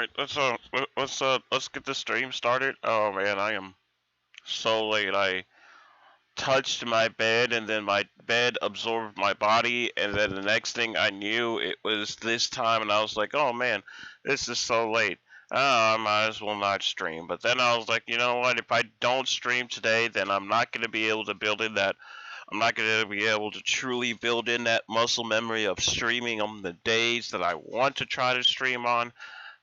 Alright, let's get the stream started. Oh man, I am so late. I touched my bed and then my bed absorbed my body and then the next thing I knew it was this time and I was like, oh man, this is so late. I might as well not stream. But then I was like, you know what, if I don't stream today, then I'm not going to be able to build in that. I'm not going to be able to truly build in that muscle memory of streaming on the days that I want to try to stream on.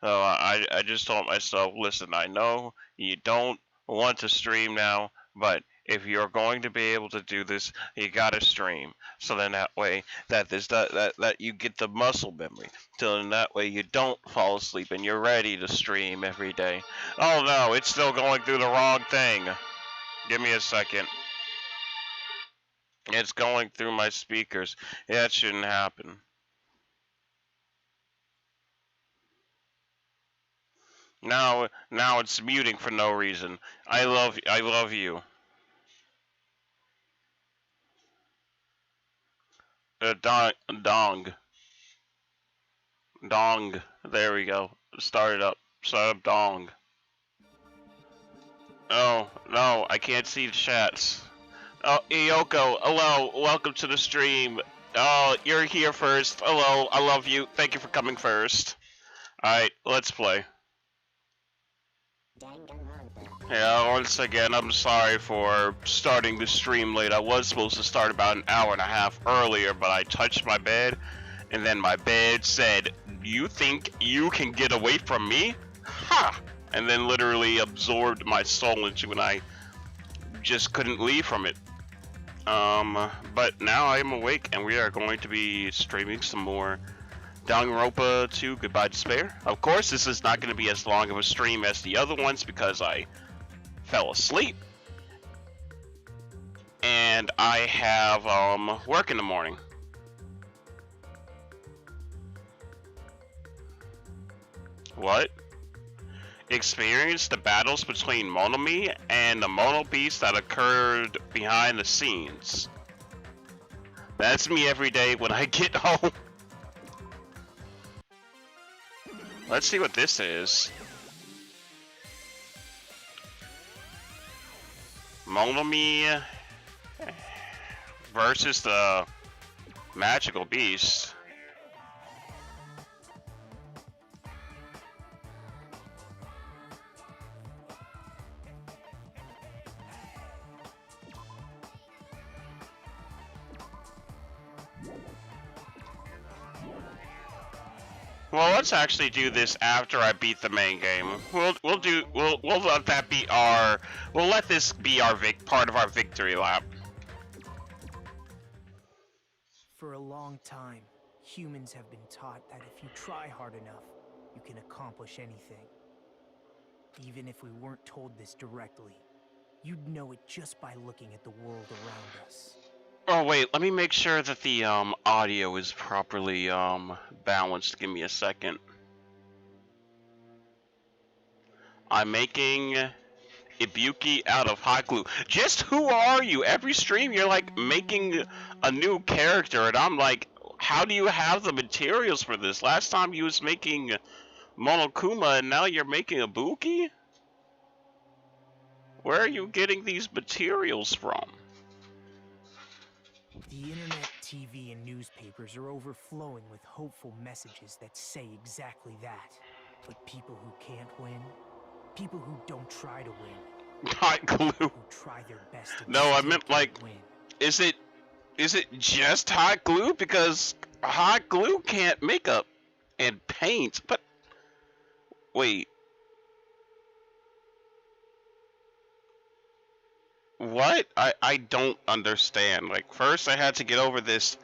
So I just told myself, listen, I know you don't want to stream now, but if you're going to be able to do this, you gotta stream. So then that way that you get the muscle memory. So then that way you don't fall asleep and you're ready to stream every day. Oh no, it's still going through the wrong thing. Give me a second. It's going through my speakers. That shouldn't happen. Now it's muting for no reason. I love you. Dong. Dong. There we go. Start it up. Start up dong. Oh, no, I can't see the chats. Oh, Iyoko, hello, welcome to the stream. Oh, you're here first. Hello, I love you. Thank you for coming first. Alright, let's play. Yeah, once again, I'm sorry for starting the stream late. I was supposed to start about an hour and a half earlier, but I touched my bed, and then my bed said, "You think you can get away from me? Ha!" And then literally absorbed my soul into it, and I just couldn't leave from it. But now I am awake, and we are going to be streaming some more Danganronpa 2 Goodbye Despair. Of course, this is not going to be as long of a stream as the other ones because I fell asleep. And I have work in the morning. What? Experience the battles between Monokuma and the Mono Beast that occurred behind the scenes. That's me every day when I get home. Let's see what this is. Monokuma versus the magical beast. Well, let's actually do this after I beat the main game. We'll let that be our let this be our part of our victory lap. For a long time, humans have been taught that if you try hard enough, you can accomplish anything. Even if we weren't told this directly, you'd know it just by looking at the world around us. Oh wait, let me make sure that the audio is properly balanced. Give me a second. I'm making Ibuki out of hot glue. Just who are you? Every stream you're like making a new character and I'm like, how do you have the materials for this? Last time you was making Monokuma and now you're making Ibuki? Where are you getting these materials from? The internet, TV, and newspapers are overflowing with hopeful messages that say exactly that. But people who can't win, people who don't try to win, Hot glue. who try their best to No, I meant like, win. is it just hot glue? Because hot glue can't make up and paint. But wait. What? I don't understand. Like, first I had to get over this.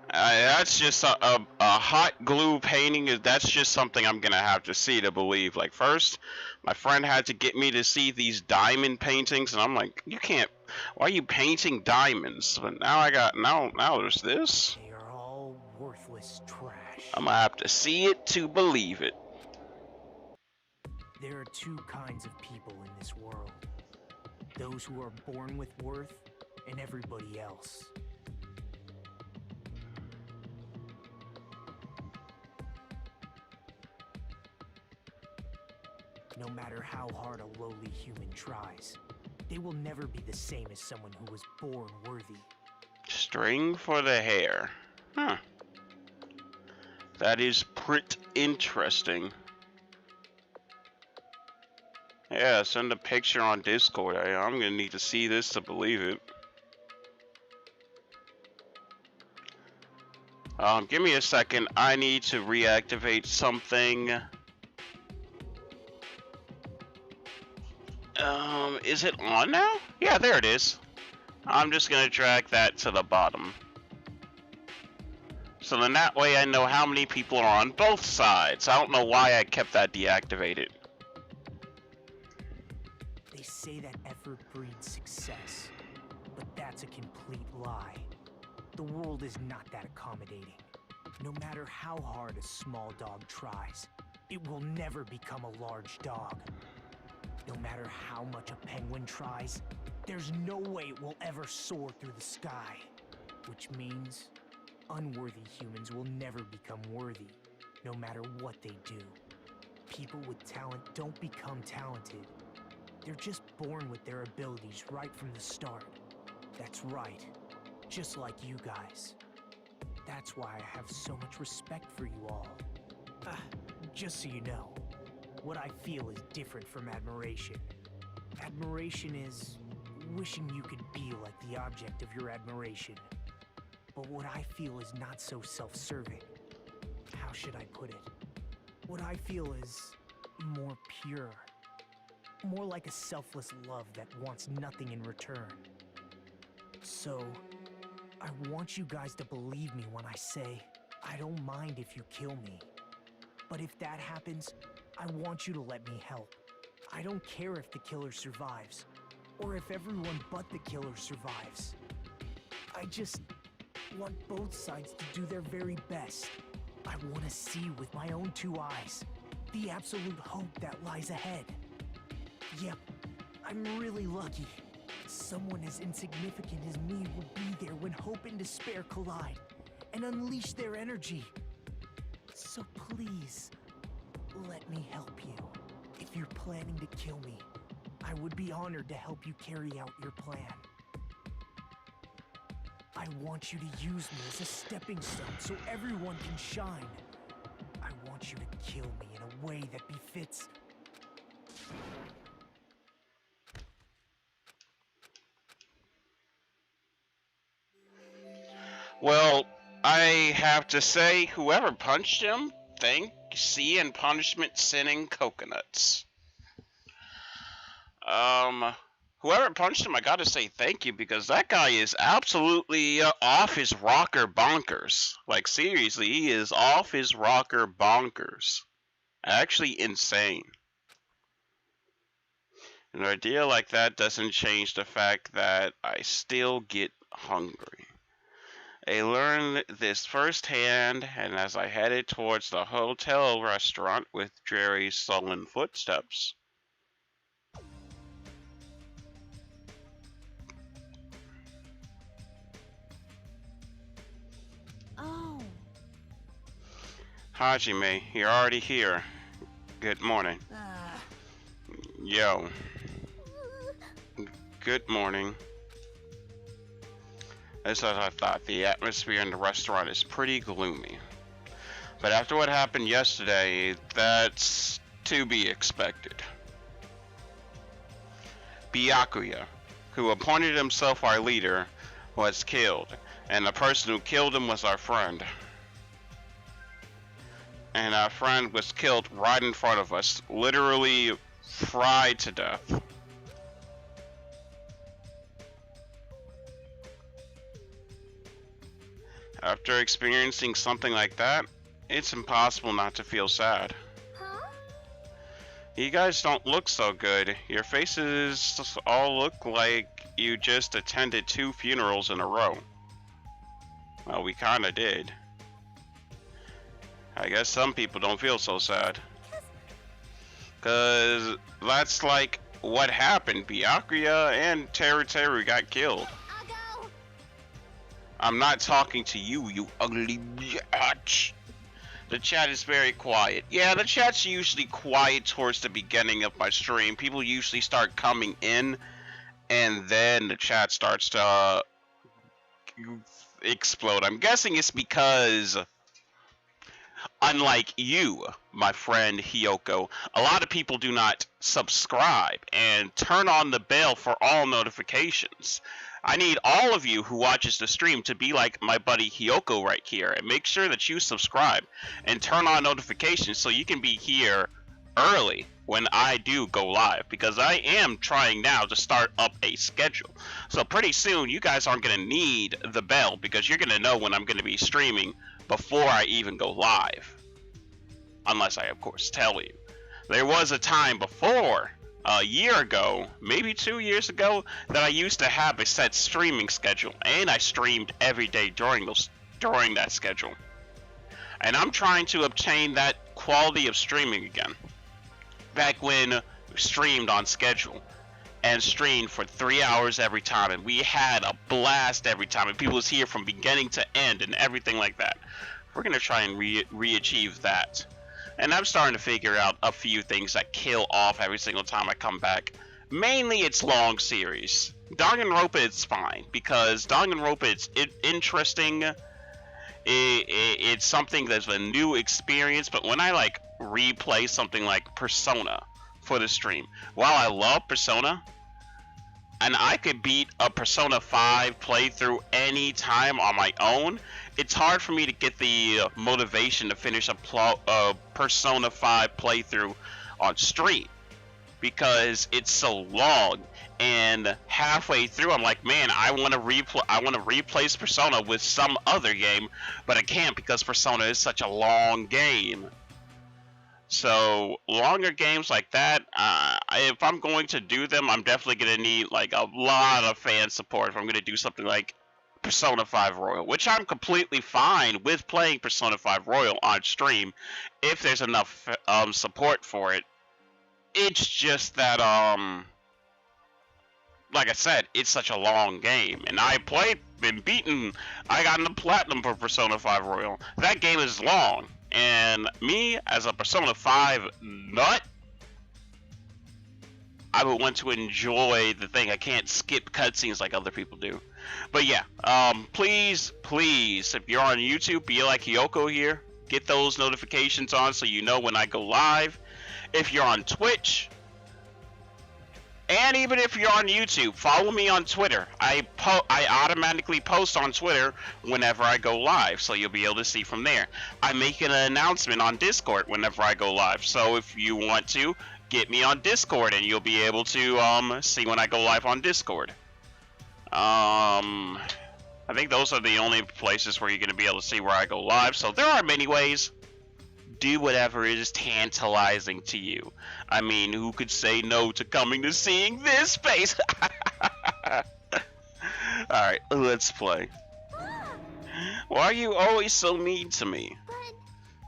That's just a hot glue painting. That's just something I'm gonna have to see to believe. Like, first, my friend had to get me to see these diamond paintings, and I'm like, you can't. Why are you painting diamonds? But now there's this. They are all worthless trash. I'm gonna have to see it to believe it. There are two kinds of people in this world. Those who are born with worth, and everybody else. No matter how hard a lowly human tries, they will never be the same as someone who was born worthy. String for the hair. Huh. That is pretty interesting. Yeah, send a picture on Discord. I'm gonna need to see this to believe it. Give me a second. I need to reactivate something. Is it on now? Yeah, there it is. I'm just gonna drag that to the bottom. So then that way I know how many people are on both sides. I don't know why I kept that deactivated. They say that effort breeds success, but that's a complete lie. The world is not that accommodating. No matter how hard a small dog tries, it will never become a large dog. No matter how much a penguin tries, there's no way it will ever soar through the sky. Which means unworthy humans will never become worthy, no matter what they do. People with talent don't become talented. They're just born with their abilities right from the start. That's right, just like you guys. That's why I have so much respect for you all. Just so you know, what I feel is different from admiration. Admiration is wishing you could be like the object of your admiration. But what I feel is not so self-serving. How should I put it? What I feel is more pure. More like a selfless love that wants nothing in return. So, I want you guys to believe me when I say, I don't mind if you kill me. But if that happens, I want you to let me help. I don't care if the killer survives, or if everyone but the killer survives. I just want both sides to do their very best. I want to see with my own two eyes the absolute hope that lies ahead. Yep, I'm really lucky. Someone as insignificant as me will be there when hope and despair collide and unleash their energy. So please, let me help you. If you're planning to kill me, I would be honored to help you carry out your plan. I want you to use me as a stepping stone so everyone can shine. I want you to kill me in a way that befits... Well, I have to say, whoever punched him, thank sea and punishment sinning coconuts. Whoever punched him, I gotta say thank you, because that guy is absolutely off his rocker bonkers. Like, seriously, he is off his rocker bonkers. Actually insane. An idea like that doesn't change the fact that I still get hungry. I learned this firsthand, and as I headed towards the hotel restaurant with Jerry's sullen footsteps. Oh. Hajime, you're already here. Good morning. Yo. Good morning. As I thought, the atmosphere in the restaurant is pretty gloomy. But after what happened yesterday, that's to be expected. Byakuya, who appointed himself our leader, was killed, and the person who killed him was our friend. And our friend was killed right in front of us, literally fried to death. After experiencing something like that, it's impossible not to feel sad. Huh? You guys don't look so good. Your faces all look like you just attended 2 funerals in a row. Well, we kinda did. I guess some people don't feel so sad. 'Cause that's like what happened. Byakuya and Teru got killed. I'll go. I'm not talking to you, you ugly bitch. The chat is very quiet. Yeah, the chat's usually quiet towards the beginning of my stream. People usually start coming in, and then the chat starts to explode. I'm guessing it's because, unlike you, my friend Hiyoko, a lot of people do not subscribe and turn on the bell for all notifications. I need all of you who watches the stream to be like my buddy Hiyoko right here and make sure that you subscribe and turn on notifications so you can be here early when I do go live, because I am trying now to start up a schedule. So pretty soon you guys aren't going to need the bell because you're going to know when I'm going to be streaming before I even go live. Unless I, of course, tell you. There was a time before, a year ago, maybe 2 years ago, that I used to have a set streaming schedule, and I streamed every day during that schedule. And I'm trying to obtain that quality of streaming again. Back when we streamed on schedule and streamed for 3 hours every time, and we had a blast every time, and people was here from beginning to end and everything like that. We're gonna try and re-achieve that. And I'm starting to figure out a few things that kill off every single time I come back. Mainly it's long series. Danganronpa it's fine, because Danganronpa it's interesting. It's something that's a new experience, but when I like replay something like Persona for the stream, while I love Persona, and I could beat a Persona 5 playthrough any time on my own, it's hard for me to get the motivation to finish a Persona 5 playthrough on stream because it's so long. And halfway through, I'm like, man, I want to replace Persona with some other game, but I can't because Persona is such a long game. So longer games like that, if I'm going to do them, I'm definitely going to need like a lot of fan support if I'm going to do something like Persona 5 Royal, which I'm completely fine with playing Persona 5 Royal on stream if there's enough support for it. It's just that, like I said, it's such a long game, and I got in the platinum for Persona 5 Royal. That game is long. And me, as a Persona 5 nut, I would want to enjoy the thing. I can't skip cutscenes like other people do. But yeah, please, if you're on YouTube, be like Hiyoko here. Get those notifications on so you know when I go live. If you're on Twitch, and even if you're on YouTube, follow me on Twitter. I automatically post on Twitter whenever I go live, so you'll be able to see from there. I make an announcement on Discord whenever I go live, so if you want to, get me on Discord and you'll be able to see when I go live on Discord. I think those are the only places where you're going to be able to see where I go live, so there are many ways. Do whatever is tantalizing to you. I mean, who could say no to coming to seeing this face? Alright, let's play. Why are you always so mean to me?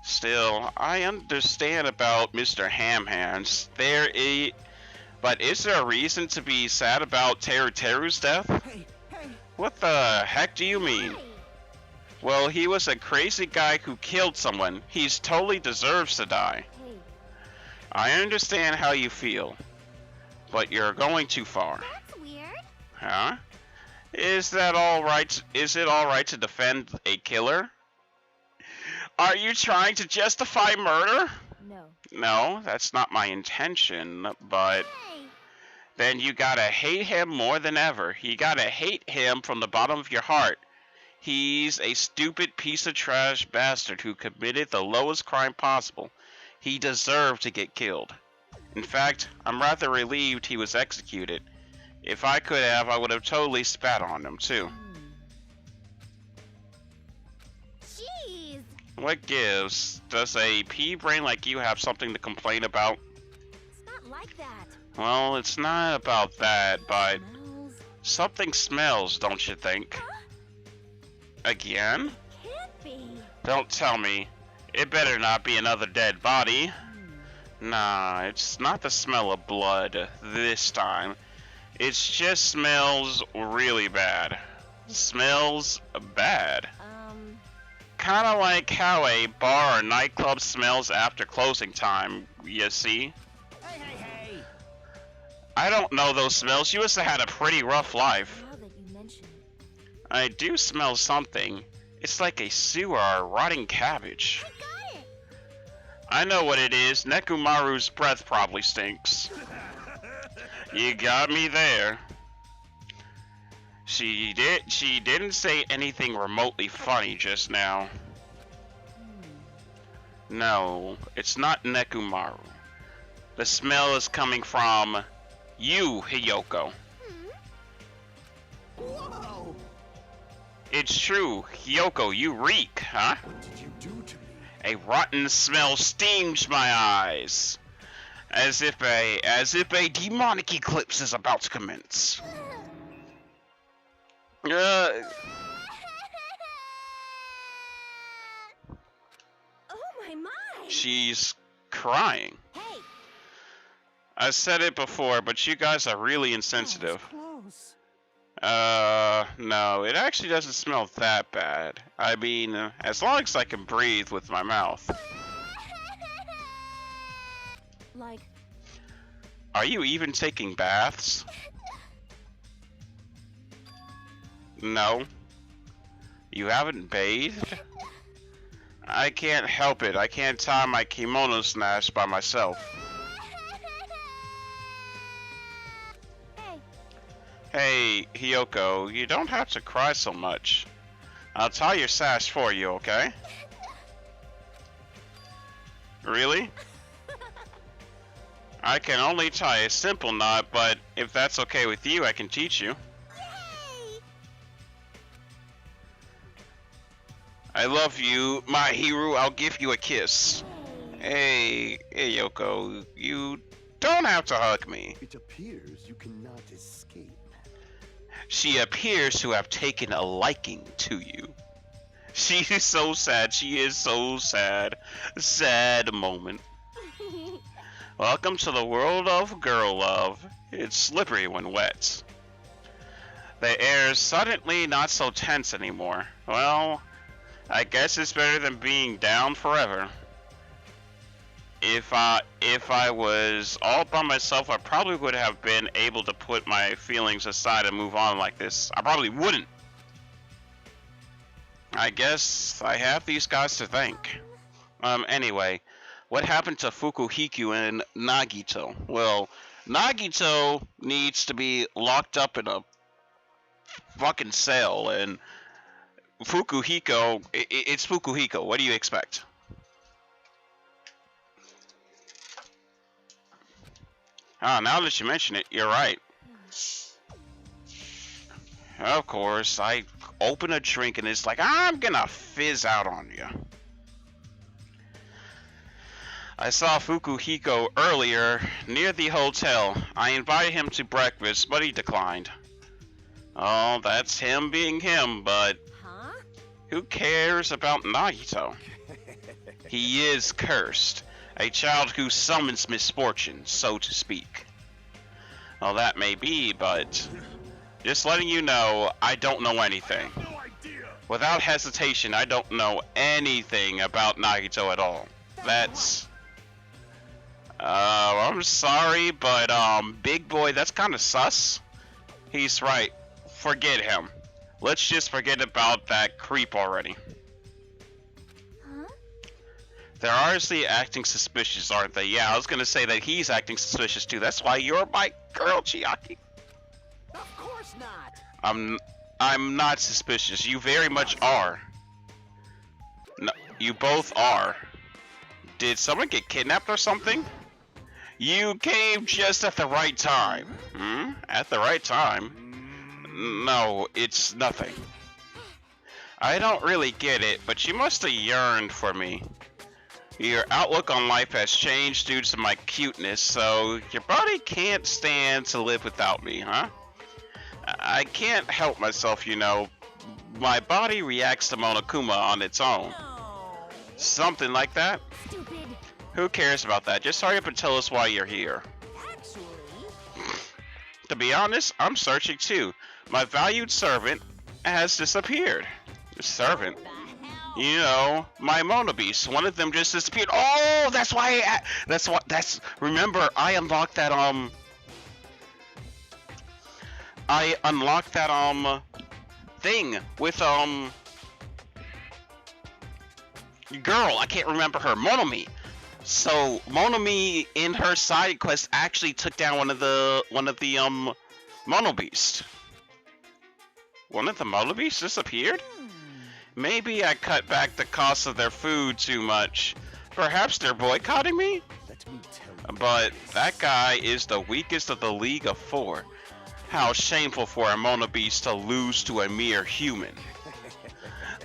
Still, I understand about Mr. Hamhands. But is there a reason to be sad about Teru's death? Hey. What the heck do you mean? Well, he was a crazy guy who killed someone. He totally deserves to die. I understand how you feel, but you're going too far. That's weird. Huh? Is it all right to defend a killer? Are you trying to justify murder? No. No, that's not my intention, but Hey. then you gotta hate him more than ever. You gotta hate him from the bottom of your heart. He's a stupid piece of trash bastard who committed the lowest crime possible. He deserved to get killed. In fact, I'm rather relieved he was executed. If I could have, I would have totally spat on him too. Jeez. What gives? Does a pea brain like you have something to complain about? It's not like that. Well, it's not about that, but Smells. something smells, don't you think? Huh? Again? Can't be. Don't tell me. It better not be another dead body. Nah, it's not the smell of blood this time. It just smells really bad. Smells bad. Kinda like how a bar or nightclub smells after closing time, you see? Hey, hey, hey! I don't know those smells. You must have had a pretty rough life. Now that you mention it. I do smell something. It's like a sewer or rotting cabbage. I got it! I know what it is. Nekumaru's breath probably stinks. You got me there. She didn't say anything remotely funny just now. No, it's not Nekumaru. The smell is coming from you, Hiyoko. Whoa! It's true, Hiyoko, you reek, huh? What did you do to me? A rotten smell stings my eyes. As if a demonic eclipse is about to commence. Oh my my! She's crying. Hey, I said it before, but you guys are really insensitive. Close. No, it actually doesn't smell that bad. I mean, as long as I can breathe with my mouth. like, Are you even taking baths? No. You haven't bathed? I can't help it. I can't tie my kimono snash by myself. hey, Hey, Hiyoko, you don't have to cry so much. I'll tie your sash for you, okay? Really? I can only tie a simple knot, but if that's okay with you, I can teach you. yay! I love you, my hero. I'll give you a kiss. Hey, Hiyoko, you don't have to hug me. It appears you cannot escape. She appears to have taken a liking to you. She is so sad. She is so sad. Sad moment. Welcome to the world of girl love. It's slippery when wet. The air is suddenly not so tense anymore. Well, I guess it's better than being down forever. If I was all by myself, I probably would have been able to put my feelings aside and move on like this. I probably wouldn't. I guess I have these guys to thank. Anyway, what happened to Fukuhiku and Nagito? Well, Nagito needs to be locked up in a fucking cell, and Fukuhiko, it's Fukuhiko. What do you expect? Ah, now that you mention it, you're right. Of course, I open a drink and it's like, I'm gonna fizz out on you. I saw Fukuhiko earlier near the hotel. I invited him to breakfast, but he declined. Oh, that's him being him, but Huh? who cares about Nagito? He is cursed. A child who summons misfortune, so to speak. Well, that may be, but just letting you know, I don't know anything. Without hesitation, I don't know anything about Nagito at all. That's... I'm sorry, but, big boy, that's kind of sus. He's right. Forget him. Let's just forget about that creep already. Huh? They're honestly acting suspicious, aren't they? Yeah, I was gonna say that he's acting suspicious too. That's why you're my girl, Chiaki. Of course not. I'm not suspicious. You very much are. No, you both are. Did someone get kidnapped or something? You came just at the right time. Hmm? At the right time? No, it's nothing. I don't really get it, but you must have yearned for me. Your outlook on life has changed due to my cuteness, so your body can't stand to live without me, huh? I can't help myself, you know. My body reacts to Monokuma on its own. No. Something like that? Stupid. Who cares about that? Just hurry up and tell us why you're here. Actually, To be honest, I'm searching too. My valued servant has disappeared. Servant? the hell? You know, my Mono Beast. One of them just disappeared. Oh, that's why. Remember, I unlocked that thing with girl. I can't remember her. Monomi. So Monomi in her side quest actually took down one of the Mono Beast. One of the Mono Beasts disappeared? Maybe I cut back the cost of their food too much. Perhaps they're boycotting me? Let me tell you. But that guy is the weakest of the League of Four. How shameful for a Mono Beast to lose to a mere human.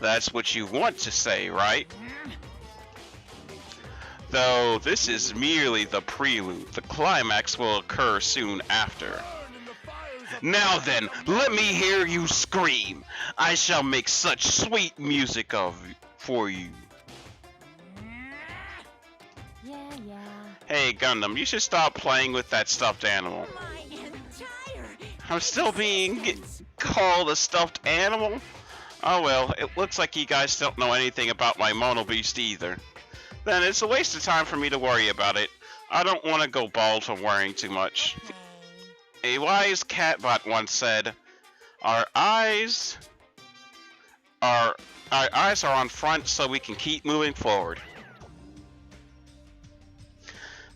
That's what you want to say, right? Though this is merely the prelude. The climax will occur soon after. Now then, let me hear you scream. I shall make such sweet music for you. Yeah. Hey Gundam, you should stop playing with that stuffed animal. My entire... I'm still being called a stuffed animal? Oh well, it looks like you guys don't know anything about my Mono Beast either. Then it's a waste of time for me to worry about it. I don't want to go bald from worrying too much. A wise catbot once said, Our eyes are on front so we can keep moving forward.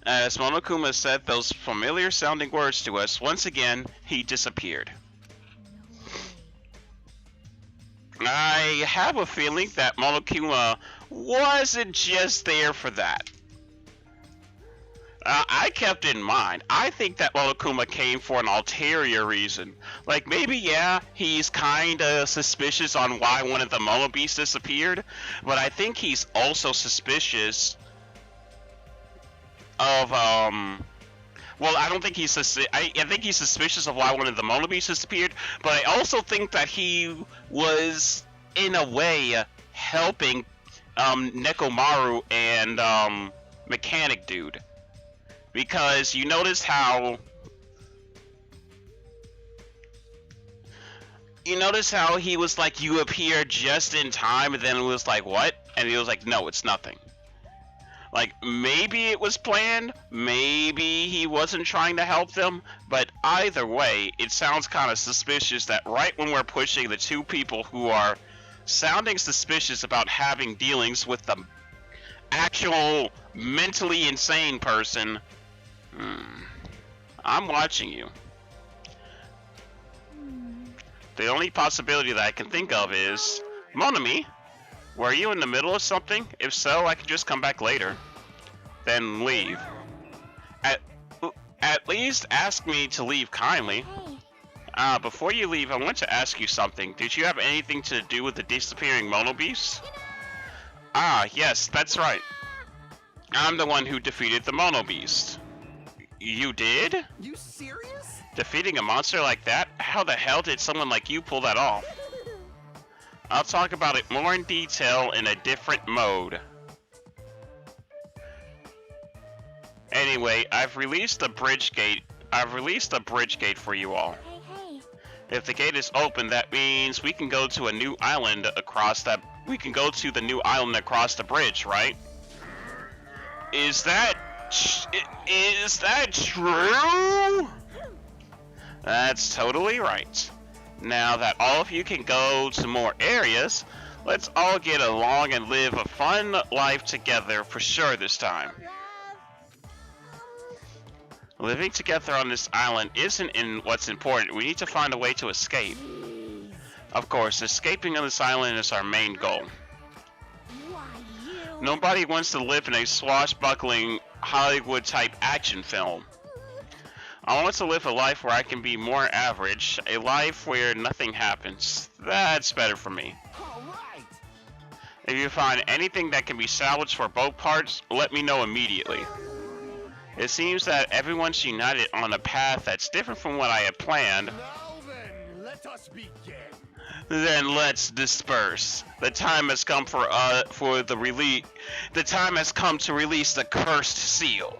As Monokuma said those familiar sounding words to us, once again, he disappeared. I have a feeling that Monokuma wasn't just there for that. I kept in mind, I think that Monokuma came for an ulterior reason. Like, maybe, yeah, he's kinda suspicious on why one of the Mono Beasts disappeared, but I think he's also suspicious of, well, I don't think he's I think he's suspicious of why one of the Mono Beasts disappeared, but I also think that he was, in a way, helping, Nekomaru and, Mechanic Dude. Because you notice how he was like, you appeared just in time, and then it was like, what? And he was like, no, it's nothing. Like, maybe it was planned, maybe he wasn't trying to help them, but either way, it sounds kind of suspicious that right when we're pushing the two people who are sounding suspicious about having dealings with the actual mentally insane person, I'm watching you. The only possibility that I can think of is, Monomi, were you in the middle of something? If so, I can just come back later. Then leave. At least ask me to leave kindly. Hey, Before you leave, I want to ask you something. Did you have anything to do with the disappearing Mono Beast? Ah, yes, that's right. I'm the one who defeated the Mono Beast. You did? You serious? Defeating a monster like that? How the hell did someone like you pull that off? I'll talk about it more in detail in a different mode. Anyway, I've released the bridge gate for you all. hey. If the gate is open, that means we can go to a new island across that. We can go to the new island across the bridge, right? Is that true? That's totally right. Now that all of you can go to more areas, let's all get along and live a fun life together for sure this time. Living together on this island isn't what's important. We need to find a way to escape. Of course, escaping on this island is our main goal. Why you? Nobody wants to live in a swashbuckling Hollywood-type action film. I want to live a life where I can be more average, a life where nothing happens. That's better for me. All right. If you find anything that can be salvaged for both parts, let me know immediately. It seems that everyone's united on a path that's different from what I had planned. Now then, let us begin. Then let's disperse. The time has come The time has come to release the cursed seal.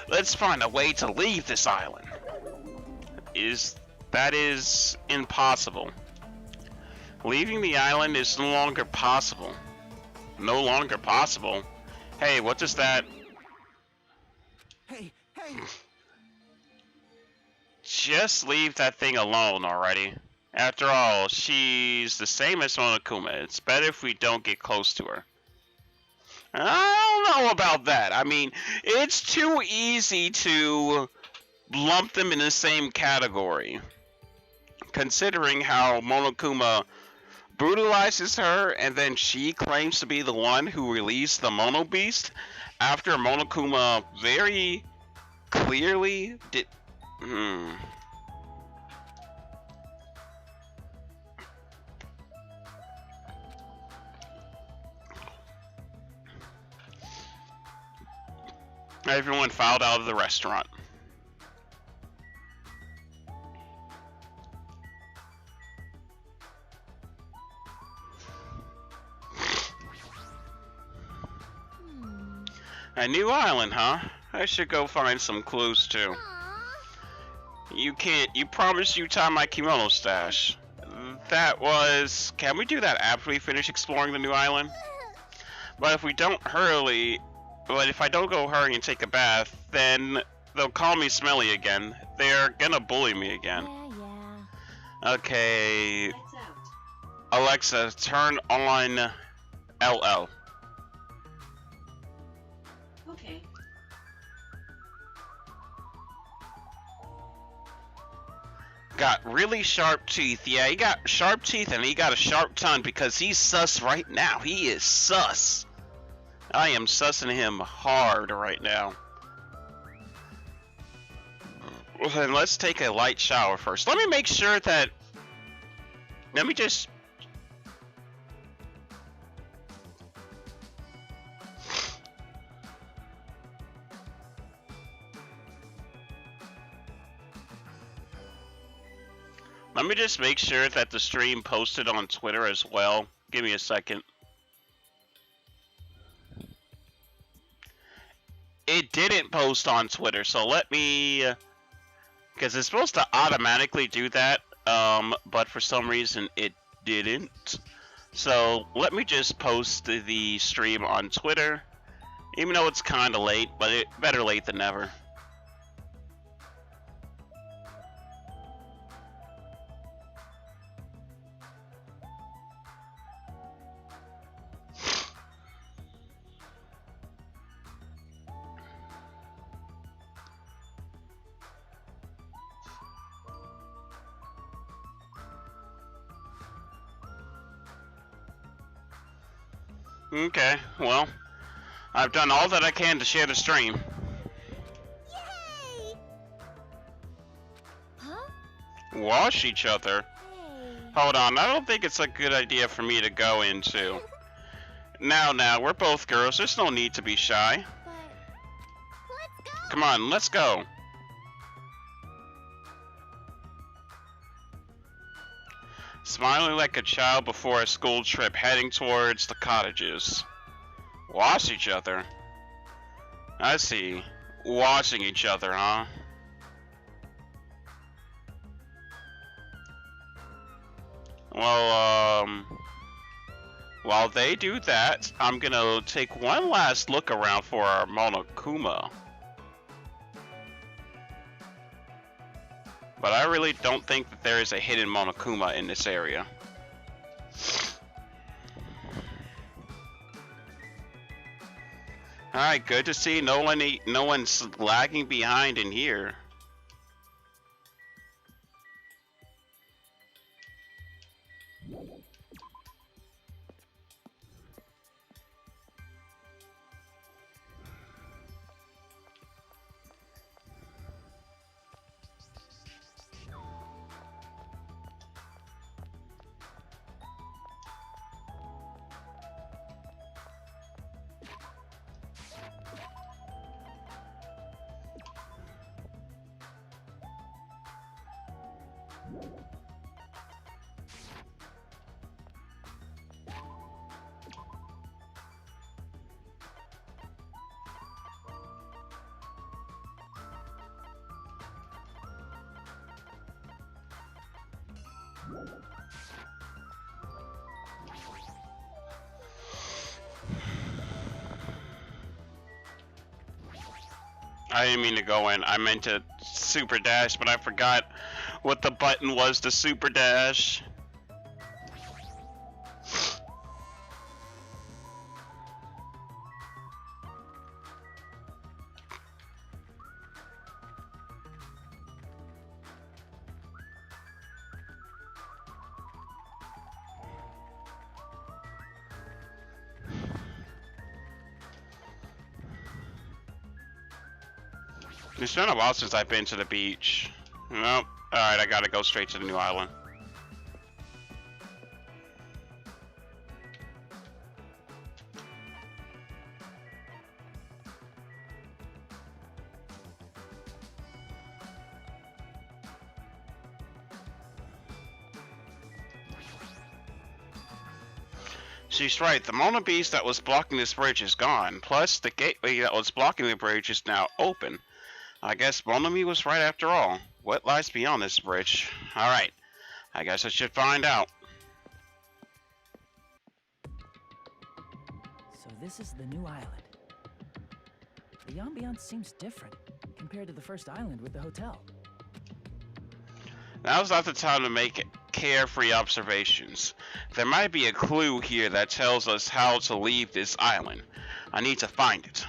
Let's find a way to leave this island. That is impossible. Leaving the island is no longer possible. No longer possible? Hey, what is that? Hey, hey! Just leave that thing alone already. After all, she's the same as Monokuma. It's better if we don't get close to her. I don't know about that. I mean, it's too easy to lump them in the same category. Considering how Monokuma brutalizes her and then she claims to be the one who released the Mono Beast after Monokuma very clearly did. Everyone filed out of the restaurant. A new island, huh? I should go find some clues too. You can't. You promised you tie my kimono stash. That was. Can we do that after we finish exploring the new island? But if we don't hurry, but if I don't go hurry and take a bath, then they'll call me smelly again. They're gonna bully me again. Yeah. Okay. Alexa, turn on LL. Okay. Got really sharp teeth. Yeah, he got sharp teeth and he got a sharp tongue because he's sus right now. He is sus. I am sussing him hard right now. Well, then let's take a light shower first. Let me make sure that... Let me just... Let me just make sure that the stream posted on Twitter as well. Give me a second. It didn't post on Twitter, so let me... Because it's supposed to automatically do that, but for some reason it didn't. So let me just post the stream on Twitter, even though it's kind of late, but better late than never. Okay, well, I've done all that I can to share the stream. Yay! Huh? Wash each other? Hey. Hold on, I don't think it's a good idea for me to go into. Now, we're both girls, there's no need to be shy. But let's go. Come on, let's go. Smiling like a child before a school trip, heading towards the cottages. Wash each other? I see. Washing each other, huh? Well, while they do that, I'm gonna take one last look around for our Monokuma. But I really don't think that there is a hidden Monokuma in this area. Alright, good to see no one's lagging behind in here. I didn't mean to go in. I meant to super dash, but I forgot what the button was to super dash. It's been a while since I've been to the beach. Nope. Alright, I gotta go straight to the new island. She's right, the Mona Beast that was blocking this bridge is gone. Plus, the gateway that was blocking the bridge is now open. I guess Monami was right after all. What lies beyond this bridge? Alright, I guess I should find out. So this is the new island. The ambiance seems different compared to the first island with the hotel. Now's not the time to make carefree observations. There might be a clue here that tells us how to leave this island. I need to find it.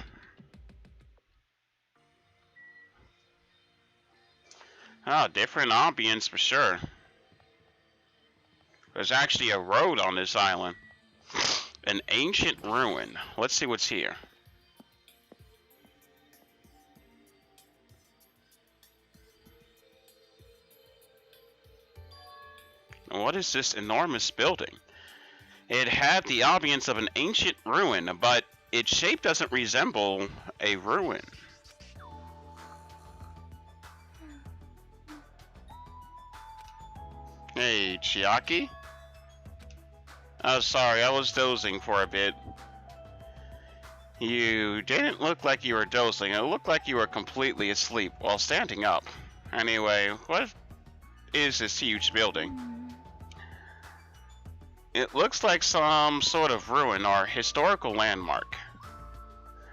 Oh, different ambience for sure. There's actually a road on this island. An ancient ruin. Let's see what's here. What is this enormous building? It had the ambience of an ancient ruin, but its shape doesn't resemble a ruin. Hey, Chiaki? Oh, sorry, I was dozing for a bit. You didn't look like you were dozing. It looked like you were completely asleep while standing up. Anyway, what is this huge building? It looks like some sort of ruin or historical landmark.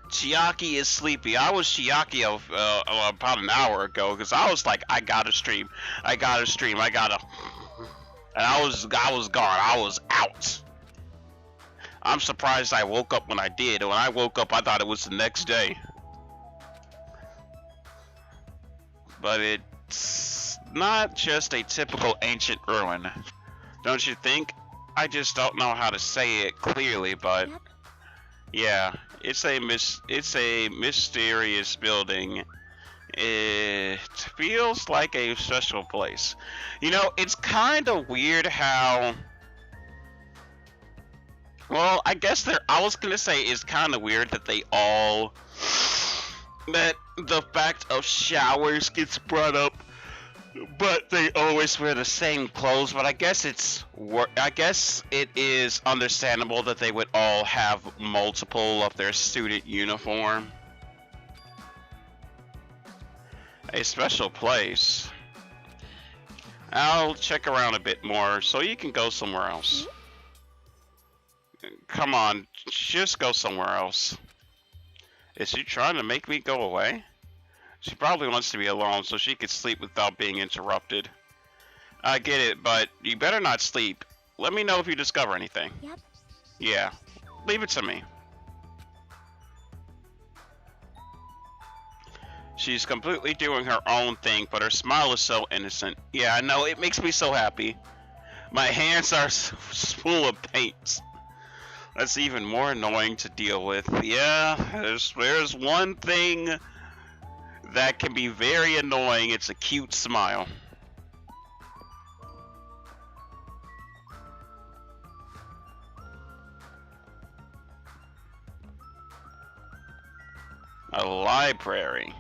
Chiaki is sleepy. I was Chiaki about an hour ago because I was like, I gotta stream. And I was gone. I was out. I'm surprised I woke up when I did. When I woke up, I thought it was the next day. But it's not just a typical ancient ruin, don't you think? I just don't know how to say it clearly, but yeah, it's a mysterious building. It feels like a special place. You know, it's kind of weird how... Well, I guess I was gonna say it's kind of weird that they all... That the fact of showers gets brought up, but they always wear the same clothes. But I guess it is understandable that they would all have multiple of their student uniform. A special place. I'll check around a bit more so you can go somewhere else. Come on, just go somewhere else. Is she trying to make me go away? She probably wants to be alone so she could sleep without being interrupted. I get it, but you better not sleep. Let me know if you discover anything. Yep. Yeah, leave it to me. She's completely doing her own thing, but her smile is so innocent. Yeah, I know, it makes me so happy. My hands are full of paint. That's even more annoying to deal with. Yeah, there's one thing that can be very annoying. It's a cute smile. A library.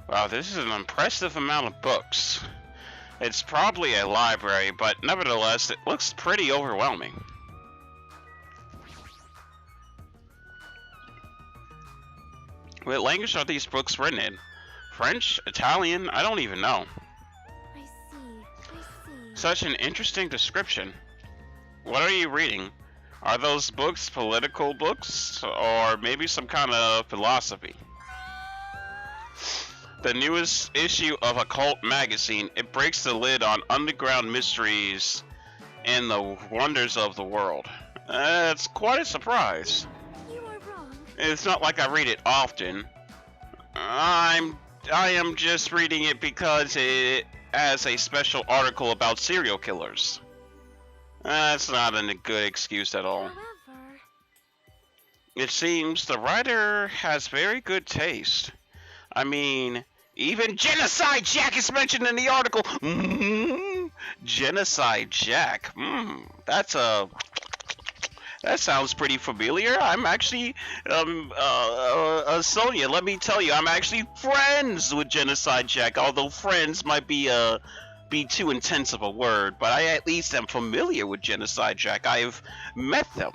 Wow, this is an impressive amount of books. It's probably a library, but nevertheless, it looks pretty overwhelming. What language are these books written in? French? Italian? I don't even know. I see. Such an interesting description. What are you reading? Are those books political books, or maybe some kind of philosophy? The newest issue of Occult magazine, it breaks the lid on underground mysteries and the wonders of the world. It's quite a surprise. You are wrong. It's not like I read it often. I am just reading it because it has a special article about serial killers. That's not a good excuse at all. However, It seems the writer has very good taste. I mean, even Genocide Jack is mentioned in the article. Genocide Jack. That sounds pretty familiar. I'm actually, Sonia, let me tell you, I'm actually friends with Genocide Jack. Although friends might be too intense of a word, but I at least am familiar with Genocide Jack. I've met them.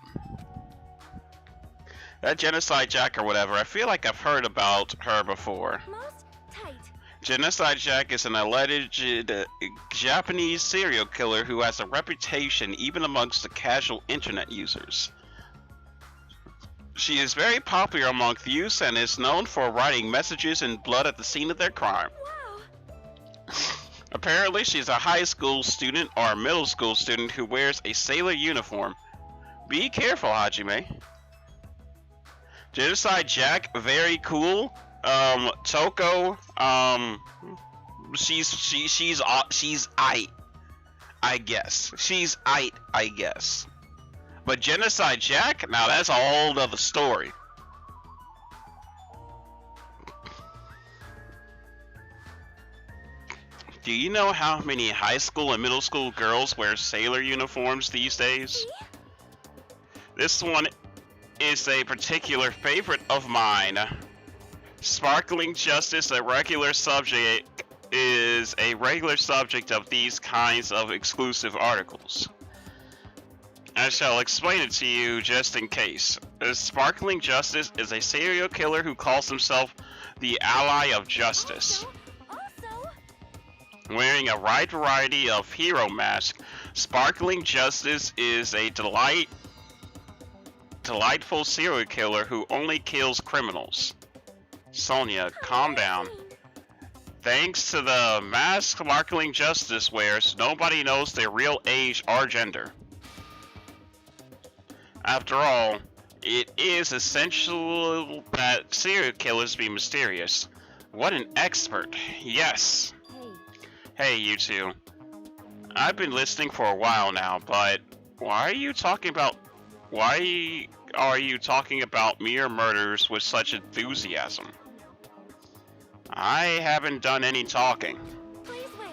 That Genocide Jack or whatever, I feel like I've heard about her before. most tight. Genocide Jack is an alleged Japanese serial killer who has a reputation even amongst the casual internet users. She is very popular among youth and is known for writing messages in blood at the scene of their crime. Wow. Apparently, she's a high school student or a middle school student who wears a sailor uniform. Be careful, Hajime. Genocide Jack, very cool. Toko, she's I guess. She's I guess. But Genocide Jack, now that's a whole other story. Do you know how many high school and middle school girls wear sailor uniforms these days? This one is a particular favorite of mine. Sparkling Justice, a regular subject of these kinds of exclusive articles. I shall explain it to you just in case. Sparkling Justice is a serial killer who calls himself the Ally of Justice. Also, Wearing a wide variety of hero masks, Sparkling Justice is a delightful serial killer who only kills criminals. Sonia, calm down. Thanks to the mask Sparkling Justice wears, nobody knows their real age or gender. After all, it is essential that serial killers be mysterious. What an expert. Yes. Hey, you two. I've been listening for a while now, but why are you talking about mere murders with such enthusiasm? I haven't done any talking. please wait.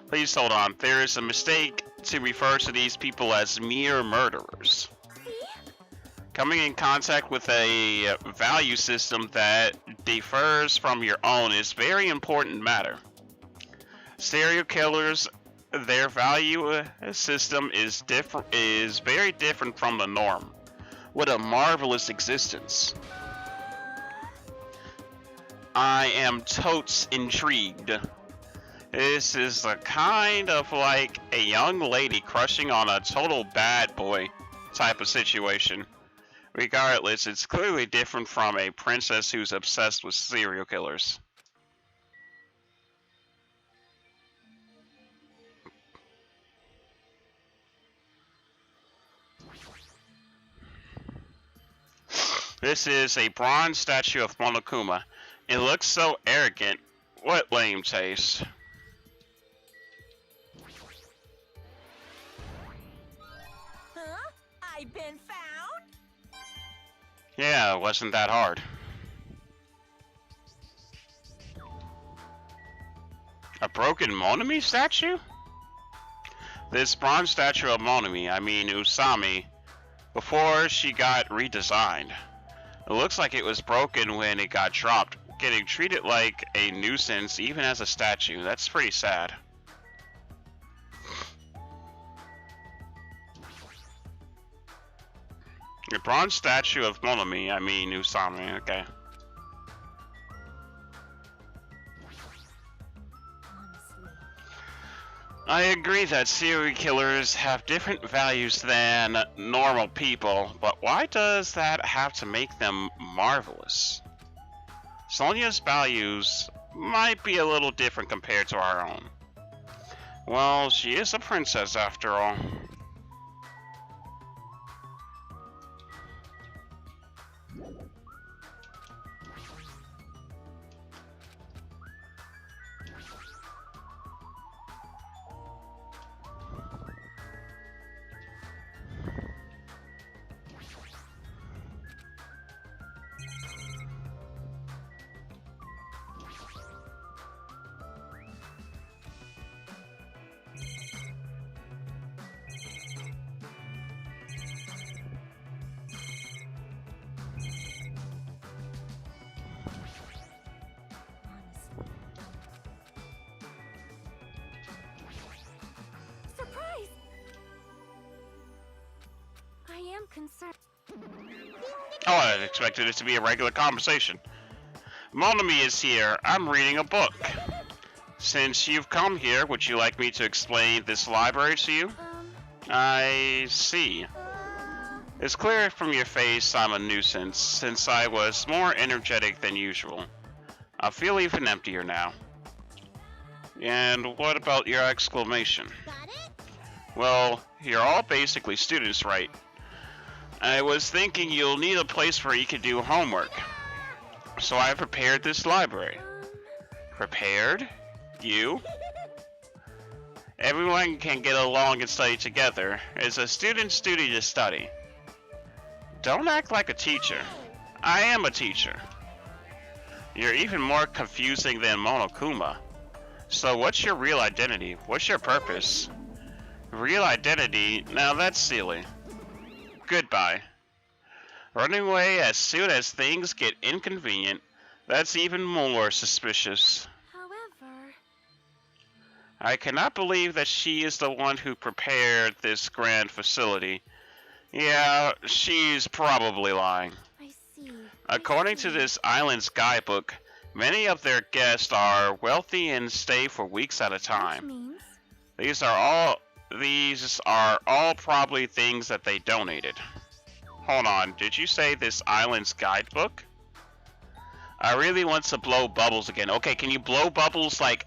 Please hold on. There is a mistake to refer to these people as mere murderers. See? Coming in contact with a value system that differs from your own is very important matter. Serial killers, their value system is very different from the norm. What a marvelous existence. I am totes intrigued. This is a kind of like a young lady crushing on a total bad boy type of situation. Regardless, it's clearly different from a princess who's obsessed with serial killers. This is a bronze statue of Monokuma. It looks so arrogant. What lame taste. Huh? I've been found? Yeah, it wasn't that hard. A broken Monami statue? This bronze statue of Monami, I mean Usami, before she got redesigned. It looks like it was broken when it got dropped, getting treated like a nuisance even as a statue. That's pretty sad. A bronze statue of Monami, I mean Usami, okay. Honestly. I agree that serial killers have different values than normal people, but why does that have to make them marvelous? Sonia's values might be a little different compared to our own. Well, she is a princess after all. Surprise! I am concerned. Oh, I expected it to be a regular conversation. Monami is here. I'm reading a book. Since you've come here, would you like me to explain this library to you? I see. It's clear from your face I'm a nuisance, since I was more energetic than usual. I feel even emptier now. And what about your exclamation? Got it? Well, you're all basically students, right? I was thinking you'll need a place where you can do homework. So I prepared this library. Prepared? You? Everyone can get along and study together. It's a student's duty to study. Don't act like a teacher. I am a teacher. You're even more confusing than Monokuma. So what's your real identity? What's your purpose? Real identity? Now that's silly. Goodbye. Running away as soon as things get inconvenient, that's even more suspicious. However, I cannot believe that she is the one who prepared this grand facility. Yeah, she's probably lying. I see. According to this island's guidebook, many of their guests are wealthy and stay for weeks at a Which time. means These are all probably things that they donated. Hold on, did you say this island's guidebook? I really want to blow bubbles again. Okay, can you blow bubbles like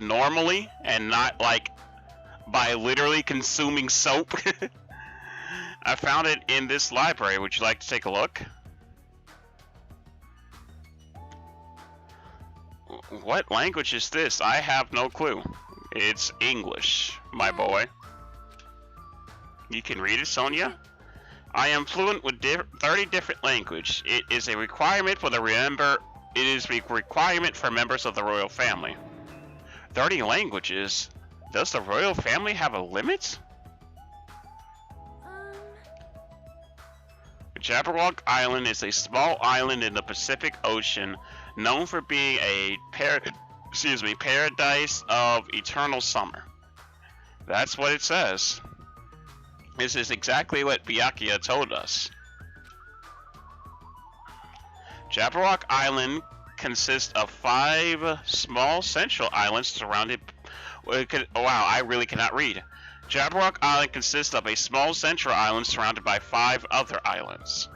normally and not like by literally consuming soap? I found it in this library. Would you like to take a look? What language is this? I have no clue. It's English, my boy. You can read it, Sonia? I am fluent with 30 different languages. It is a requirement for requirement for members of the royal family. 30 languages? Does the royal family have a limit? Jabberwock Island is a small island in the Pacific Ocean known for being a paradise of eternal summer. That's what it says. This is exactly what Byakuya told us. Jabberwock Island consists of 5 small central islands surrounded. Wow, I really cannot read. Jabberwock Island consists of a small central island surrounded by 5 other islands.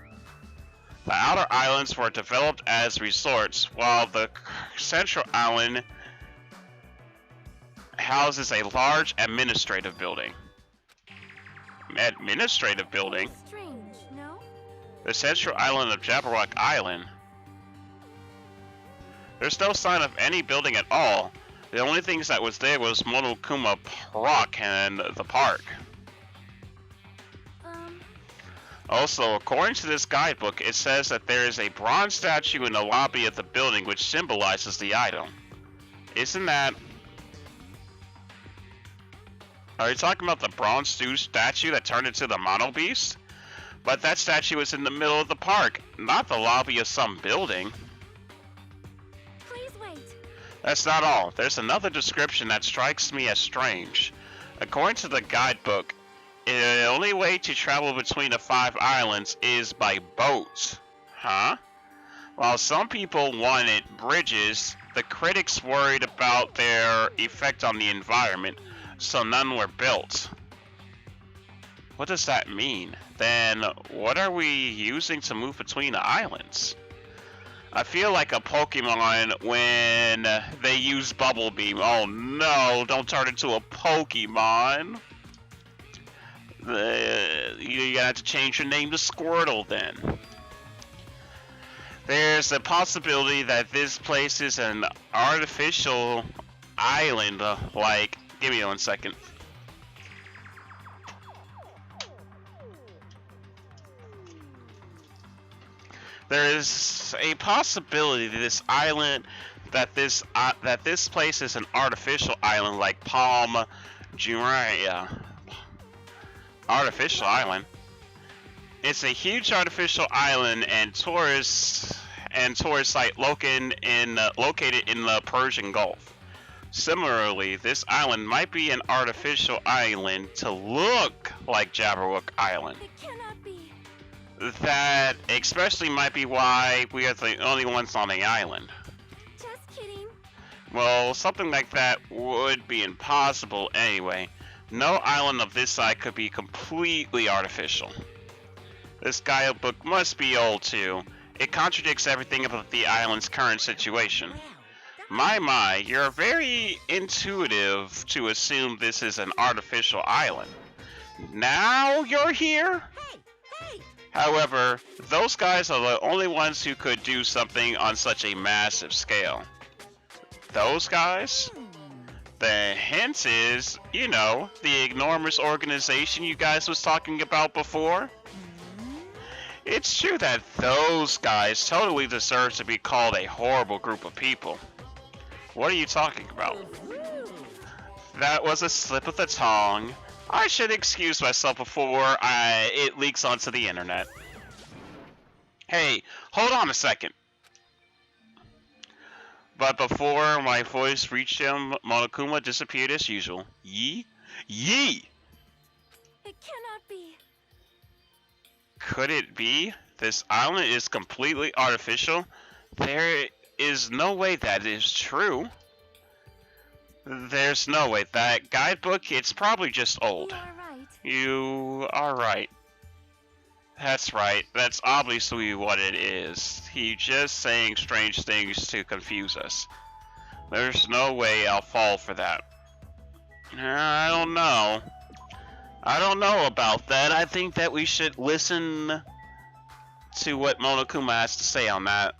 The outer islands were developed as resorts, while the central island houses a large administrative building. Administrative building? strange, no? The central island of Jabberwock Island. There's no sign of any building at all. The only things that was there was Monokuma Rock and the park. Also, according to this guidebook, it says that there is a bronze statue in the lobby of the building which symbolizes the item. Isn't that... Are you talking about the bronze statue that turned into the Mono Beast? But that statue is in the middle of the park, not the lobby of some building. Please wait. That's not all. There's another description that strikes me as strange. According to the guidebook, the only way to travel between the 5 islands is by boat. Huh? While some people wanted bridges, the critics worried about their effect on the environment, so none were built. What does that mean? Then what are we using to move between the islands? I feel like a Pokemon when they use Bubble Beam. Oh no, don't turn into a Pokemon. You're gonna have to change your name to Squirtle then. There's a possibility that this place is an artificial island, like, give me 1 second. There is a possibility that this island, that this place is an artificial island, like Palm Jumeirah. Artificial island. It's a huge artificial island and tourist site located in the Persian Gulf. Similarly, this island might be an artificial island to look like Jabberwock Island. It cannot be. That especially might be why we are the only ones on the island. Just kidding. Well, something like that would be impossible anyway. No island of this size could be completely artificial. This guidebook must be old too. It contradicts everything about the island's current situation. My, you're very intuitive to assume this is an artificial island. Now you're here? Hey! However, those guys are the only ones who could do something on such a massive scale. Those guys? The hint is, you know, the enormous organization you guys was talking about before. It's true that those guys totally deserve to be called a horrible group of people. What are you talking about? That was a slip of the tongue. I should excuse myself before it leaks onto the internet. Hey, hold on a second. But before my voice reached him, Monokuma disappeared as usual. Yee? Yee! It cannot be. Could it be? This island is completely artificial? There is no way that is true. There's no way. That guidebook, it's probably just old. You are right. You are right. That's right. That's obviously what it is. He's just saying strange things to confuse us. There's no way I'll fall for that. I don't know. I don't know about that. I think that we should listen to what Monokuma has to say on that.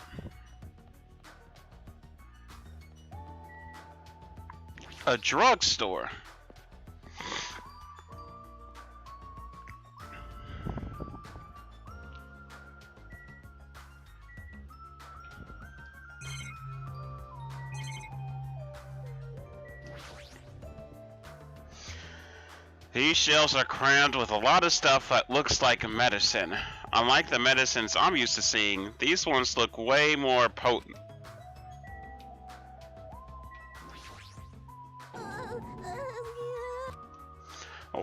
A drugstore. These shelves are crammed with a lot of stuff that looks like medicine. Unlike the medicines I'm used to seeing, these ones look way more potent.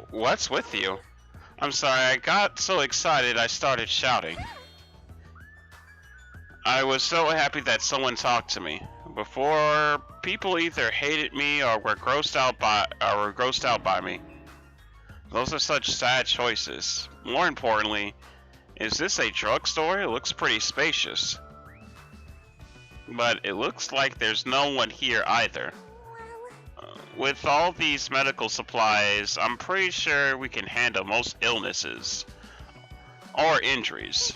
What's with you? I'm sorry, I got so excited I started shouting. I was so happy that someone talked to me. Before, people either hated me or were grossed out by me. Those are such sad choices. More importantly, is this a drugstore? It looks pretty spacious. But it looks like there's no one here either. With all these medical supplies, I'm pretty sure we can handle most illnesses. Or injuries.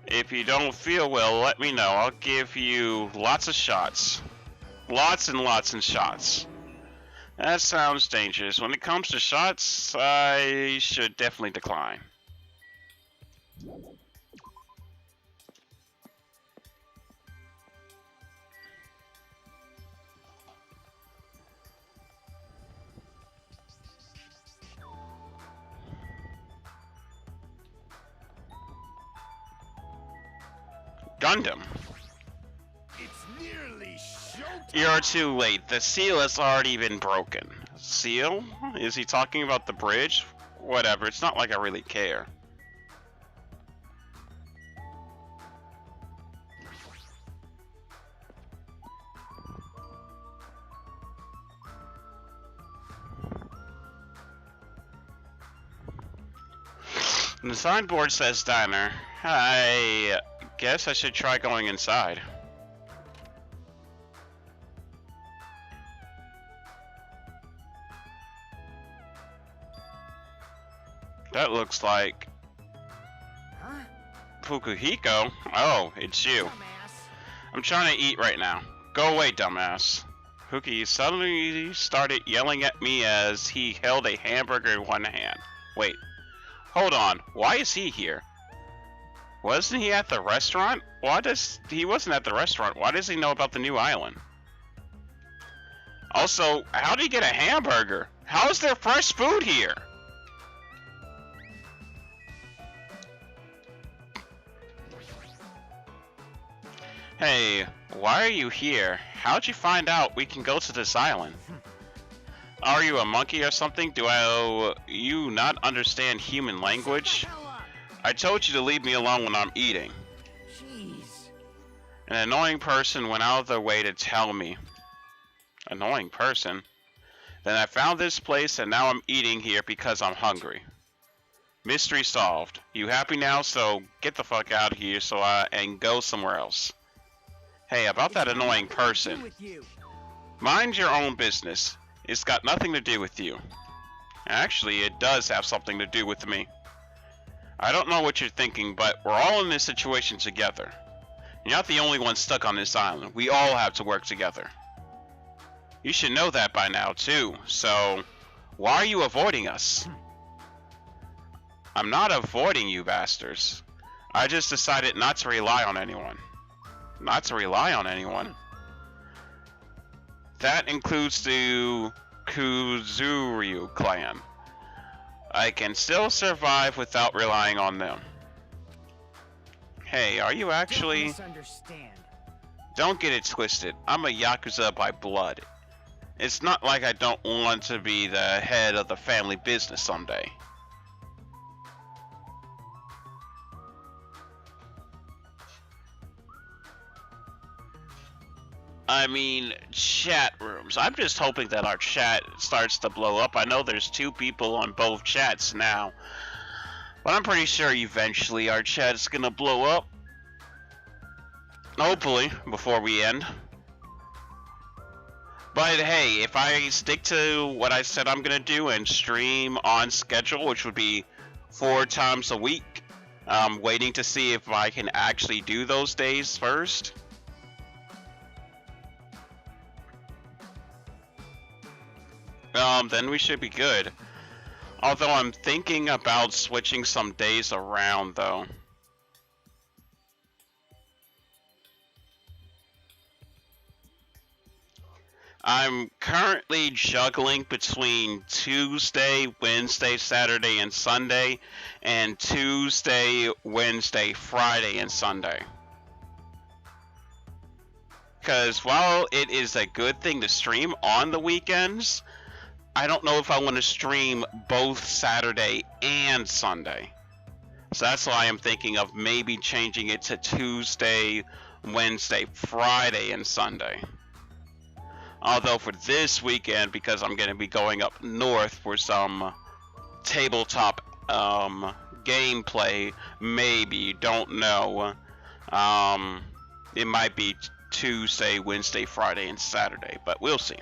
If you don't feel well, let me know. I'll give you lots of shots. Lots and lots of shots. That sounds dangerous. When it comes to shots, I should definitely decline. Gundam. It's nearly showtime. You're too late. The seal has already been broken. Seal? Is he talking about the bridge? Whatever, it's not like I really care. The signboard says diner. I guess I should try going inside. That looks like Huh? Fukuhiko. Oh, it's you. I'm trying to eat right now. Go away, dumbass. Fuki suddenly started yelling at me as he held a hamburger in one hand. Wait, hold on. Why is he here? Wasn't he at the restaurant? He wasn't at the restaurant. Why does he know about the new island? Also, how did he get a hamburger? How is there fresh food here? Hey, why are you here? How'd you find out we can go to this island? Are you a monkey or something? Do you not understand human language? I told you to leave me alone when I'm eating. Jeez. An annoying person went out of their way to tell me. Annoying person? Then I found this place and now I'm eating here because I'm hungry. Mystery solved. You happy now? So get the fuck out of here and go somewhere else. Hey, about that annoying person. Mind your own business. It's got nothing to do with you. Actually, it does have something to do with me. I don't know what you're thinking, but we're all in this situation together. You're not the only one stuck on this island. We all have to work together. You should know that by now, too. So, why are you avoiding us? I'm not avoiding you bastards. I just decided not to rely on anyone. Not to rely on anyone? That includes the Kuzuryu clan. I can still survive without relying on them. Hey, are you actually... Don't get it twisted. I'm a Yakuza by blood. It's not like I don't want to be the head of the family business someday. I mean, chat rooms. I'm just hoping that our chat starts to blow up. I know there's 2 people on both chats now, but I'm pretty sure eventually our chat's gonna blow up. Hopefully, before we end. But hey, if I stick to what I said I'm gonna do and stream on schedule, which would be 4 times a week, I'm waiting to see if I can actually do those days first. Then we should be good. Although I'm thinking about switching some days around, though. I'm currently juggling between Tuesday, Wednesday, Saturday, and Sunday, and Tuesday, Wednesday, Friday, and Sunday. Because while it is a good thing to stream on the weekends, I don't know if I want to stream both Saturday and Sunday. So that's why I'm thinking of maybe changing it to Tuesday, Wednesday, Friday, and Sunday. Although for this weekend, because I'm going to be going up north for some tabletop gameplay, maybe, don't know. It might be Tuesday, Wednesday, Friday, and Saturday, but we'll see.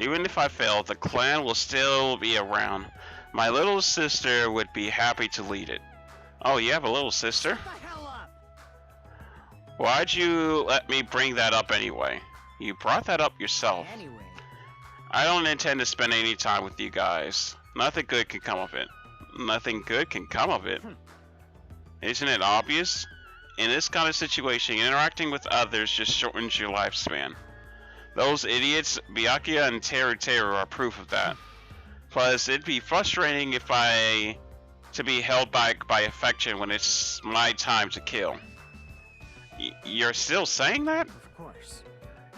Even if I fail, the clan will still be around. My little sister would be happy to lead it. Oh, you have a little sister? Why'd you let me bring that up anyway? You brought that up yourself. I don't intend to spend any time with you guys. Nothing good can come of it. Nothing good can come of it. Isn't it obvious? In this kind of situation, interacting with others just shortens your lifespan. Those idiots, Byakuya and Teru are proof of that. Plus, it'd be frustrating if to be held back by affection when it's my time to kill. You're still saying that? Of course.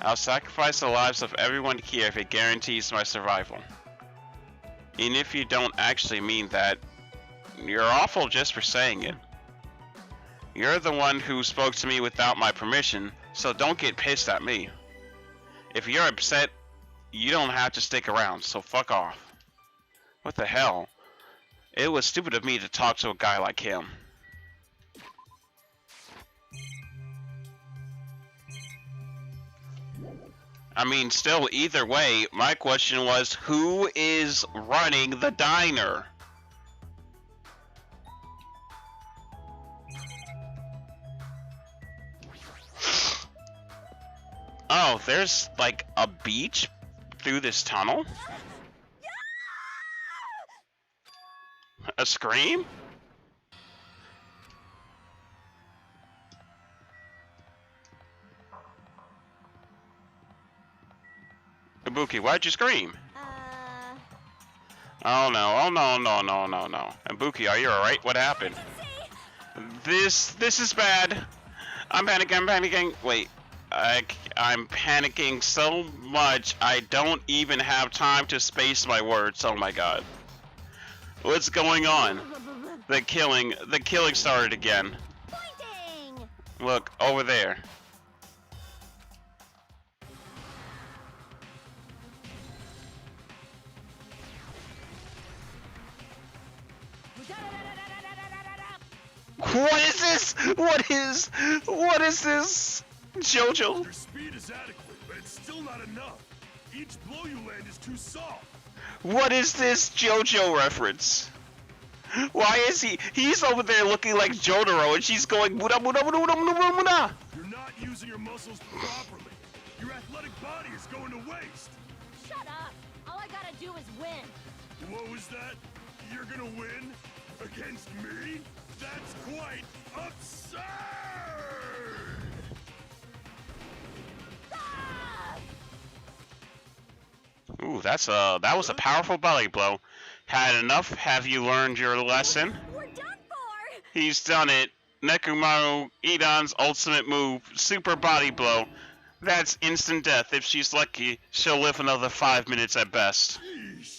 I'll sacrifice the lives of everyone here if it guarantees my survival. Even if you don't actually mean that, you're awful just for saying it. You're the one who spoke to me without my permission, so don't get pissed at me. If you're upset, you don't have to stick around, so fuck off. What the hell? It was stupid of me to talk to a guy like him. I mean, still, either way, my question was, who is running the diner? Oh, there's like a beach through this tunnel? A scream? Ibuki, why'd you scream? Oh no, oh no, no, no, no, no. Ibuki, are you alright? What happened? This is bad. I'm panicking. Wait, I'm panicking so much I don't even have time to space my words. Oh my god. What's going on? The killing started again. Pointing! Look, over there. What is this? What is this? Jojo? Your speed is adequate, but it's still not enough. Each blow you land is too soft. What is this JoJo reference? Why is he's over there looking like Jotaro and she's going muda muda muda muda muda muda. You're not using your muscles properly. Your athletic body is going to waste. Shut up! All I gotta do is win. What was that? You're gonna win? Against me? That's quite absurd! Ah! Ooh, that was a powerful belly blow. Had enough? Have you learned your lesson? We're done for! He's done it. Nekomaru Idan's ultimate move, super body blow. That's instant death. If she's lucky, she'll live another 5 minutes at best. Yeesh.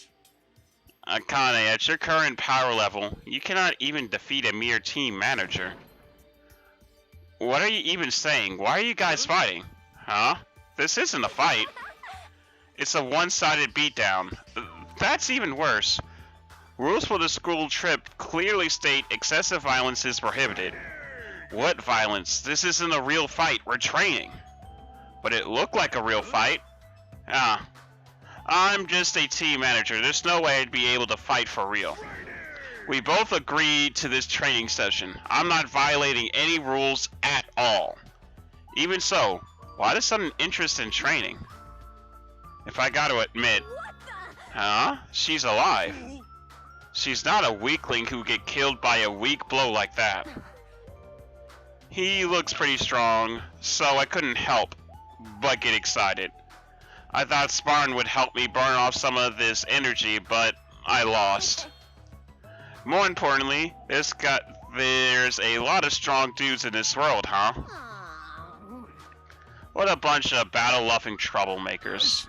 Akane, at your current power level, you cannot even defeat a mere team manager. What are you even saying? Why are you guys fighting? Huh? This isn't a fight. It's a one-sided beatdown. That's even worse. Rules for the school trip clearly state excessive violence is prohibited. What violence? This isn't a real fight. We're training. But it looked like a real fight. Ah. I'm just a team manager. There's no way I'd be able to fight for real. We both agreed to this training session. I'm not violating any rules at all. Even so, why the sudden interest in training? If I gotta admit, What the? huh? She's alive. She's not a weakling who get killed by a weak blow like that. He looks pretty strong, so I couldn't help but get excited. I thought sparring would help me burn off some of this energy, but I lost. More importantly, there's a lot of strong dudes in this world, huh? Aw. What a bunch of battle-loving troublemakers.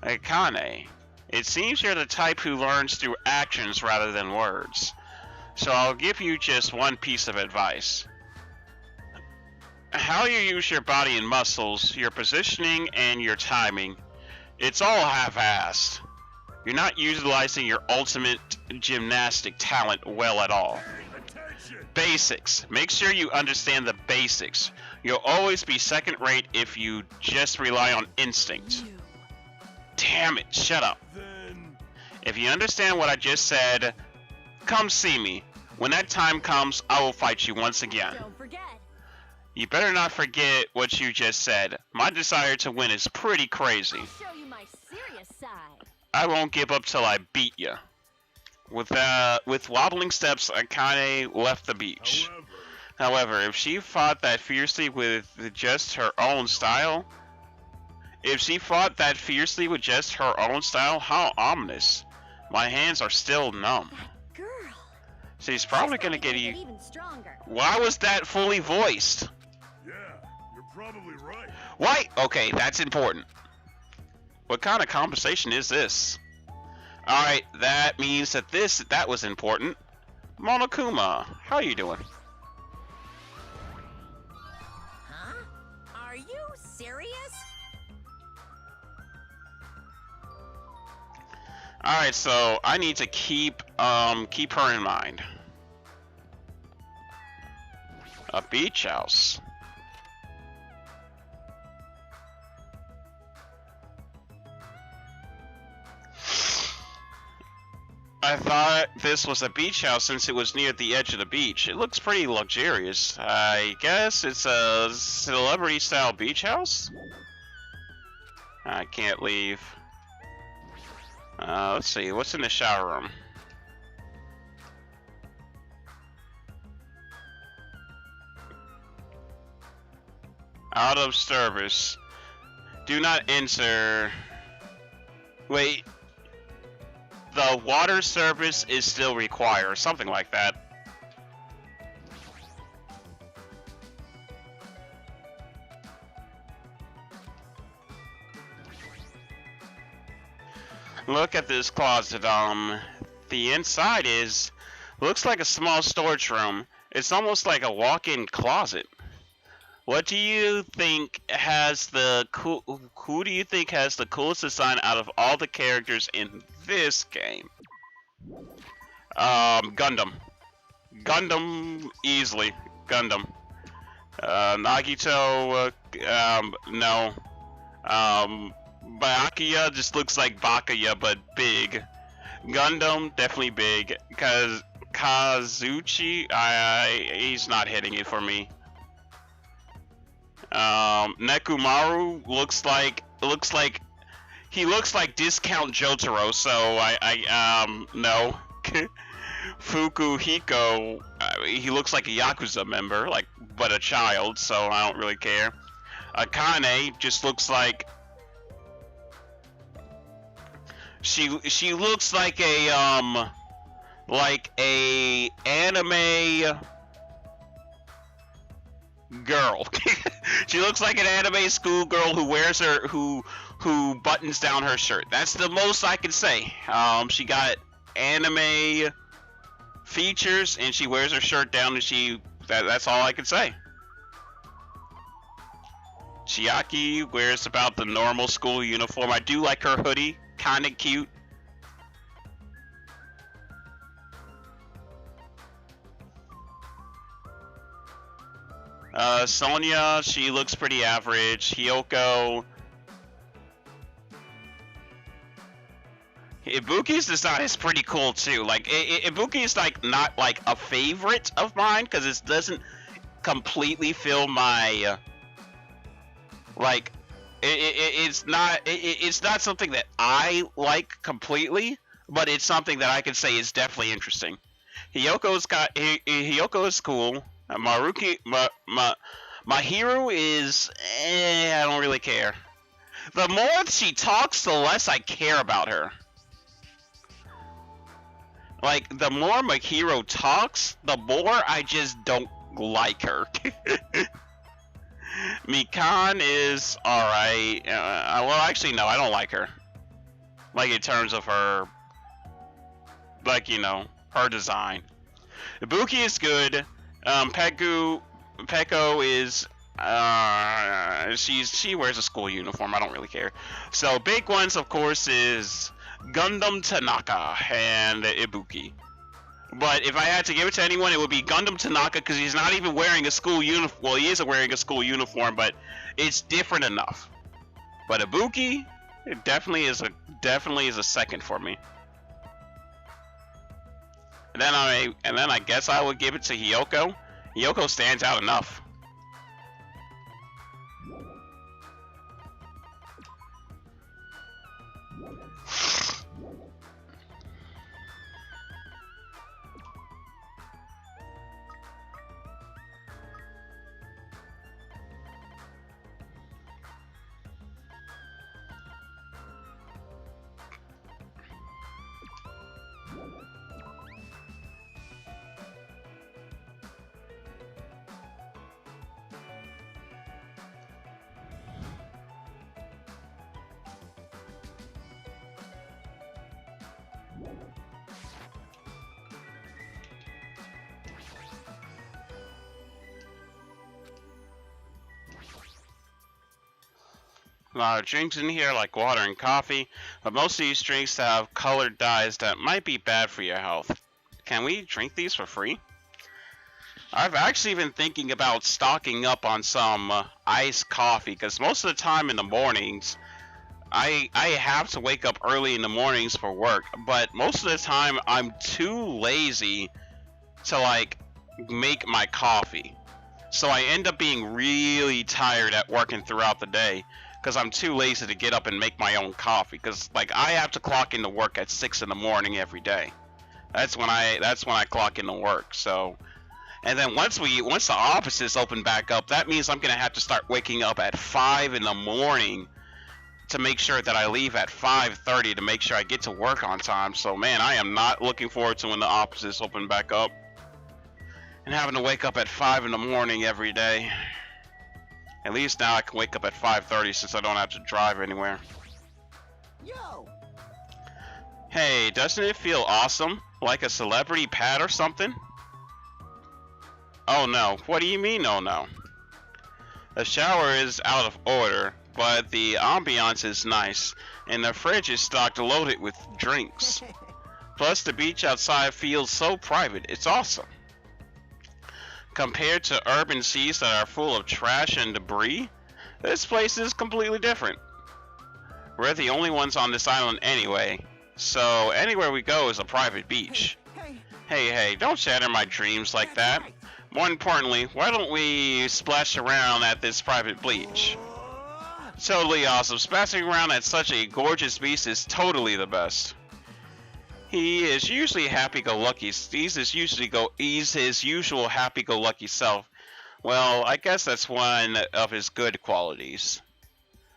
Akane, it seems you're the type who learns through actions rather than words. So I'll give you just one piece of advice. How you use your body and muscles, your positioning, and your timing, it's all half-assed. You're not utilizing your ultimate gymnastic talent well at all. Attention! Basics. Make sure you understand the basics. You'll always be second-rate if you just rely on instinct. You. Damn it, shut up. Then... If you understand what I just said, come see me. When that time comes, I will fight you once again. Don't forget. You better not forget what you just said. My desire to win is pretty crazy. I'll show you my serious side. I won't give up till I beat you. With wobbling steps, Akane left the beach. However, if she fought that fiercely with just her own style, how ominous. My hands are still numb. Girl. She's probably gonna get you. Even stronger. Why was that fully voiced? Yeah, you're probably right. Why? Okay, that's important. What kind of conversation is this? Alright, that means that was important. Monokuma, how you doing? Huh? Are you serious? Alright, so I need to keep her in mind. A beach house. I thought this was a beach house since it was near the edge of the beach. It looks pretty luxurious. I guess it's a celebrity-style beach house? I can't leave. Let's see, what's in the shower room? Out of service. Do not enter. Wait. The water service is still required, something like that. Look at this closet. The inside looks like a small storage room. It's almost like a walk-in closet. What do you think has the who do you think has the coolest design out of all the characters in this game? Gundam. Gundam easily. Gundam. Nagito, no. Byakuya just looks like Bakuya but big. Gundam definitely big. Kazuchi, he's not hitting it for me. Nekomaru looks like discount Jotaro, so no. Fukuhiko, he looks like a Yakuza member, but a child, so I don't really care. Akane just looks like she looks like a anime girl. She looks like an anime schoolgirl who buttons down her shirt. That's the most I can say. She got anime features and she wears her shirt down and that's all I can say. Chiaki wears about the normal school uniform. I do like her hoodie, kinda cute. Sonya, she looks pretty average. Hiyoko. Ibuki's design is pretty cool too. Ibuki is not a favorite of mine because it doesn't completely fill my it's not something that I like completely, but it's something that I can say is definitely interesting. Hiyoko is cool. Mahiru is I don't really care. The more she talks, the less I care about her. The more Mahiru talks, the more I just don't like her. Mikan is alright. Well, actually, no, I don't like her. In terms of her, her design. Ibuki is good. Peko is she wears a school uniform. I don't really care. So big ones, of course, is Gundam Tanaka and Ibuki. But if I had to give it to anyone, it would be Gundam Tanaka because he's not even wearing a school uniform. Well, he is wearing a school uniform, but it's different enough. But Ibuki, it definitely is a second for me. And then I guess I would give it to Hiyoko. Hiyoko stands out enough. A lot of drinks in here, like water and coffee, but most of these drinks have colored dyes that might be bad for your health. Can we drink these for free? I've actually been thinking about stocking up on some iced coffee, because most of the time in the mornings, I have to wake up early in the mornings for work, but most of the time I'm too lazy to like make my coffee. So I end up being really tired at working throughout the day because I'm too lazy to get up and make my own coffee, because like I have to clock into work at 6 in the morning every day. That's when I clock into work. So, and then once the offices open back up, that means I'm gonna have to start waking up at 5 in the morning to make sure that I leave at 5:30 to make sure I get to work on time. So man, I am not looking forward to when the offices open back up and having to wake up at 5 in the morning every day. At least now I can wake up at 5:30 since I don't have to drive anywhere. Yo! Hey, doesn't it feel awesome? Like a celebrity pad or something? Oh no, what do you mean oh no? The shower is out of order, but the ambiance is nice, and the fridge is stocked loaded with drinks. Plus the beach outside feels so private, it's awesome. Compared to urban seas that are full of trash and debris, this place is completely different. We're the only ones on this island anyway, so anywhere we go is a private beach. Hey, don't shatter my dreams like that. More importantly, why don't we splash around at this private beach? Totally awesome. Splashing around at such a gorgeous beach is totally the best. He is usually happy-go-lucky. He's his usual happy-go-lucky self. Well, I guess that's one of his good qualities.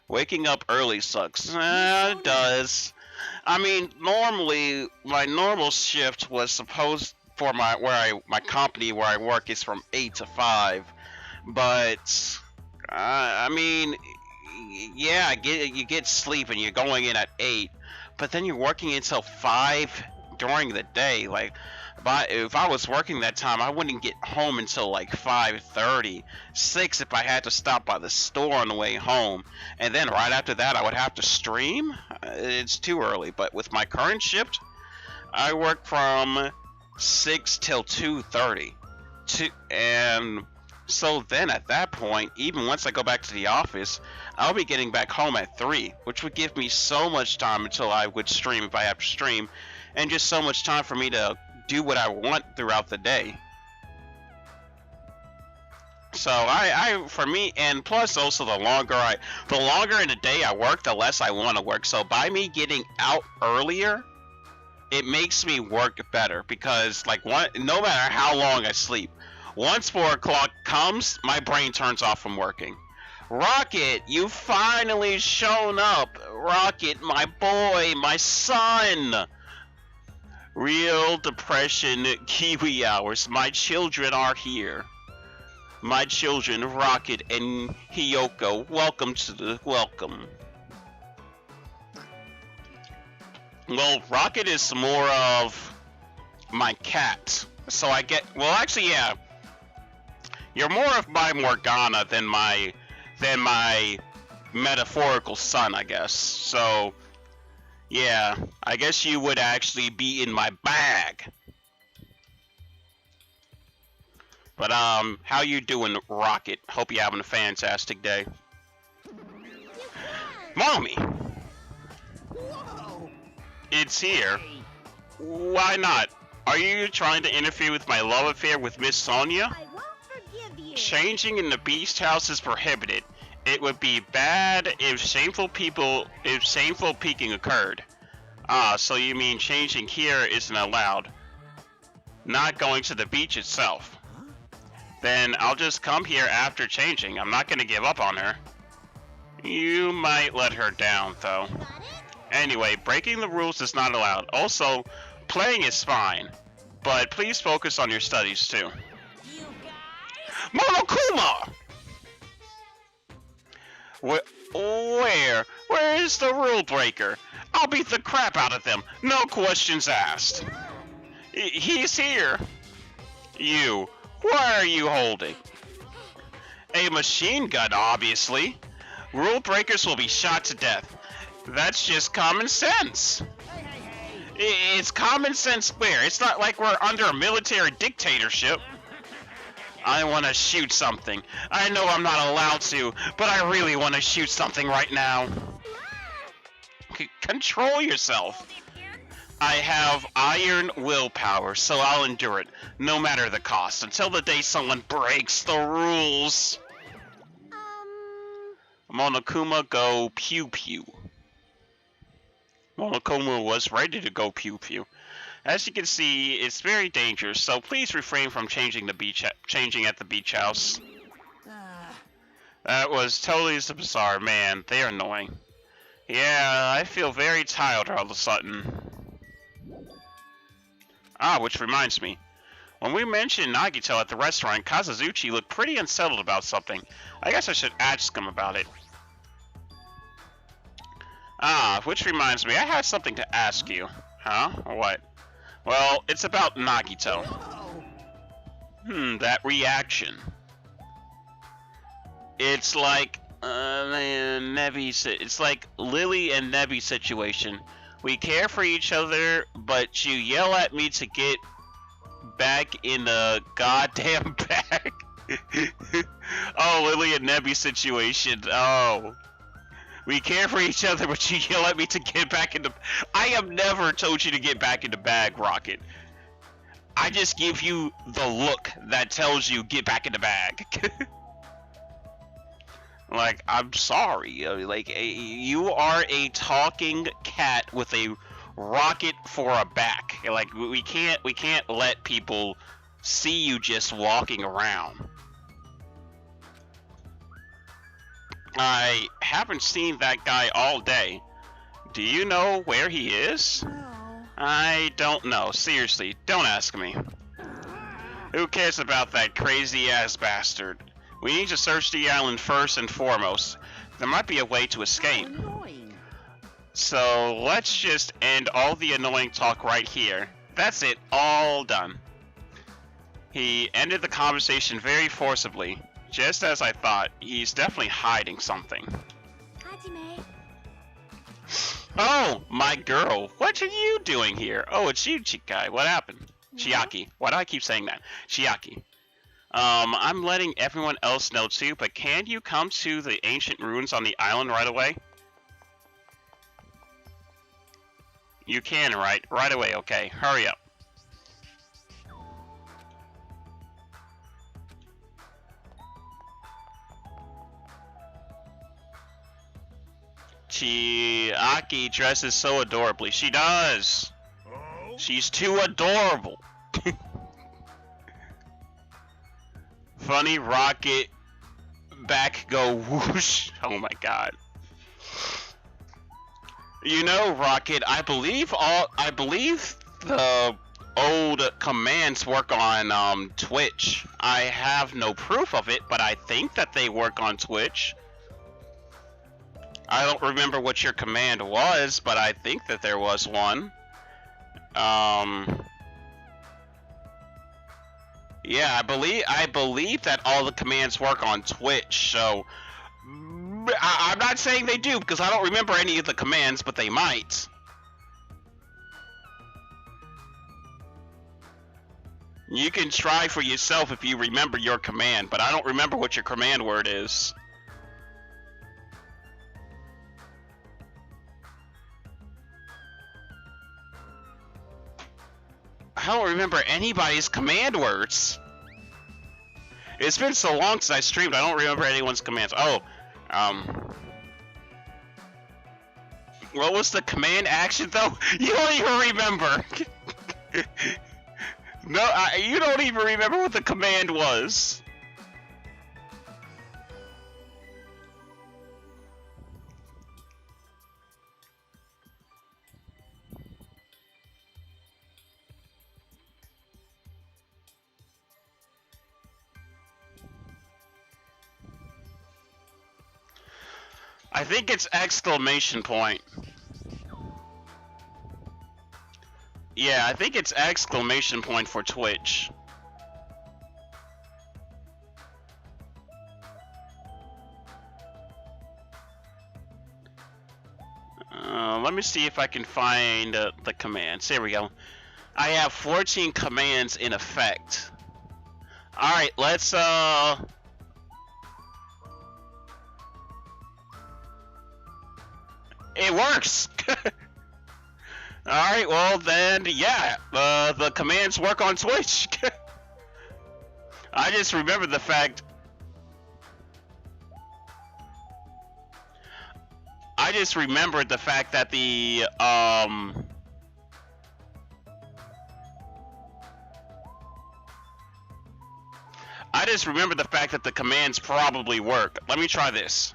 Waking up early sucks. It does. I mean, normally my normal shift was supposed for my company where I work is from 8 to 5, but I mean, yeah, you get sleep and you're going in at 8. But then you're working until 5 during the day. Like, if I was working that time, I wouldn't get home until like 5:30, 6 if I had to stop by the store on the way home. And then right after that, I would have to stream. It's too early. But with my current shift, I work from 6 till 2:30. And so then at that point, even once I go back to the office, I'll be getting back home at 3, which would give me so much time until I would stream if I have to stream, and just so much time for me to do what I want throughout the day. So for me, and plus also the longer in the day I work, the less I want to work. So by me getting out earlier, it makes me work better, because like no matter how long I sleep, once 4 o'clock comes, my brain turns off from working. Rocket, you finally shown up. Rocket, my boy, my son. Real depression Kiwi hours. My children are here. My children, Rocket and Hiyoko, welcome. Well, Rocket is more of my cat. So I get, well actually yeah. You're more of my Morgana than my metaphorical son, I guess. So, yeah, I guess you would actually be in my bag. But how you doing, Rocket? Hope you're having a fantastic day. Mommy! Whoa! It's here. Why not? Are you trying to interfere with my love affair with Miss Sonia? I won't forgive you. Changing in the beast house is prohibited. It would be bad if shameful peeking occurred. Ah, so you mean changing here isn't allowed? Not going to the beach itself. Then I'll just come here after changing. I'm not gonna give up on her. You might let her down, though. Got it? Anyway, breaking the rules is not allowed. Also, playing is fine. But please focus on your studies, too. You guys? Monokuma! Where is the rule breaker? I'll beat the crap out of them, no questions asked. He's here. What are you holding? A machine gun, obviously. Rule breakers will be shot to death. That's just common sense. It's common sense where? It's not like we're under a military dictatorship. I want to shoot something. I know I'm not allowed to, but I really want to shoot something right now. Control yourself. I have iron willpower, so I'll endure it, no matter the cost, until the day someone breaks the rules. Monokuma, go pew pew. Monokuma was ready to go pew pew. As you can see, it's very dangerous, so please refrain from changing at the beach house. That was totally bizarre, man. They're annoying. Yeah, I feel very tired all of a sudden. Which reminds me. When we mentioned Nagito at the restaurant, Kazuzuchi looked pretty unsettled about something. I guess I should ask him about it. Which reminds me, I have something to ask you. Huh? What? Well, it's about Nagito. That reaction. It's like it's like Lily and Nebby situation. We care for each other, but you yell at me to get back in the goddamn bag. Oh, Lily and Nebby situation. Oh. We care for each other, but you yell at me to get back in the... I have never told you to get back in the bag, Rocket. I just give you the look that tells you get back in the bag. Like, I'm sorry. Like, you are a talking cat with a rocket for a back. Like, we can't let people see you just walking around. I haven't seen that guy all day. Do you know where he is? No. I don't know. Seriously, don't ask me. Who cares about that crazy-ass bastard? We need to search the island first and foremost. There might be a way to escape. Annoying. So let's just end all the annoying talk right here. That's it, all done. He ended the conversation very forcibly. Just as I thought, he's definitely hiding something. Hajime. Oh, my girl, what are you doing here? Oh, it's you, Chikai. What happened? Chiaki. Why do I keep saying that? Chiaki. I'm letting everyone else know too, but can you come to the ancient ruins on the island right away? You can, right? Right away, okay. Hurry up. Chiaki dresses so adorably. She does! Oh? She's too adorable! Funny rocket back go whoosh. Oh my god. You know, Rocket, I believe the old commands work on Twitch. I have no proof of it, but I think that they work on Twitch. I don't remember what your command was, but I think that there was one. Yeah, I believe that all the commands work on Twitch, so I'm not saying they do because I don't remember any of the commands, but they might. You can try for yourself if you remember your command, but I don't remember what your command word is. I don't remember anybody's command words. It's been so long since I streamed, I don't remember anyone's commands. Oh, what was the command action though? You don't even remember. No, you don't even remember what the command was. I think it's exclamation point. Yeah, I think it's exclamation point for Twitch. me see if I can find the commands. Here we go. I have 14 commands in effect. Alright, let's it works! Alright, well then, yeah, the commands work on Twitch. I just remember the fact... I just remembered the fact that the, I just remember the fact that the commands probably work. Let me try this.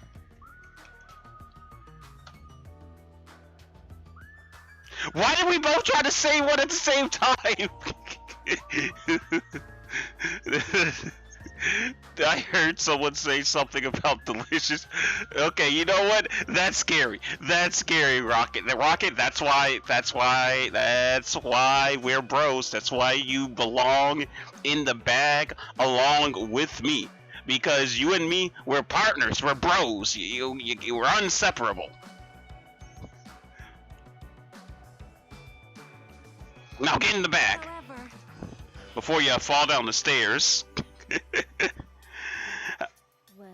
Why did we both try to say one at the same time? I heard someone say something about delicious. Okay, you know what? That's scary. That's scary, Rocket. Rocket, that's why we're bros. That's why you belong in the bag along with me. Because you and me, we're partners. We're bros. We're inseparable. Now get in the bag Forever. before you fall down the stairs. Well,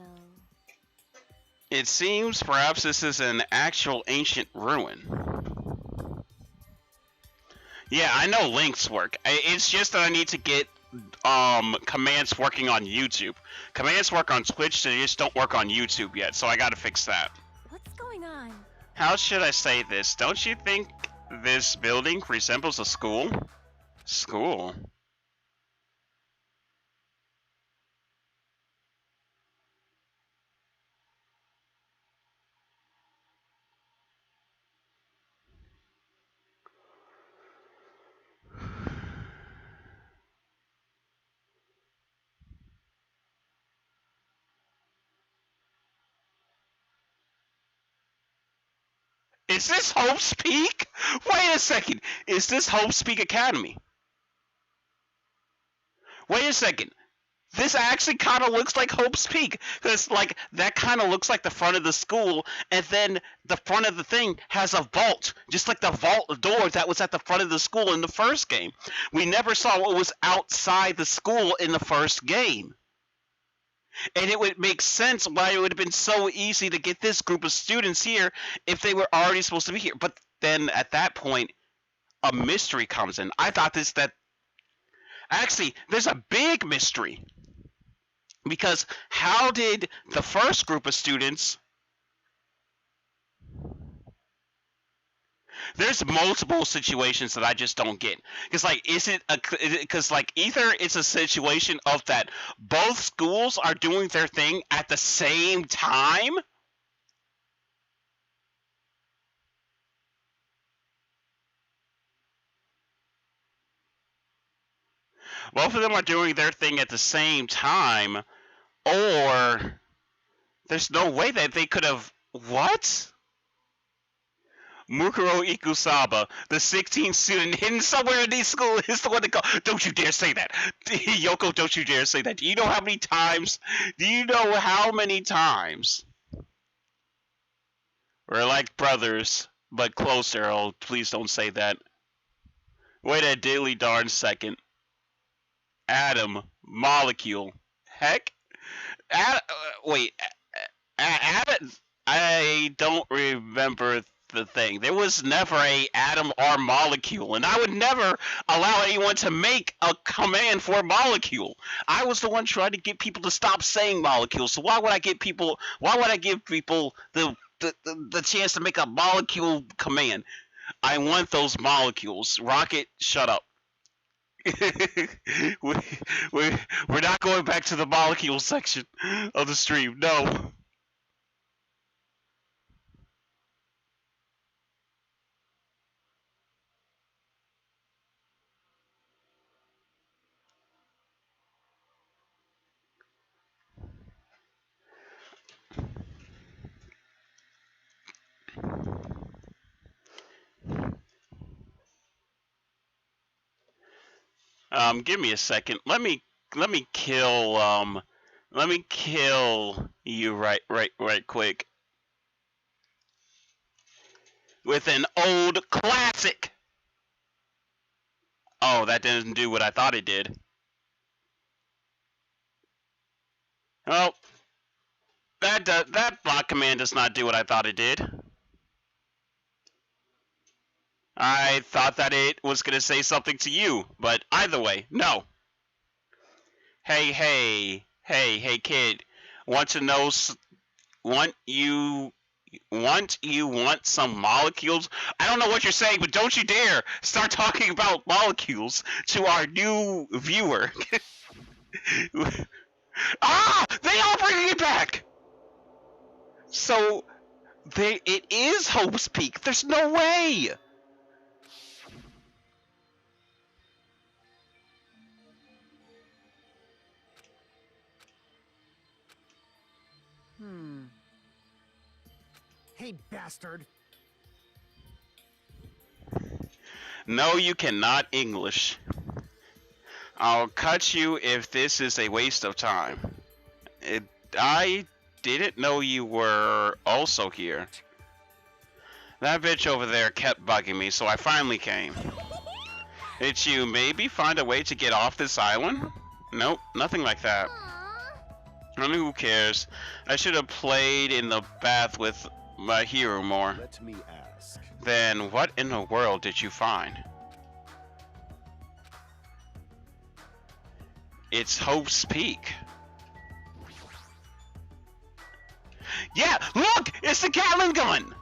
It seems perhaps this is an actual ancient ruin. Yeah, I know links work. It's just that I need to get commands working on YouTube. Commands work on Twitch, they just don't work on YouTube yet, so I gotta fix that. what's going on? How should I say this? Don't you think this building resembles a school? School? Is this Hope's Peak? Wait a second. Is this Hope's Peak Academy? Wait a second. This actually kind of looks like Hope's Peak. Because, like, that kind of looks like the front of the school. And then the front of the thing has a vault. Just like the vault door that was at the front of the school in the first game. We never saw what was outside the school in the first game. And it would make sense why it would have been so easy to get this group of students here if they were already supposed to be here. But then at that point, a mystery comes in. I thought actually, there's a big mystery. Because how did the first group of students... There's multiple situations that I just don't get. Because, like, either it's a situation of that both schools are doing their thing at the same time. Both of them are doing their thing at the same time. Or there's no way that they could have... What? Mukuro Ikusaba, the 16th student hidden somewhere in these school, is the one that called. Don't you dare say that. Yoko, don't you dare say that. Do you know how many times? We're like brothers, but closer. Oh, please don't say that. Wait a dilly darn second. Atom, molecule. Heck? Wait. Atom? I don't remember the thing. There was never a atom or molecule, and I would never allow anyone to make a command for molecule. I was the one trying to get people to stop saying molecule. So why would I give people the chance to make a molecule command? I want those molecules. Rocket, shut up. we're not going back to the molecule section of the stream. No. Give me a second. Let me kill you right quick. with an old classic. Oh, that didn't do what I thought it did. Well, that block command does not do what I thought it did. I thought that it was going to say something to you, but either way, no. Hey, kid. Want some molecules? I don't know what you're saying, but don't you dare start talking about molecules to our new viewer. Ah! They are bringing it back! So, it is Hope's Peak. There's no way! Hey, bastard! No, you cannot English. I'll cut you if this is a waste of time. I didn't know you were also here. That bitch over there kept bugging me, so I finally came. Did you maybe find a way to get off this island? Nope, nothing like that. I mean, who cares? I should have played in the bath with my hero more. Let me ask. Then what in the world did you find? It's Hope's Peak. Yeah, look! It's the Gatling gun!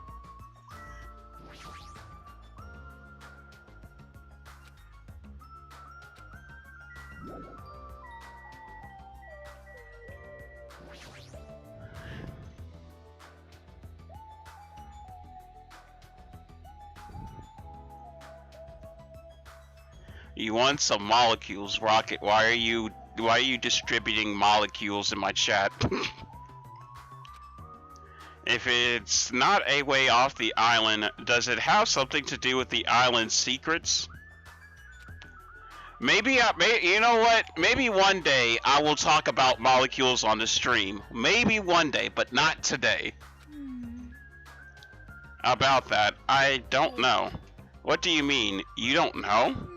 You want some molecules, Rocket? Why are you distributing molecules in my chat? If it's not a way off the island, does it have something to do with the island's secrets? Maybe you know what? Maybe one day I will talk about molecules on the stream. Maybe one day, but not today. About that, I don't know. What do you mean? You don't know?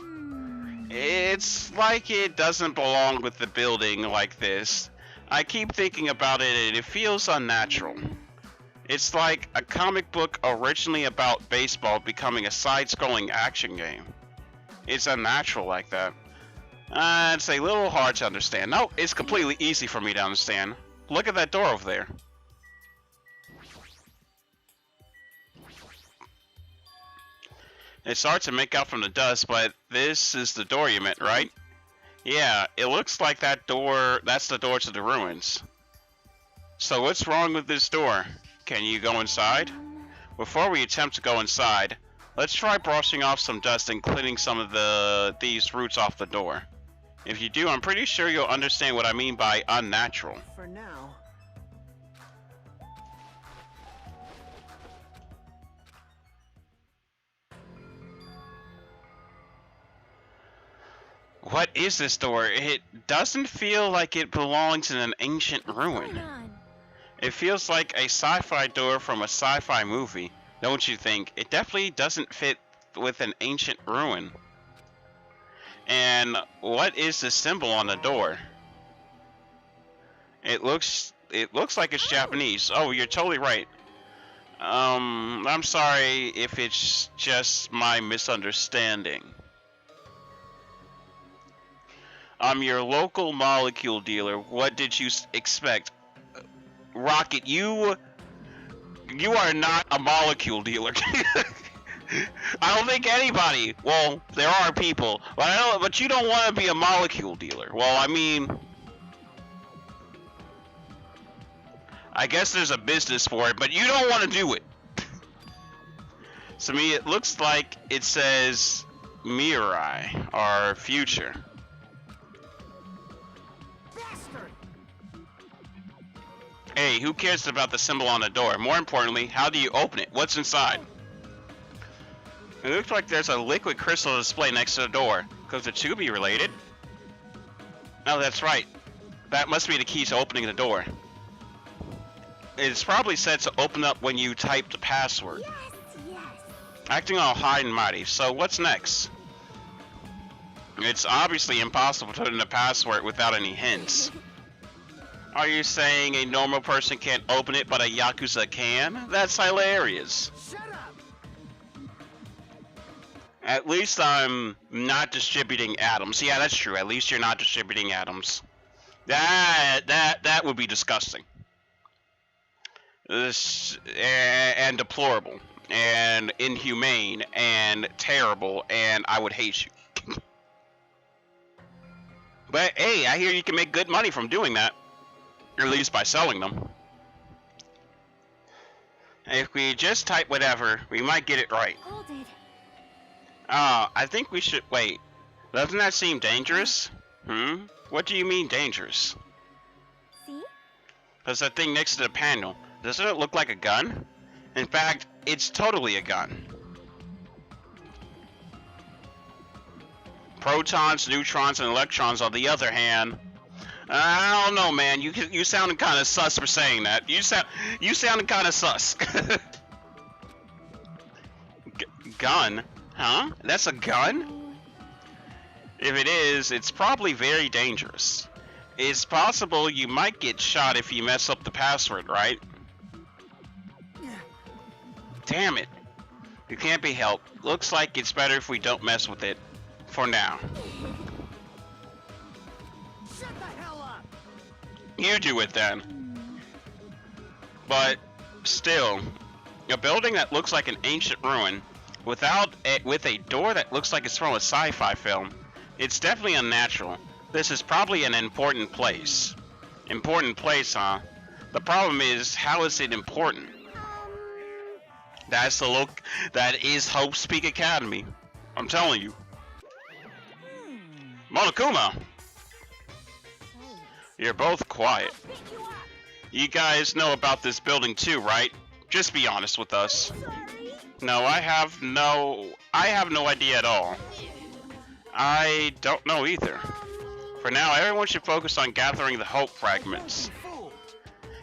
It's like it doesn't belong with the building like this. I keep thinking about it and it feels unnatural. It's like a comic book originally about baseball becoming a side-scrolling action game. It's unnatural like that. It's a little hard to understand. No, it's completely easy for me to understand. Look at that door over there. It's hard to make out from the dust, but this is the door you meant, right? Yeah, it looks like that door, that's the door to the ruins. So what's wrong with this door? Can you go inside? Before we attempt to go inside, let's try brushing off some dust and cleaning some of these roots off the door. If you do, I'm pretty sure you'll understand what I mean by unnatural. For now. What is this door? It doesn't feel like it belongs in an ancient ruin. It feels like a sci-fi door from a sci-fi movie, don't you think? It definitely doesn't fit with an ancient ruin. And what is the symbol on the door? It looks like it's Japanese. Oh, you're totally right. I'm sorry if it's just my misunderstanding. I'm your local molecule dealer. What did you expect? Rocket, you are not a molecule dealer. I don't think anybody. Well, there are people, but you don't want to be a molecule dealer. Well, I mean, I guess there's a business for it, but you don't want to do it. To me, it looks like it says Mirai, our future. Hey, who cares about the symbol on the door? More importantly, how do you open it? What's inside? It looks like there's a liquid crystal display next to the door. Could the two be related? Oh, that's right. That must be the key to opening the door. It's probably set to open up when you type the password. Yes, yes. Acting all high and mighty. So what's next? It's obviously impossible to put in a password without any hints. Are you saying a normal person can't open it, but a Yakuza can? That's hilarious. Shut up! At least I'm not distributing atoms. Yeah, that's true. At least you're not distributing atoms. That would be disgusting. This and deplorable and inhumane and terrible, and I would hate you. But hey, I hear you can make good money from doing that. Or at least by selling them. If we just type whatever, we might get it right. Hold it. I think we should wait. Doesn't that seem dangerous? What do you mean dangerous? See? There's that thing next to the panel. Doesn't it look like a gun? In fact, it's totally a gun. Protons, neutrons, and electrons on the other hand. I don't know, man. You sounded kind of sus for saying that. You sounded kind of sus. Gun? Huh? That's a gun? If it is, it's probably very dangerous. It's possible you might get shot if you mess up the password, right? Damn it. You can't be helped. Looks like it's better if we don't mess with it. For now. Shut the hell up! You do it then. But still, a building that looks like an ancient ruin with a door that looks like it's from a sci-fi film, it's definitely unnatural. This is probably an important place. Important place, huh? The problem is, how is it important? That's the look. That is Hope Speak Academy. I'm telling you. Monokuma! You're both quiet. You guys know about this building too, right? Just be honest with us. No, I have no idea at all. I don't know either. For now, everyone should focus on gathering the hope fragments.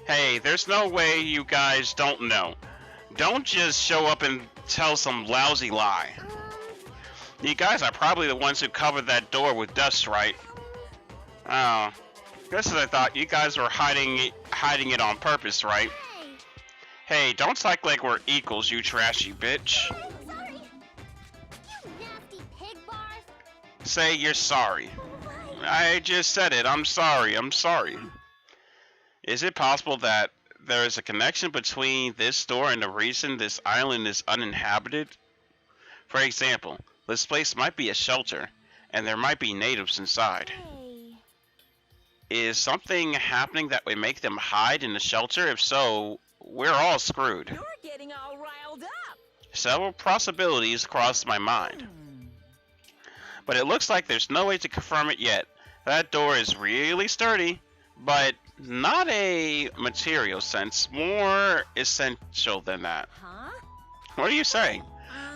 Hey, there's no way you guys don't know. Don't just show up and tell some lousy lie. You guys are probably the ones who covered that door with dust, right? Oh, just as I thought, you guys were hiding it on purpose, right? Hey, don't act like we're equals, you trashy bitch. Sorry. You nasty pig barf. Say you're sorry. I just said it. I'm sorry. I'm sorry. Is it possible that there is a connection between this door and the reason this island is uninhabited? For example, this place might be a shelter, and there might be natives inside. Hey. Is something happening that would make them hide in the shelter? If so, we're all screwed. You're getting all riled up. Several possibilities crossed my mind. But it looks like there's no way to confirm it yet. That door is really sturdy, but not a material sense, more essential than that. Huh? What are you saying?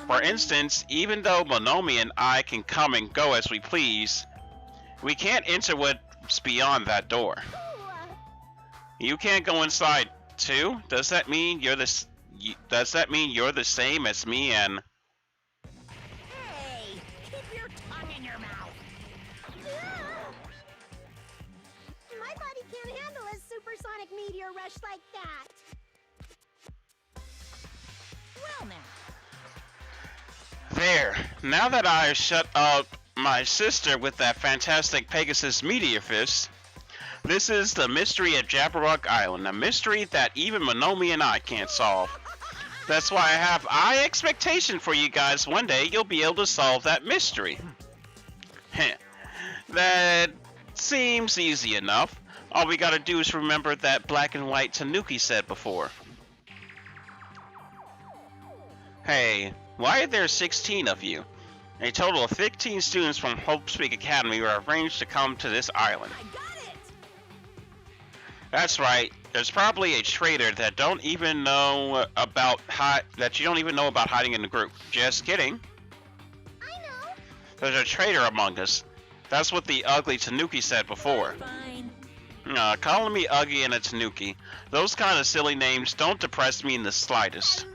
For instance, even though Monomi and I can come and go as we please, we can't enter what's beyond that door. You can't go inside too? Does that mean you're the same as me and... Hey, keep your tongue in your mouth. My body can't handle a supersonic meteor rush like that. Well now. There, now that I've shut up my sister with that fantastic Pegasus meteor fist, this is the mystery at Jabberwock Island, a mystery that even Monomi and I can't solve. That's why I have high expectation for you guys. One day you'll be able to solve that mystery. That seems easy enough. All we gotta do is remember that black and white Tanuki said before. Hey, why are there 16 of you? A total of 15 students from Hope Speak Academy were arranged to come to this island. I got it. That's right. There's probably a traitor that you don't even know about hiding in the group. Just kidding. I know. There's a traitor among us. That's what the ugly Tanuki said before. Fine. Calling me ugly and a Tanuki, those kind of silly names don't depress me in the slightest.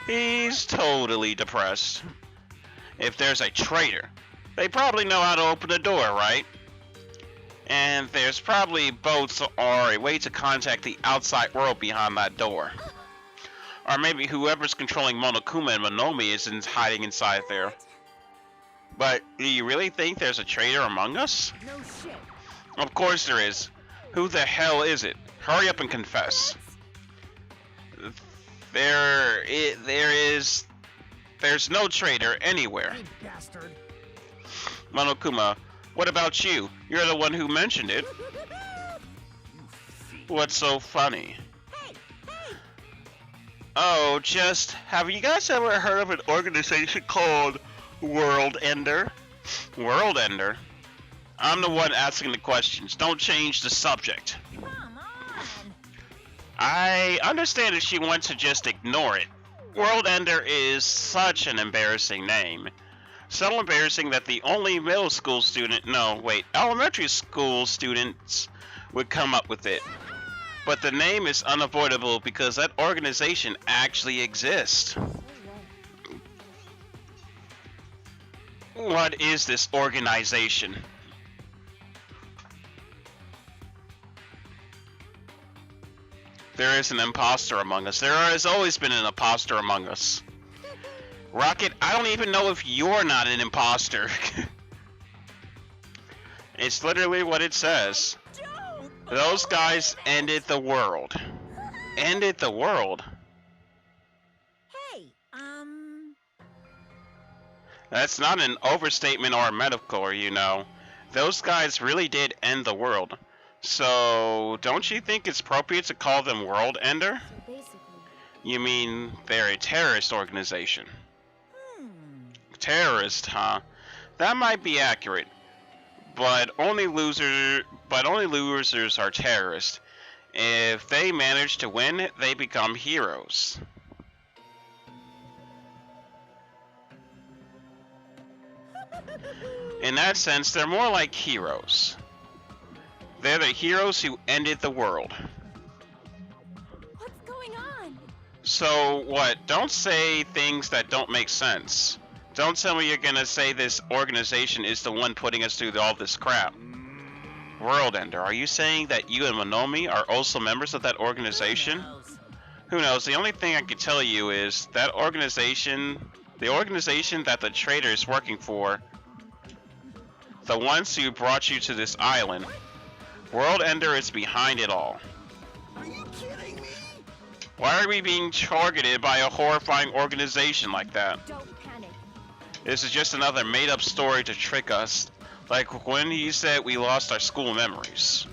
He's totally depressed. If there's a traitor, they probably know how to open the door, right? And there's probably boats or a way to contact the outside world behind that door. Or maybe whoever's controlling Monokuma and Monomi is hiding inside there. But do you really think there's a traitor among us? No shit. Of course there is. Who the hell is it? Hurry up and confess. There's no traitor anywhere. You bastard. Monokuma, what about you? You're the one who mentioned it. What's so funny? Hey, hey! Oh, have you guys ever heard of an organization called World Ender? World Ender? I'm the one asking the questions. Don't change the subject. Come on! I understand if she wants to just ignore it. World Ender is such an embarrassing name. So embarrassing that the only elementary school students would come up with it. But the name is unavoidable because that organization actually exists. What is this organization? There is an imposter among us. There has always been an imposter among us. Rocket, I don't even know if you're not an imposter. It's literally what it says. Those guys ended the world. Ended the world? Hey, That's not an overstatement or a metaphor, you know. Those guys really did end the world. So, don't you think it's appropriate to call them World Ender? so basically... You mean they're a terrorist organization? Terrorist, huh? That might be accurate. But only losers are terrorists. If they manage to win, they become heroes. In that sense, they're more like heroes. They're the heroes who ended the world. What's going on? So what? Don't say things that don't make sense. Don't tell me you're gonna say this organization is the one putting us through all this crap. World Ender, are you saying that you and Monomi are also members of that organization? Who knows? The only thing I can tell you is that organization, the organization that the traitor is working for, the ones who brought you to this island, World Ender is behind it all. Are you kidding me? Why are we being targeted by a horrifying organization like that? Don't panic. This is just another made-up story to trick us, like when he said we lost our school memories.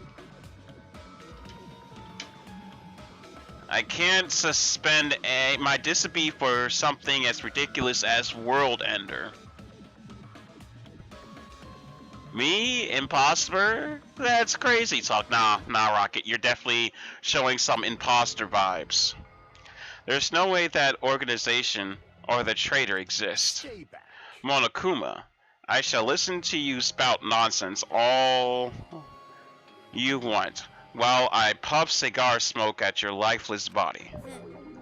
I can't suspend my disbelief for something as ridiculous as World Ender. Me? Imposter? That's crazy talk. Nah, Rocket, you're definitely showing some imposter vibes. There's no way that organization or the traitor exists. Stay back. Monokuma, I shall listen to you spout nonsense all you want, while I puff cigar smoke at your lifeless body.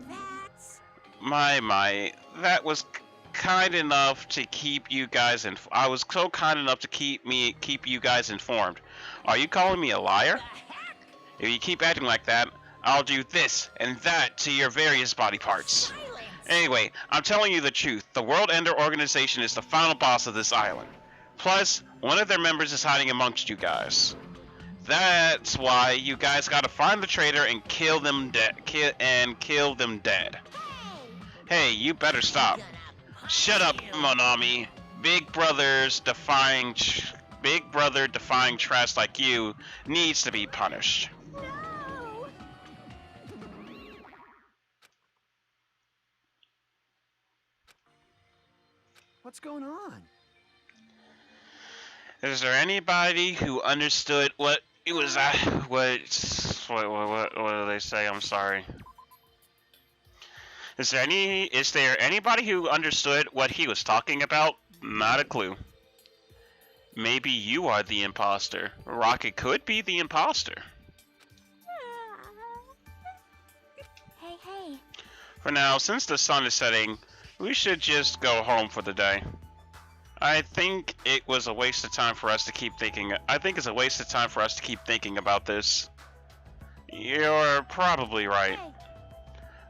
That's... My, that was kind enough to keep you guys I was so kind enough to keep you guys informed. Are you calling me a liar? If you keep acting like that, I'll do this and that to your various body parts. Silence! Anyway, I'm telling you the truth. The World Ender organization is the final boss of this island. Plus, one of their members is hiding amongst you guys. That's why you guys gotta find the traitor and kill them dead. Kill them dead. Hey, you better stop. Shut up, Monami. Big brother defying trash like you needs to be punished. No! What's going on? Is there anybody who understood what it was? What do they say? I'm sorry. Is there anybody who understood what he was talking about? Not a clue. Maybe you are the imposter. Rocket could be the imposter. Hey, hey. For now, since the sun is setting, we should just go home for the day. I think it was a waste of time for us to keep thinking. I think it's a waste of time for us to keep thinking about this. You're probably right.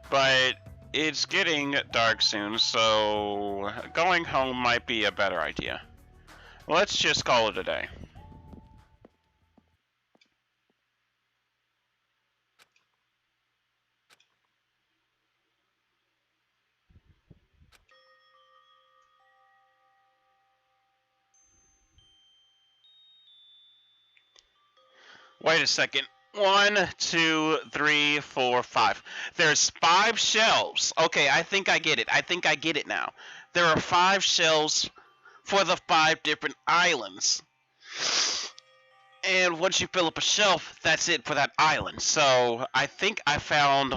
But it's getting dark soon, so going home might be a better idea. Let's just call it a day. Wait a second. 1, 2, 3, 4, 5. There's 5 shelves. Okay, I think I get it. I think I get it now. There are 5 shelves for the 5 different islands. And once you fill up a shelf, that's it for that island. So I think I found...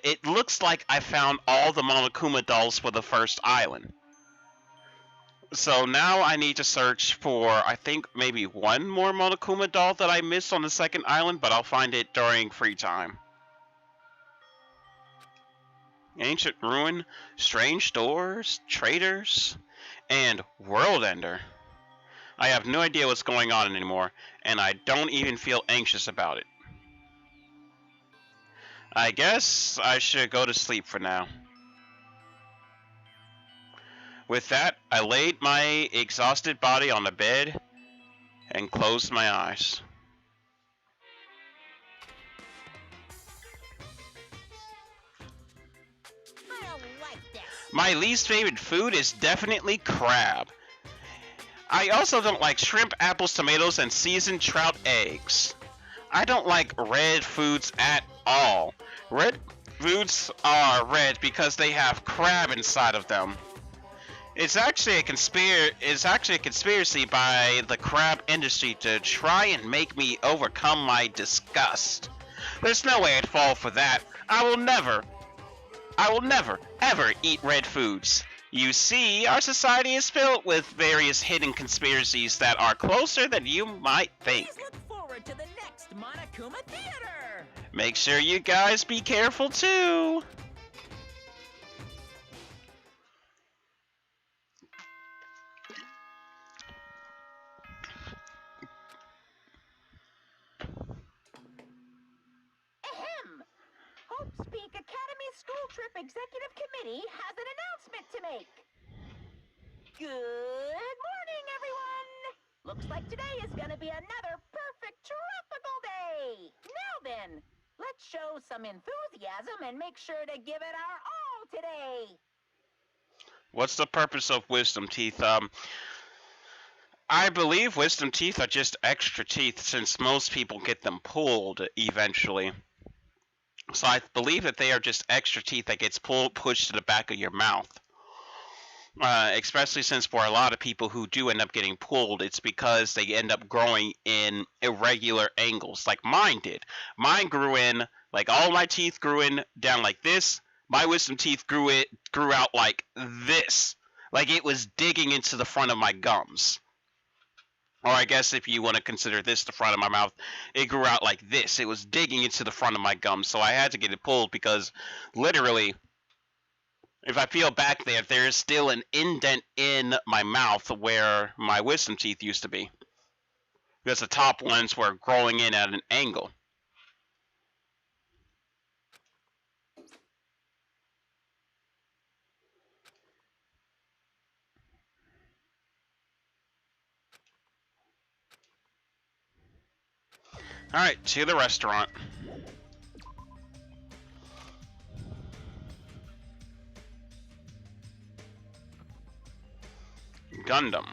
it looks like I found all the Monokuma dolls for the first island. So now I need to search for, I think, maybe one more Monokuma doll that I missed on the second island, but I'll find it during free time. Ancient Ruin, Strange Doors, Traders, and World Ender. I have no idea what's going on anymore, and I don't even feel anxious about it. I guess I should go to sleep for now. With that, I laid my exhausted body on the bed and closed my eyes. I don't like this. My least favorite food is definitely crab. I also don't like shrimp, apples, tomatoes, and seasoned trout eggs. I don't like red foods at all. Red foods are red because they have crab inside of them. It's actually a conspiracy by the crab industry to try and make me overcome my disgust. There's no way I'd fall for that. I will never, ever eat red foods. You see, our society is filled with various hidden conspiracies that are closer than you might think. Please look forward to the next Monokuma Theater! Make sure you guys be careful too. Ahem! Hope's Peak Academy School Trip Executive Committee has an announcement to make. Good morning, everyone! Looks like today is gonna be another perfect tropical day! Now then, let's show some enthusiasm and make sure to give it our all today! What's the purpose of wisdom teeth? I believe wisdom teeth are just extra teeth since most people get them pulled eventually. So I believe that they are just extra teeth that gets pushed to the back of your mouth. Especially since for a lot of people who do end up getting pulled, it's because they end up growing in irregular angles, like mine did. Mine grew in, like all my teeth grew in down like this. My wisdom teeth grew out like this. Like it was digging into the front of my gums. Or I guess if you want to consider this the front of my mouth, it grew out like this. It was digging into the front of my gums, so I had to get it pulled because literally, if I peel back there, there is still an indent in my mouth where my wisdom teeth used to be. Because the top ones were growing in at an angle. Alright, to the restaurant. Gundam.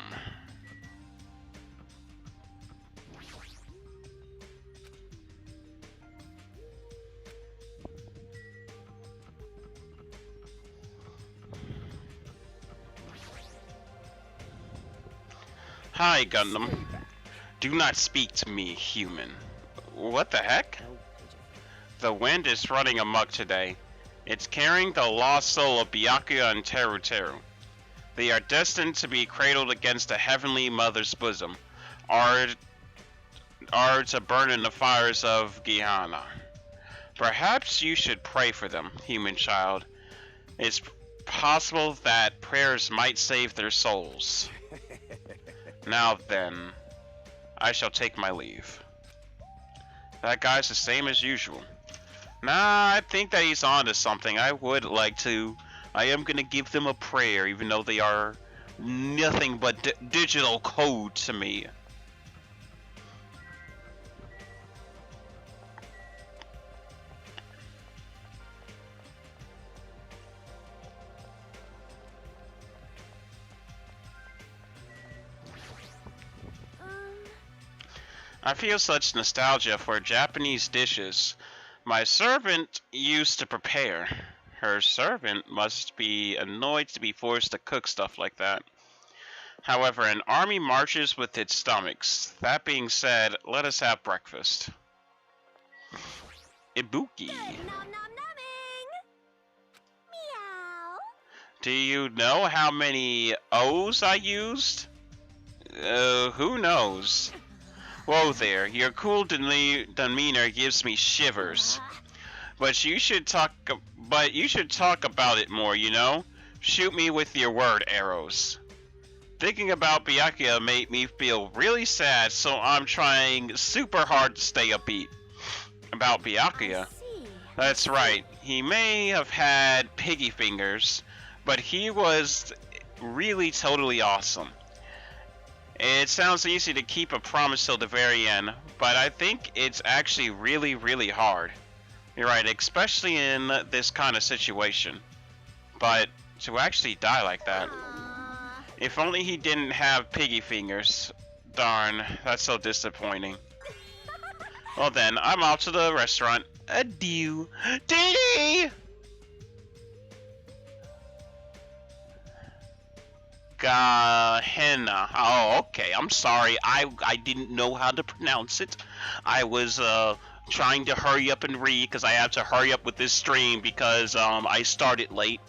Hi, Gundam. Do not speak to me, human. What the heck? The wind is running amok today. It's carrying the lost soul of Byakuya and Teru Teru. They are destined to be cradled against a heavenly mother's bosom, are to burn in the fires of Gehenna. Perhaps you should pray for them, human child. It's possible that prayers might save their souls. Now then, I shall take my leave. That guy's the same as usual. Nah, I think that he's onto something. I am gonna give them a prayer, even though they are nothing but digital code to me. I feel such nostalgia for Japanese dishes my servant used to prepare. Her servant must be annoyed to be forced to cook stuff like that. However, an army marches with its stomachs. That being said, let us have breakfast. Ibuki. Good nom nom nomming. Meow. Do you know how many O's I used? Who knows? Whoa there, your cool demeanor gives me shivers. But you should talk about it more, you know? Shoot me with your word arrows. Thinking about Byakuya made me feel really sad, so I'm trying super hard to stay upbeat. About Byakuya? That's right, he may have had piggy fingers, but he was really totally awesome. It sounds easy to keep a promise till the very end, but I think it's actually really, really hard. You're right, especially in this kind of situation. But to actually die like that. If only he didn't have piggy fingers. Darn, that's so disappointing. Well then, I'm off to the restaurant. Adieu. Dee! Gehenna. Oh, okay. I'm sorry. I didn't know how to pronounce it. I was trying to hurry up and read because I have to hurry up with this stream because I started late.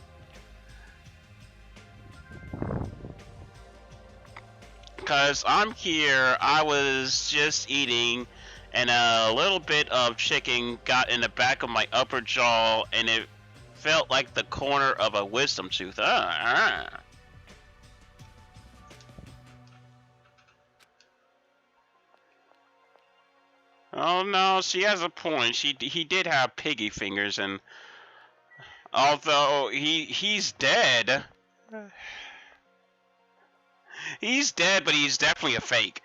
Because I'm here, I was just eating and a little bit of chicken got in the back of my upper jaw and it felt like the corner of a wisdom tooth. Oh no, she has a point. He did have piggy fingers, and although he's dead, he's dead, but he's definitely a fake.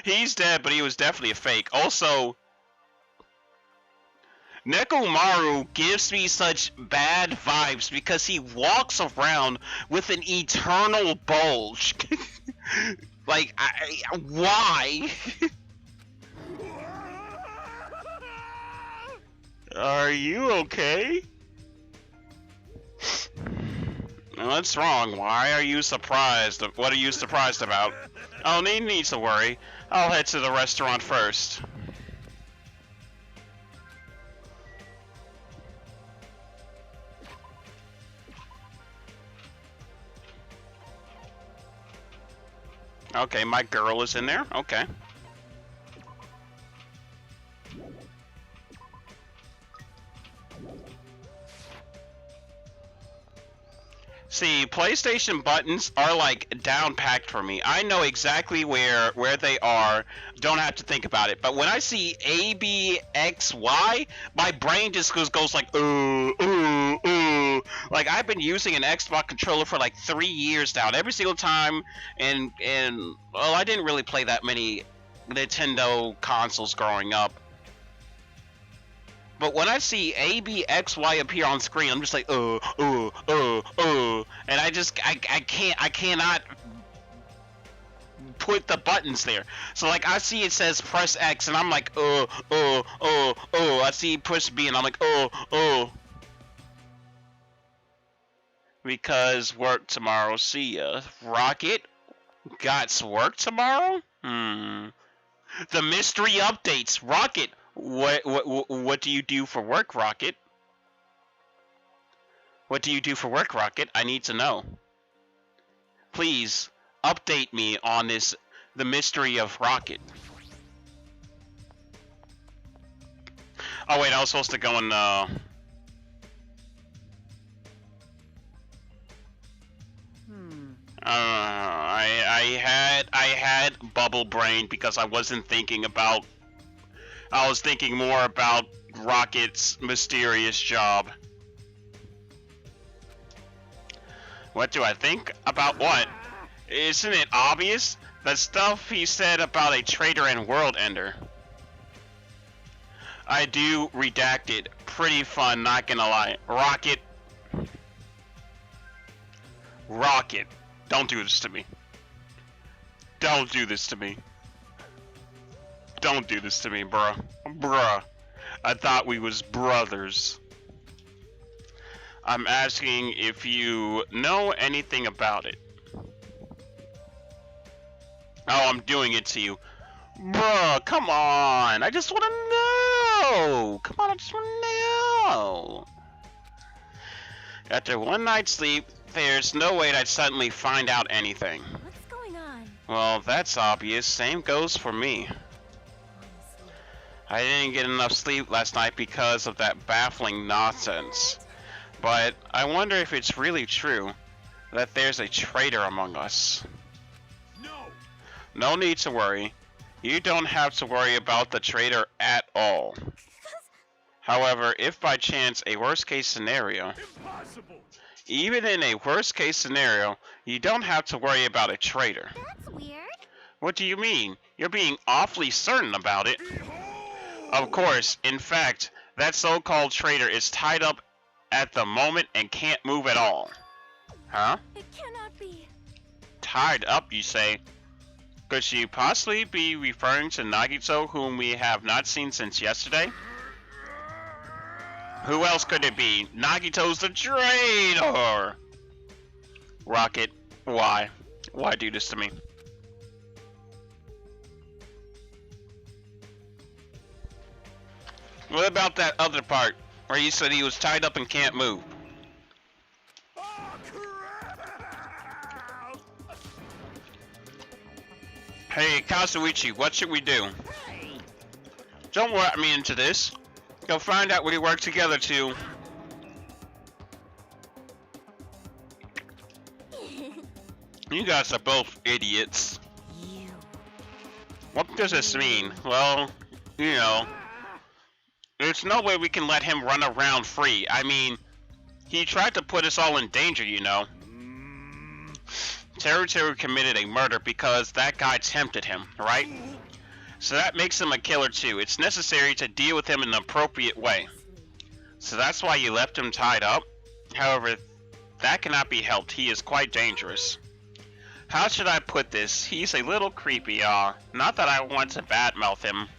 He's dead, but he was definitely a fake. Also, Nekomaru gives me such bad vibes because he walks around with an eternal bulge. Like, why? Are you okay? What's wrong? Why are you surprised? What are you surprised about? Oh, no need to worry. I'll head to the restaurant first. Okay, my girl is in there. Okay. See, PlayStation buttons are like down packed for me. I know exactly where they are. Don't have to think about it. But when I see A, B, X, Y, my brain just goes like, Like I've been using an Xbox controller for like 3 years now. And every single time, and well, I didn't really play that many Nintendo consoles growing up. But when I see A, B, X, Y appear on screen, I'm just like, and I cannot put the buttons there. So like, I see it says press X, and I'm like, I see push B, and I'm like, because work tomorrow. See ya. Rocket, got work tomorrow? The mystery updates. Rocket. What do you do for work, Rocket? What do you do for work, Rocket? I need to know. Please update me on the mystery of Rocket. Oh wait, I was supposed to go and I had bubble brain because I wasn't thinking about. I was thinking more about Rocket's mysterious job. What do I think about what? Isn't it obvious? The stuff he said about a traitor and world ender. I do redacted. Pretty fun, not gonna lie. Rocket. Don't do this to me. Don't do this to me. Don't do this to me, bruh. Bruh. I thought we was brothers. I'm asking if you know anything about it. Oh, I'm doing it to you. Bruh, come on. I just want to know. Come on, I just want to know. After one night's sleep, there's no way I'd suddenly find out anything. What's going on? Well, that's obvious. Same goes for me. I didn't get enough sleep last night because of that baffling nonsense. But I wonder if it's really true that there's a traitor among us. No need to worry. You don't have to worry about the traitor at all. However, if by chance a worst case scenario, Impossible! even in a worst case scenario, you don't have to worry about a traitor. That's weird. What do you mean? You're being awfully certain about it. Of course, in fact, that so-called traitor is tied up at the moment and can't move at all. Huh? It cannot be. Tied up, you say? Could she possibly be referring to Nagito, whom we have not seen since yesterday? Who else could it be? Nagito's the traitor! Rocket, why? Why do this to me? What about that other part, where you said he was tied up and can't move? Oh, crap! Hey, Kazuichi, what should we do? Don't work me into this. You'll find out we work together to... You guys are both idiots. You. What does this mean? Well, you know... There's no way we can let him run around free. I mean, he tried to put us all in danger, you know. Teru committed a murder because that guy tempted him, right? So that makes him a killer too. It's necessary to deal with him in an appropriate way. So that's why you left him tied up? However, that cannot be helped. He is quite dangerous. How should I put this? He's a little creepy, not that I want to badmouth him. Emergency!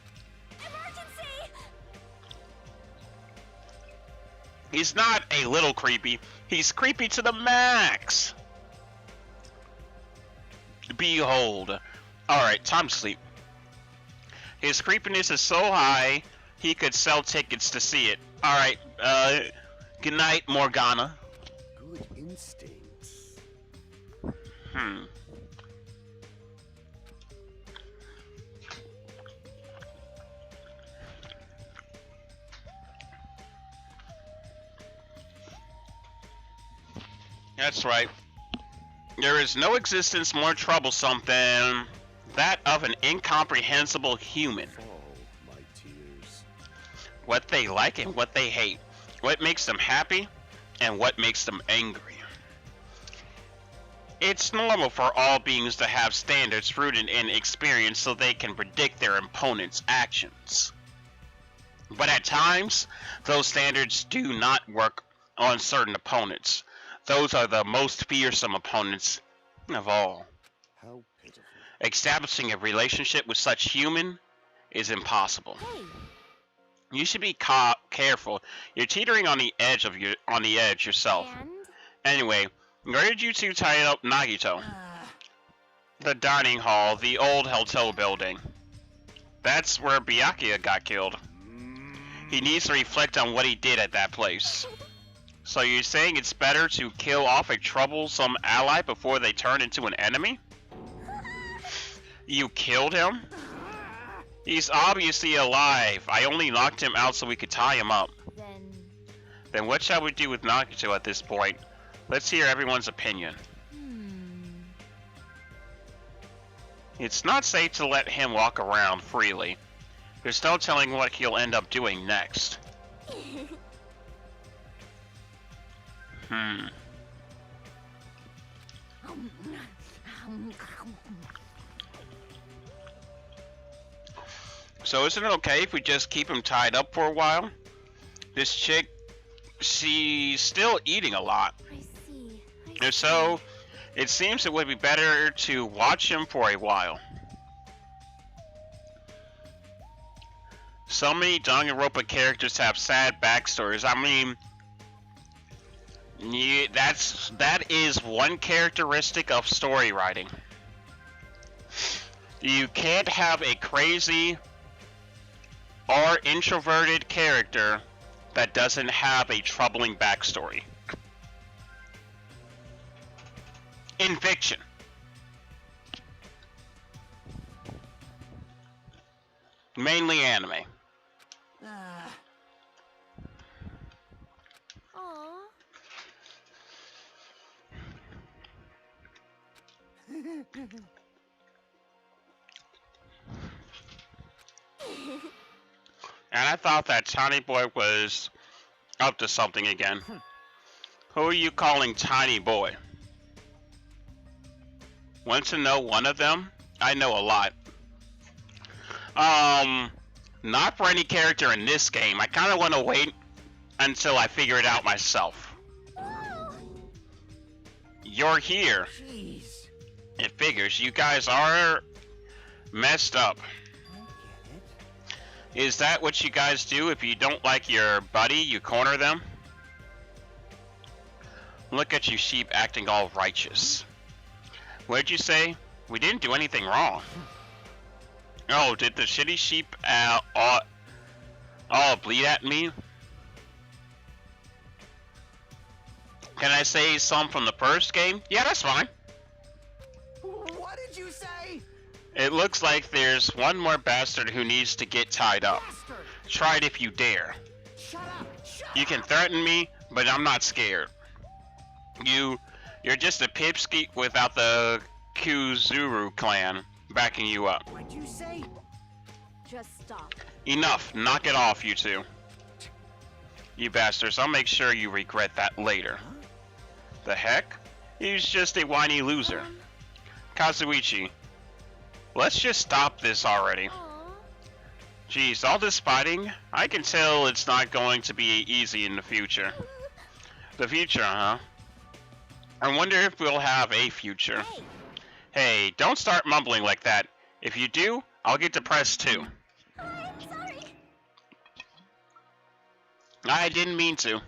He's not a little creepy. He's creepy to the max. Behold. Alright, time to sleep. His creepiness is so high, he could sell tickets to see it. Alright, good night, Morgana. Good instincts. That's right. There is no existence more troublesome than that of an incomprehensible human. Fall, my tears. What they like and what they hate. What makes them happy and what makes them angry. It's normal for all beings to have standards rooted in experience so they can predict their opponent's actions. But at times, those standards do not work on certain opponents. Those are the most fearsome opponents of all. How pitiful. Establishing a relationship with such human is impossible. Hey, You should be careful. You're teetering on the edge yourself. and Anyway, where did you two tie up Nagito? The dining hall, the old hotel building. That's where Byakuya got killed. He needs to reflect on what he did at that place. So you're saying it's better to kill off a troublesome ally before they turn into an enemy? You killed him? He's obviously alive. I only knocked him out so we could tie him up. Then what shall we do with Nagito at this point? Let's hear everyone's opinion. It's not safe to let him walk around freely. There's no telling what he'll end up doing next. So isn't it okay if we just keep him tied up for a while? This chick, she's still eating a lot. I see. And so, it seems it would be better to watch him for a while. So many Danganronpa characters have sad backstories. I mean, that is one characteristic of story writing. You can't have a crazy or introverted character that doesn't have a troubling backstory. In fiction. Mainly anime. Aww. And I thought that Tiny Boy was up to something again. Who are you calling Tiny Boy? Want to know one of them? I know a lot. Not for any character in this game. I kind of want to wait until I figure it out myself. You're here. Jeez. It figures. You guys are messed up. I get it. Is that what you guys do? If you don't like your buddy, you corner them? Look at you sheep acting all righteous. What'd you say? We didn't do anything wrong. Oh, did the shitty sheep bleed at me? Can I say some from the first game? Yeah, that's fine. What did you say? It looks like there's one more bastard who needs to get tied up. Bastard! Try it if you dare. Shut up! Shut You can threaten me, but I'm not scared. You're just a pipsqueak without the Kuzuru clan backing you up. What'd you say? Just stop. Enough, knock it off, you two. You bastards, I'll make sure you regret that later. The heck? He's just a whiny loser. Kazuichi, let's just stop this already. Aww. Jeez, all this fighting? I can tell it's not going to be easy in the future. The future, huh? I wonder if we'll have a future. Hey, Hey, don't start mumbling like that. If you do, I'll get depressed too. I'm sorry. I didn't mean to.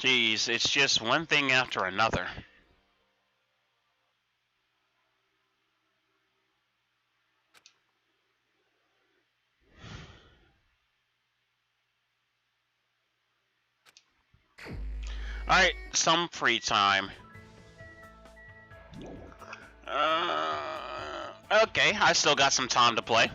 Jeez, it's just one thing after another. Alright, some free time. Okay, I still got some time to play.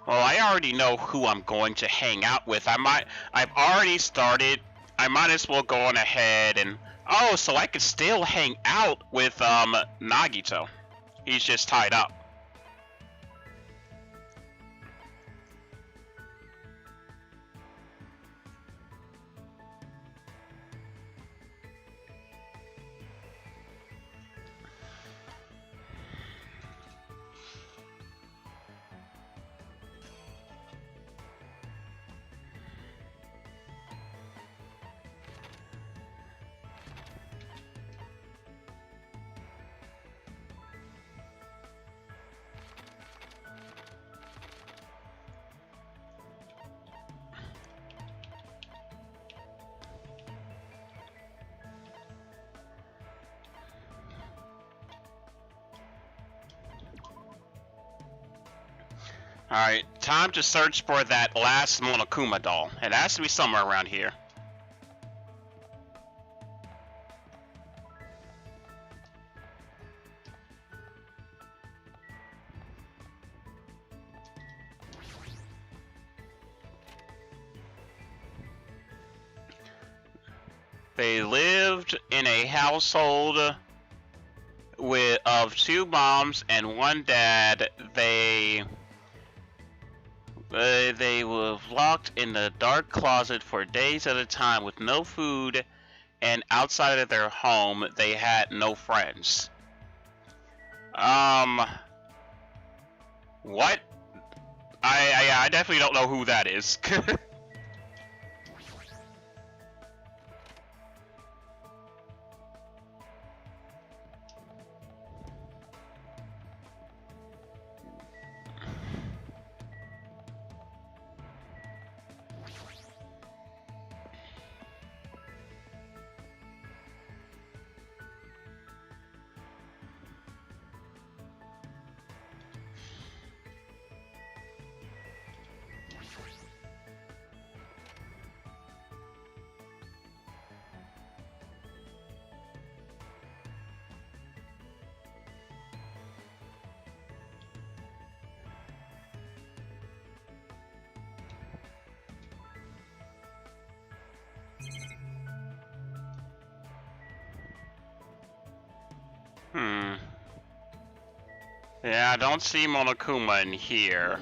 Well, I already know who I'm going to hang out with. I've already started. I might as well go on ahead and... Oh, so I could still hang out with, Nagito. He's just tied up. Alright, time to search for that last Monokuma doll. It has to be somewhere around here. They lived in a household of 2 moms and 1 dad. They were locked in the dark closet for days at a time with no food, and outside of their home, they had no friends. What? I definitely don't know who that is. Yeah, I don't see Monokuma in here.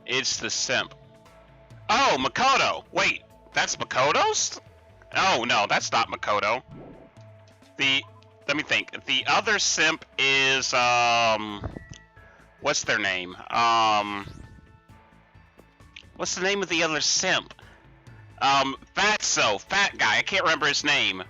It's the simp. Oh, Makoto! Wait, that's Makoto's? Oh, no, that's not Makoto. Let me think. The other simp is, what's their name? What's the name of the other simp? Fat guy, I can't remember his name.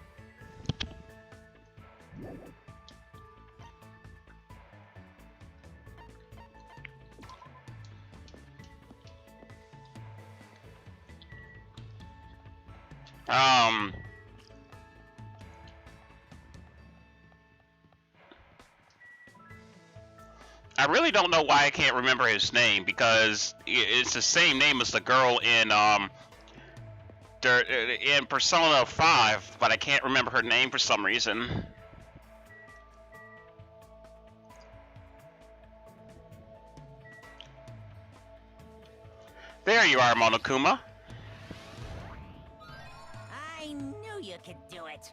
I really don't know why I can't remember his name, because it's the same name as the girl in Persona 5, but I can't remember her name for some reason. There you are, Monokuma. I knew you could do it.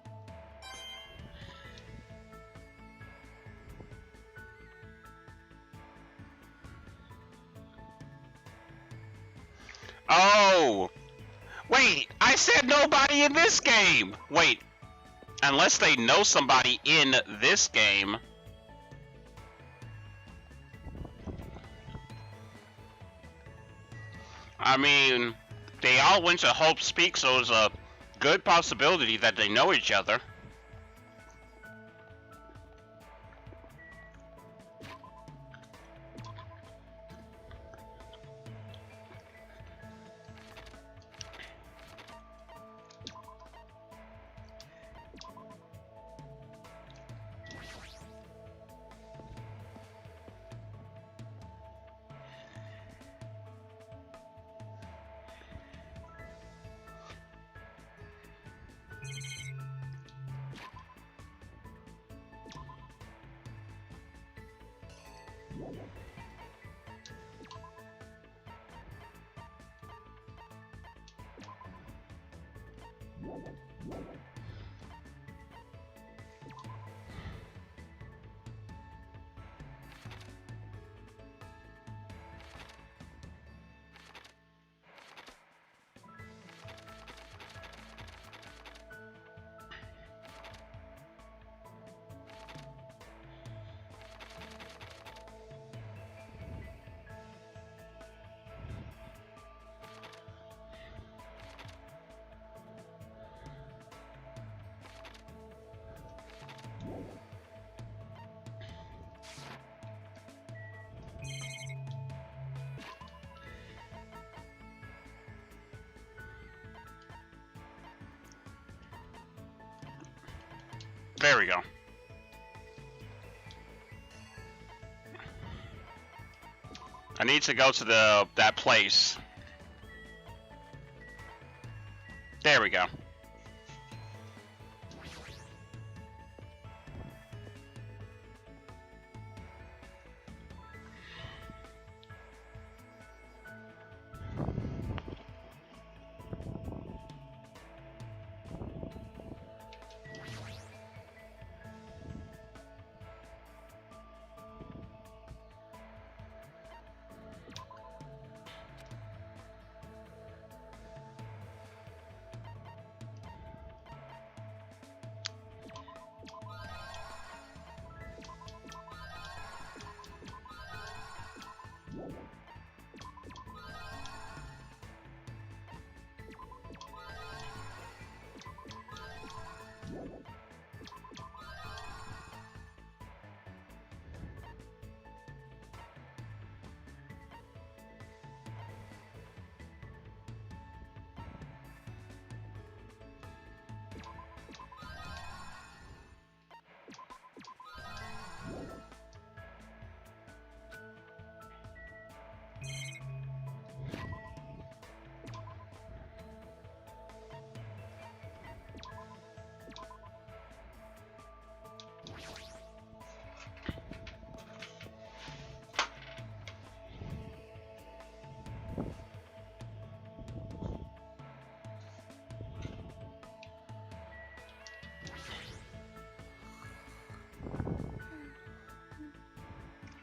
Oh! Wait, I said nobody in this game! Wait, unless they know somebody in this game. I mean, they all went to Hope's Peak, so there's a good possibility that they know each other. There we go. I need to go to that place. There we go.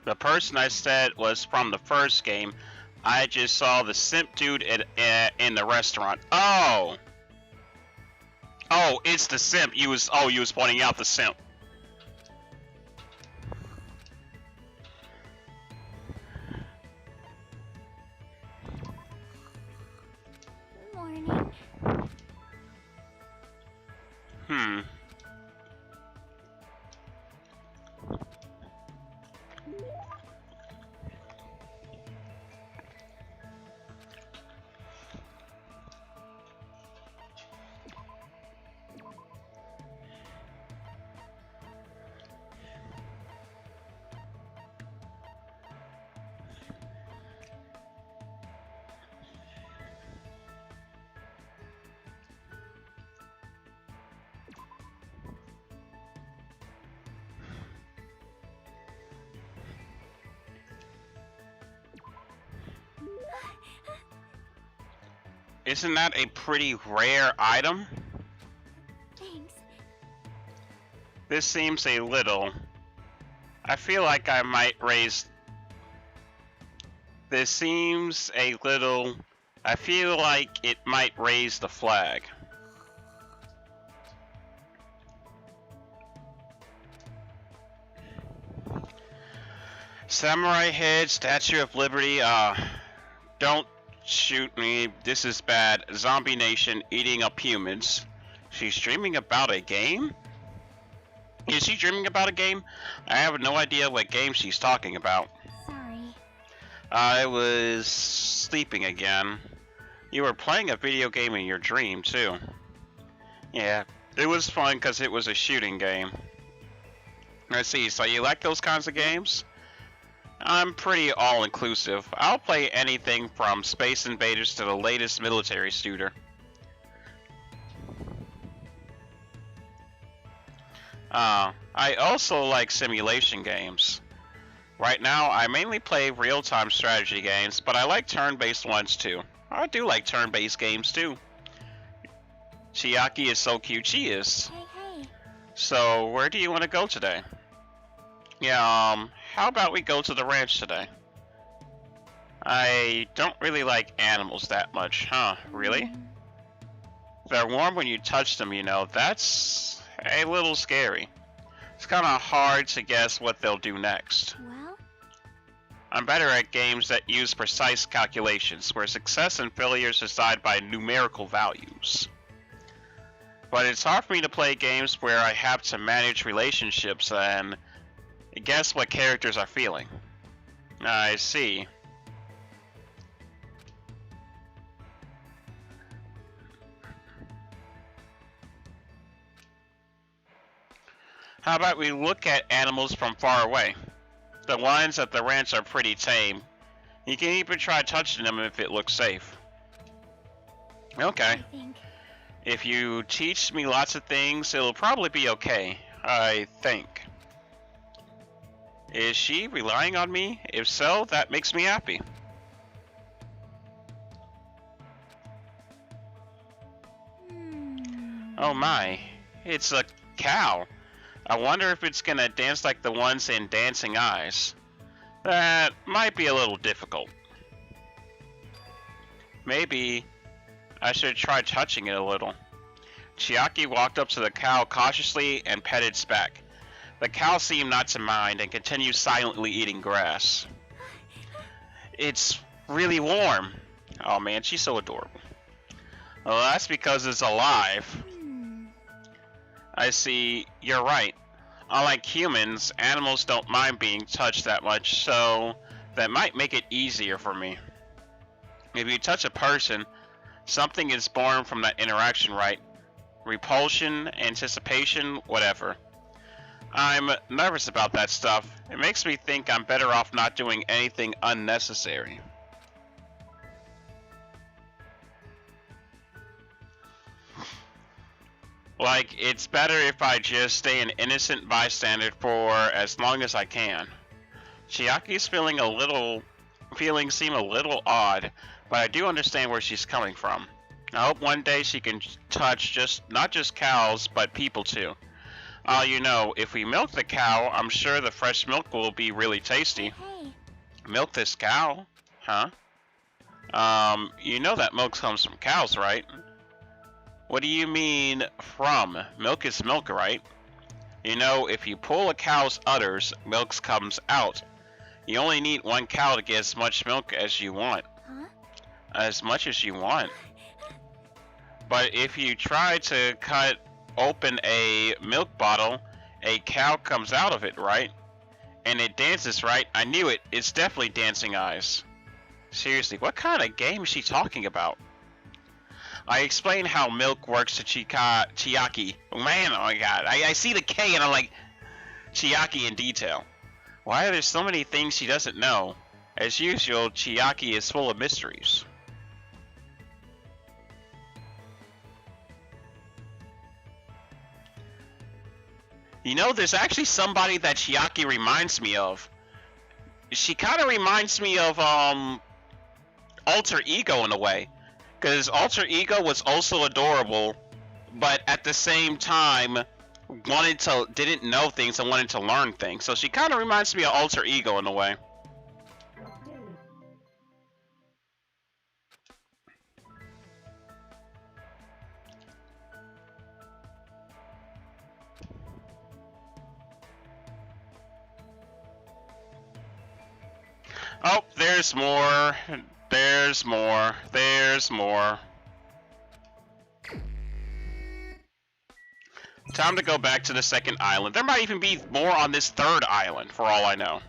The person I said was from the first game. I just saw the simp dude in the restaurant. Oh! Oh, it's the simp. You was pointing out the simp. Morning. Hmm. Isn't that a pretty rare item? Thanks. This seems a little... I feel like I might raise... This seems a little... I feel like it might raise the flag. Samurai head, Statue of Liberty, don't shoot me, this is bad. Zombie Nation eating up humans. She's dreaming about a game? Is she dreaming about a game? I have no idea what game she's talking about. Sorry. I was sleeping again. You were playing a video game in your dream, too. Yeah, it was fun because it was a shooting game. Let's see, so you like those kinds of games? I'm pretty all-inclusive. I'll play anything from Space Invaders to the latest military shooter. I also like simulation games. Right now, I mainly play real-time strategy games, but I like turn-based ones too. I do like turn-based games too. Chiaki is so cute, she is. Hey, hey. So, where do you want to go today? Yeah, how about we go to the ranch today? I don't really like animals that much, huh? Really? They're warm when you touch them, you know. That's a little scary. It's kind of hard to guess what they'll do next. Well, I'm better at games that use precise calculations, where success and failure is decided by numerical values. But it's hard for me to play games where I have to manage relationships and guess what characters are feeling. I see. How about we look at animals from far away? The ones at the ranch are pretty tame. You can even try touching them if it looks safe. Okay. I think. If you teach me lots of things, it'll probably be okay. I think. Is she relying on me? If so, that makes me happy. Oh my, it's a cow. I wonder if it's gonna dance like the ones in Dancing Eyes. That might be a little difficult. Maybe I should try touching it a little. Chiaki walked up to the cow cautiously and petted its back. The cow seemed not to mind and continued silently eating grass. It's really warm. Oh man, she's so adorable. Well, that's because it's alive. I see, you're right. Unlike humans, animals don't mind being touched that much, so that might make it easier for me. If you touch a person, something is born from that interaction, right? Repulsion, anticipation, whatever. I'm nervous about that stuff. It makes me think I'm better off not doing anything unnecessary. Like, it's better if I just stay an innocent bystander for as long as I can. Chiaki's feelings seem a little odd, but I do understand where she's coming from. I hope one day she can touch not just cows, but people too. You know, if we milk the cow, I'm sure the fresh milk will be really tasty. Hey. Milk this cow? Huh? You know that milk comes from cows, right? What do you mean, from? Milk is milk, right? You know, if you pull a cow's udders, milk comes out. You only need one cow to get as much milk as you want. Huh? As much as you want. But if you try to cut open a milk bottle, a cow comes out of it, right? And it dances, right? I knew it. It's definitely dancing eyes. Seriously, what kind of game is she talking about? I explained how milk works to Chiaki. Man, oh my god. I see the K and I'm like, Chiaki in detail. Why are there so many things she doesn't know? As usual, Chiaki is full of mysteries. You know, there's actually somebody that Chiaki reminds me of. She kind of reminds me of, Alter Ego in a way. Because Alter Ego was also adorable, but at the same time, didn't know things and wanted to learn things. So she kind of reminds me of Alter Ego in a way. Oh, there's more. There's more. There's more. Time to go back to the second island. There might even be more on this third island, for all I know.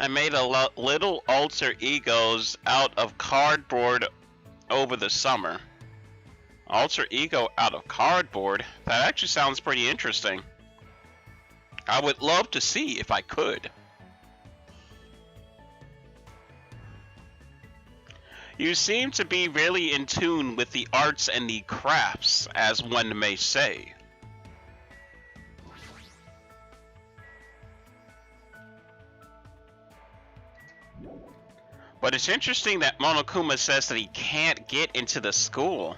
I made a little alter egos out of cardboard over the summer. Alter ego out of cardboard? That actually sounds pretty interesting. I would love to see if I could. You seem to be really in tune with the arts and the crafts, as one may say. But it's interesting that Monokuma says that he can't get into the school.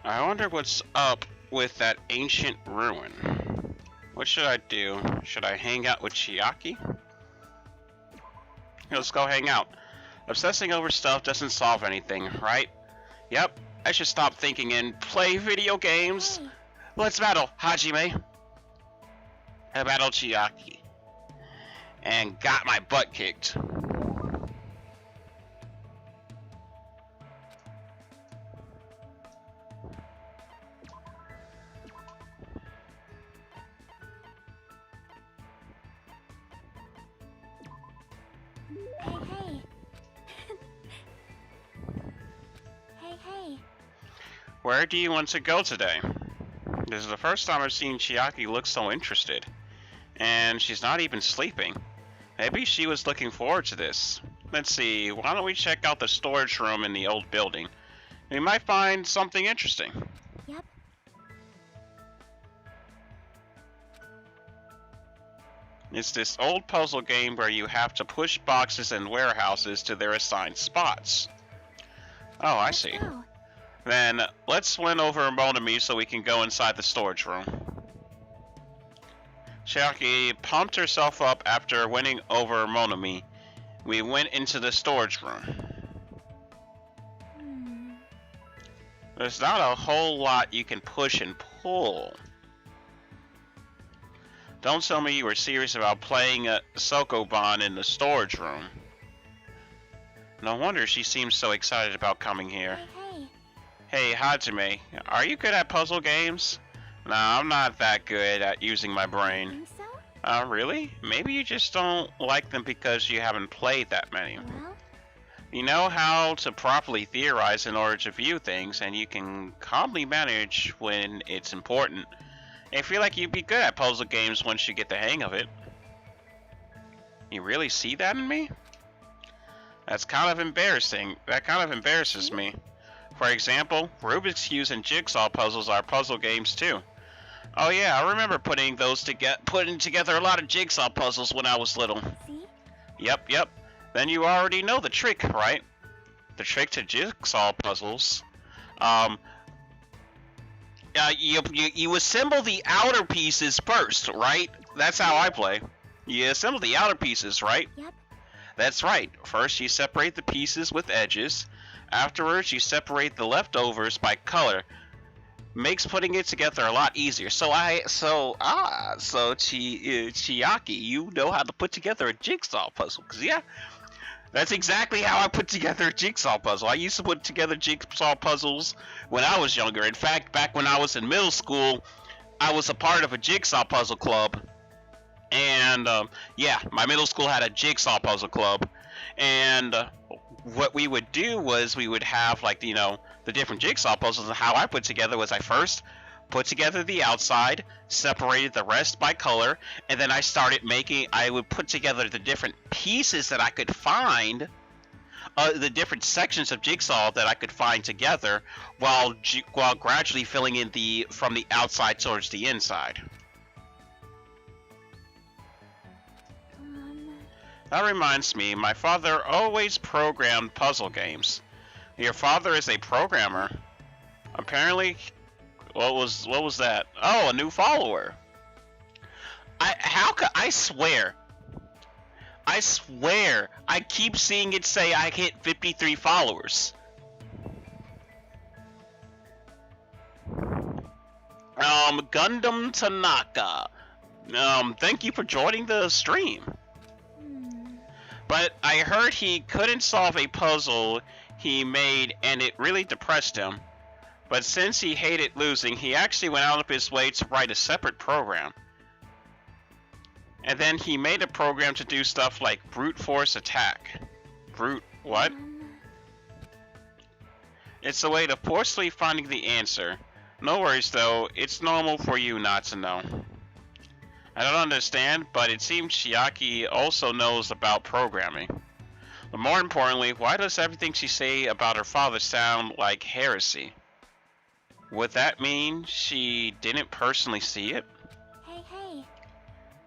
I wonder what's up with that ancient ruin. What should I do? Should I hang out with Chiaki? Let's go hang out. Obsessing over stuff doesn't solve anything, right? Yep, I should stop thinking and play video games. Hey. Let's battle, Hajime. I battled Chiaki. And got my butt kicked. Hey, hey. Hey. Where do you want to go today? This is the first time I've seen Chiaki look so interested. And she's not even sleeping. Maybe she was looking forward to this. Let's see, why don't we check out the storage room in the old building? We might find something interesting. Yep. It's this old puzzle game where you have to push boxes and warehouses to their assigned spots. Oh, I Let's see. go. Then let's win over Monokuma so we can go inside the storage room. Chiaki pumped herself up after winning over Monokuma. We went into the storage room. Hmm. There's not a whole lot you can push and pull. Don't tell me you were serious about playing a Sokoban in the storage room. No wonder she seems so excited about coming here. Hey. Hey, Hajime, are you good at puzzle games? Nah, I'm not that good at using my brain. Think so? Really? Maybe you just don't like them because you haven't played that many. Well, You know how to properly theorize in order to view things, and you can calmly manage when it's important. I feel like you'd be good at puzzle games once you get the hang of it. You really see that in me? That's kind of embarrassing. That kind of embarrasses me. For example, Rubik's Cubes and Jigsaw puzzles are puzzle games too. Oh yeah, I remember putting together a lot of jigsaw puzzles when I was little. see? Yep. Then you already know the trick, right? The trick to jigsaw puzzles. You assemble the outer pieces first, right? That's how I play. You assemble the outer pieces, right? Yep. That's right. First you separate the pieces with edges. Afterwards you separate the leftovers by color. Makes putting it together a lot easier. Chiaki, you know how to put together a jigsaw puzzle. 'Cause yeah, that's exactly how I put together a jigsaw puzzle. I used to put together jigsaw puzzles when I was younger. In fact, back when I was in middle school, I was a part of a jigsaw puzzle club. And yeah, my middle school had a jigsaw puzzle club. And what we would do was we would have the different jigsaw puzzles, and how I put together was I first put together the outside, separated the rest by color, and then I would put together the different pieces that I could find, the different sections of jigsaw that I could find together, while gradually filling in from the outside towards the inside. That reminds me, my father always programmed puzzle games. Your father is a programmer. Apparently, what was that? Oh, a new follower. I swear, I keep seeing it say I hit 53 followers. Gundam Tanaka. Thank you for joining the stream. But I heard he couldn't solve a puzzle he made and it really depressed him. But since he hated losing, he actually went out of his way to write a separate program. And then he made a program to do stuff like brute force attack. Brute what? It's a way to forcefully finding the answer. No worries though, it's normal for you not to know. I don't understand, but it seems Chiaki also knows about programming. But more importantly, why does everything she say about her father sound like heresy? Would that mean she didn't personally see it? Hey.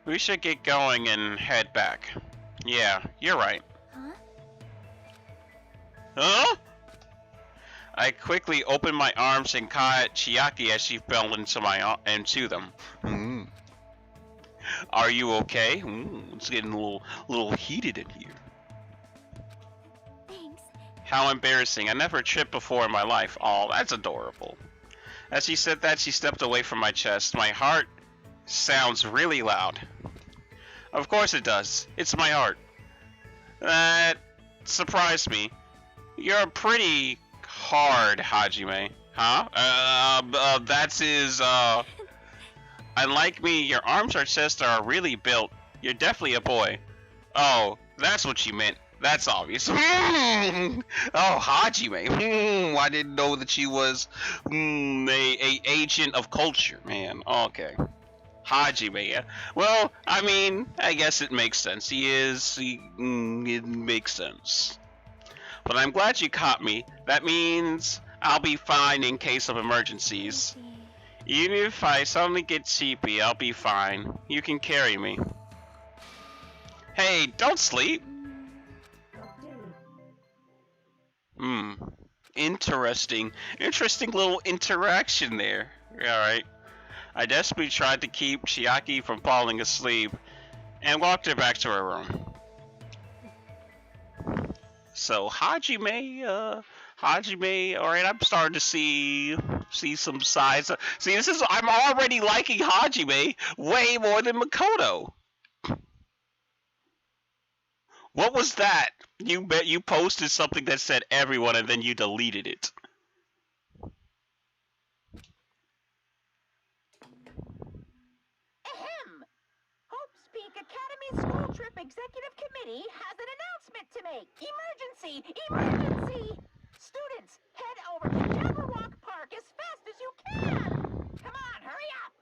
We should get going and head back. Yeah, you're right. Huh? Huh? I quickly opened my arms and caught Chiaki as she fell into them. Mm. Are you okay? It's getting a little heated in here. Thanks. How embarrassing. I never tripped before in my life. Oh, that's adorable. As she said that, she stepped away from my chest. My heart sounds really loud. Of course it does. It's my heart. That surprised me. You're pretty hard, Hajime. Huh? That's his, Unlike me, your arms or chest are really built. You're definitely a boy. Oh, that's what you meant. That's obvious. Oh, Hajime. I didn't know that she was a agent of culture, man. Okay. Hajime, yeah. Well, I mean, I guess it makes sense. It makes sense. But I'm glad you caught me. That means I'll be fine in case of emergencies. Even if I suddenly get sleepy, I'll be fine. You can carry me. Hey, don't sleep. Interesting. Interesting little interaction there. Alright. I desperately tried to keep Chiaki from falling asleep and walked her back to her room. So Hajime, alright, I'm starting to see some sides. See, I'm already liking Hajime way more than Makoto. What was that? You posted something that said everyone and then you deleted it. Ahem! Hope's Peak Academy School Trip Executive Committee has an announcement to make. Emergency! Emergency! Students, head over to Jabberwock Park as fast as you can! Come on, hurry up!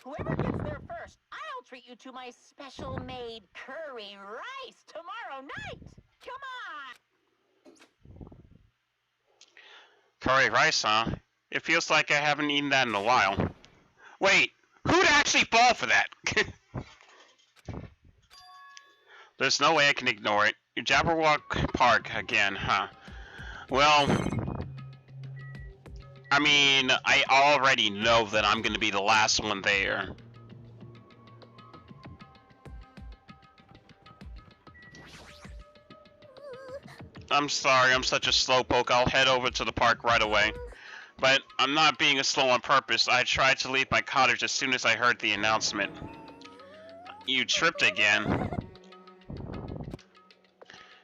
Whoever gets there first, I'll treat you to my special-made curry rice tomorrow night! Come on! Curry rice, huh? It feels like I haven't eaten that in a while. Wait, who'd actually fall for that? There's no way I can ignore it. Jabberwock Park again, huh? Well, I mean, I already know that I'm gonna be the last one there. I'm sorry, I'm such a slowpoke. I'll head over to the park right away. But I'm not being a slow on purpose. I tried to leave my cottage as soon as I heard the announcement. You tripped again.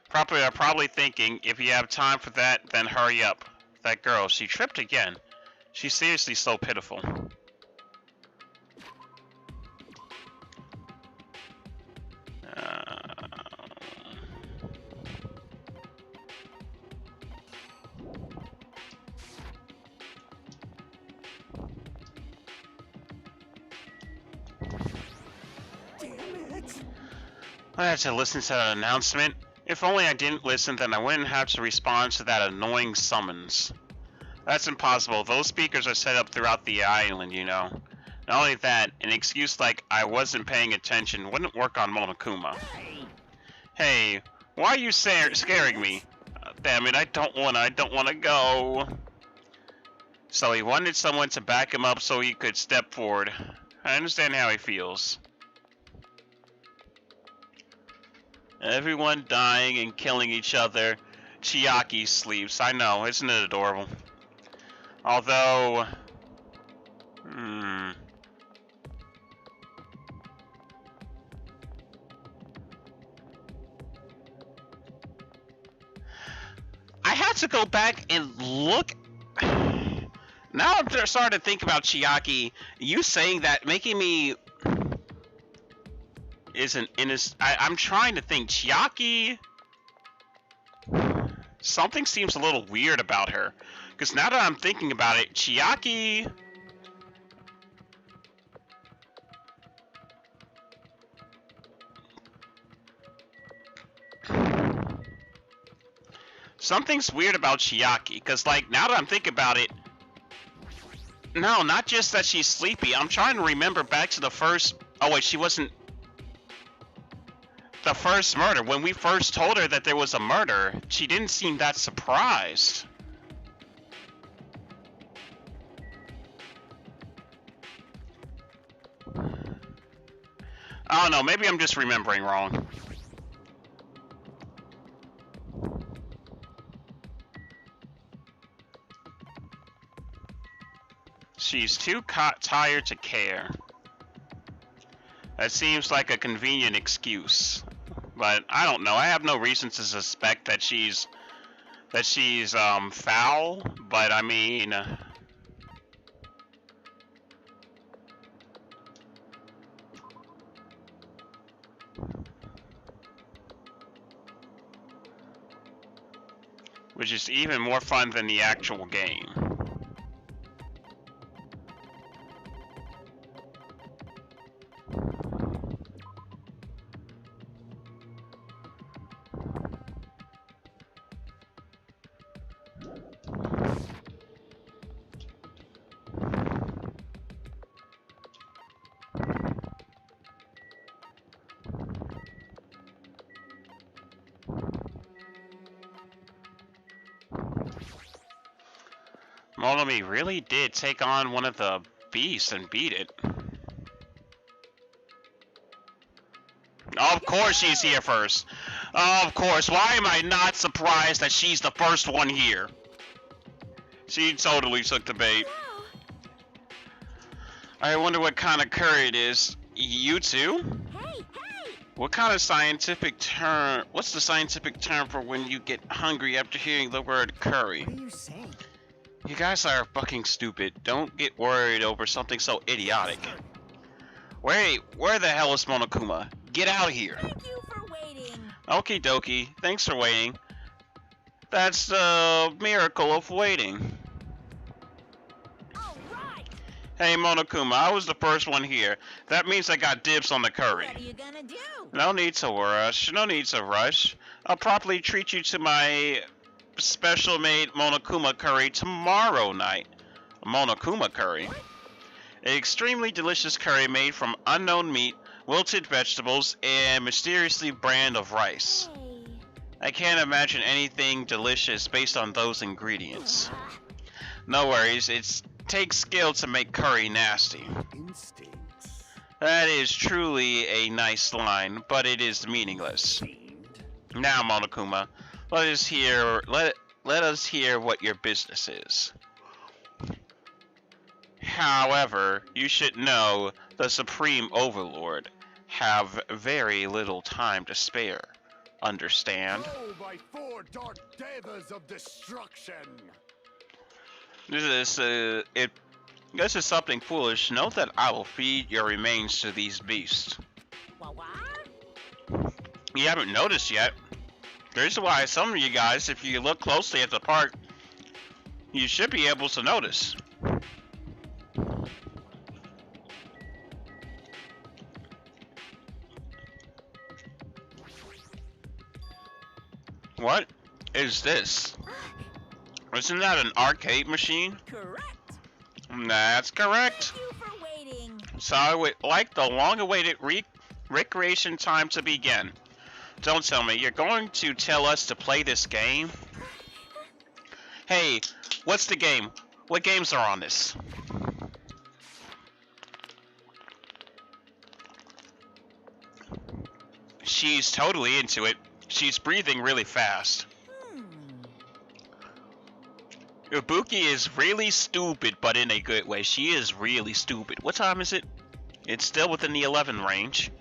Probably thinking, if you have time for that, then hurry up. That girl, she tripped again. She's seriously so pitiful. I had to listen to that announcement. If only I didn't listen, then I wouldn't have to respond to that annoying summons. That's impossible. Those speakers are set up throughout the island, you know. Not only that, an excuse like I wasn't paying attention wouldn't work on Monokuma. Hey, why are you scaring me? Damn it, I don't wanna go. So he wanted someone to back him up so he could step forward. I understand how he feels. Everyone dying and killing each other. Chiaki sleeps. I know, isn't it adorable? Although... I had to go back and look... Now I'm starting to think about Chiaki. You saying that, making me... isn't innocent. I'm trying to think. Chiaki... Something seems a little weird about her. Because now that I'm thinking about it, Chiaki... Something's weird about Chiaki. Because, like, now that I'm thinking about it... No, not just that she's sleepy. I'm trying to remember back to the first... Oh, wait, she wasn't... The first murder. When we first told her that there was a murder, she didn't seem that surprised. Oh no, maybe I'm just remembering wrong. She's too tired to care. That seems like a convenient excuse. But I don't know. I have no reason to suspect that she's foul, but I mean, which is even more fun than the actual game. Monokuma really did take on one of the beasts and beat it. Of course she's here first. Of course. Why am I not surprised that she's the first one here? She totally took the bait. I wonder what kind of curry it is. You too? Hey, hey! What kind of scientific term? What's the scientific term for when you get hungry after hearing the word curry? What are you saying? You guys are fucking stupid. Don't get worried over something so idiotic. Wait, where the hell is Monokuma? Get out here. Thank you for waiting. Okie dokie, thanks for waiting. That's the miracle of waiting. All right. Hey Monokuma, I was the first one here. That means I got dibs on the curry. What are you gonna do? No need to rush, no need to rush. I'll properly treat you to my special made Monokuma curry tomorrow night. Monokuma curry? An extremely delicious curry made from unknown meat, wilted vegetables, and mysteriously brand of rice. Hey. I can't imagine anything delicious based on those ingredients. No worries, it takes skill to make curry nasty. Instincts. That is truly a nice line, but it is meaningless. Now, Monokuma, let us hear what your business is. However, you should know the Supreme Overlord have very little time to spare. Understand? Go by 4 dark devas of destruction. This is something foolish. Note that I will feed your remains to these beasts. What? You haven't noticed yet. Here's why some of you guys, if you look closely at the park, you should be able to notice. What is this? Isn't that an arcade machine? Correct. That's correct. Thank you for waiting. So I would like the long-awaited recreation time to begin. Don't tell me, you're going to tell us to play this game? Hey, what's the game? What games are on this? She's totally into it. She's breathing really fast. Ibuki is really stupid, but in a good way. She is really stupid. What time is it? It's still within the 11 range.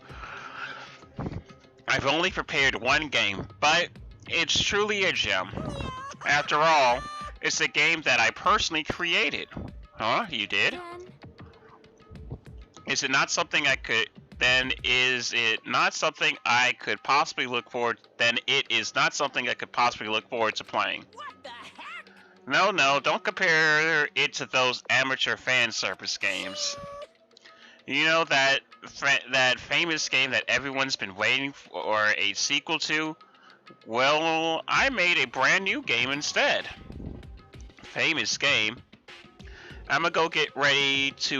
I've only prepared one game, but it's truly a gem. After all, it's a game that I personally created. Huh? You did? Is it not something I could... Then is it not something I could possibly look forward... Then it is not something I could possibly look forward to playing. What the heck? No, don't compare it to those amateur fan service games. You know that famous game that everyone's been waiting for a sequel to? Well, I made a brand new game instead. Famous game. I'ma go get ready for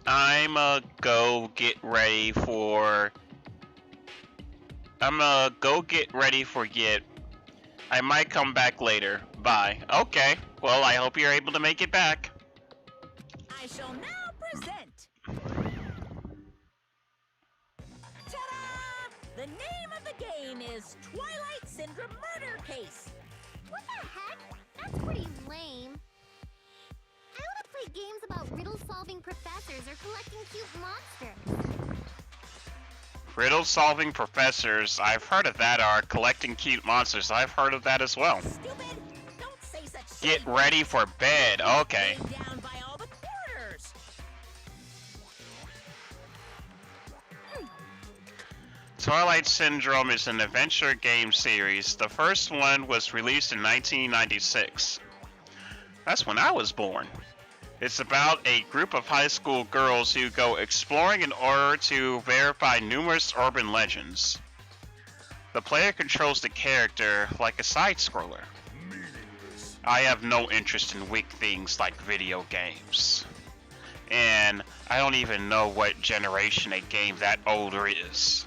I might come back later. Bye. Okay. Well, I hope you're able to make it back. I shall now present name is Twilight Syndrome Murder Case. What the heck? That's pretty lame. I want to play games about riddle-solving professors or collecting cute monsters. Riddle-solving professors, I've heard of that, are collecting cute monsters. I've heard of that as well. Stupid! Don't say such Get silly ready for bed. Okay. things down by all the quarters. Twilight Syndrome is an adventure game series. The first one was released in 1996. That's when I was born. It's about a group of high school girls who go exploring in order to verify numerous urban legends. The player controls the character like a side-scroller. I have no interest in weak things like video games. And I don't even know what generation a game that older is.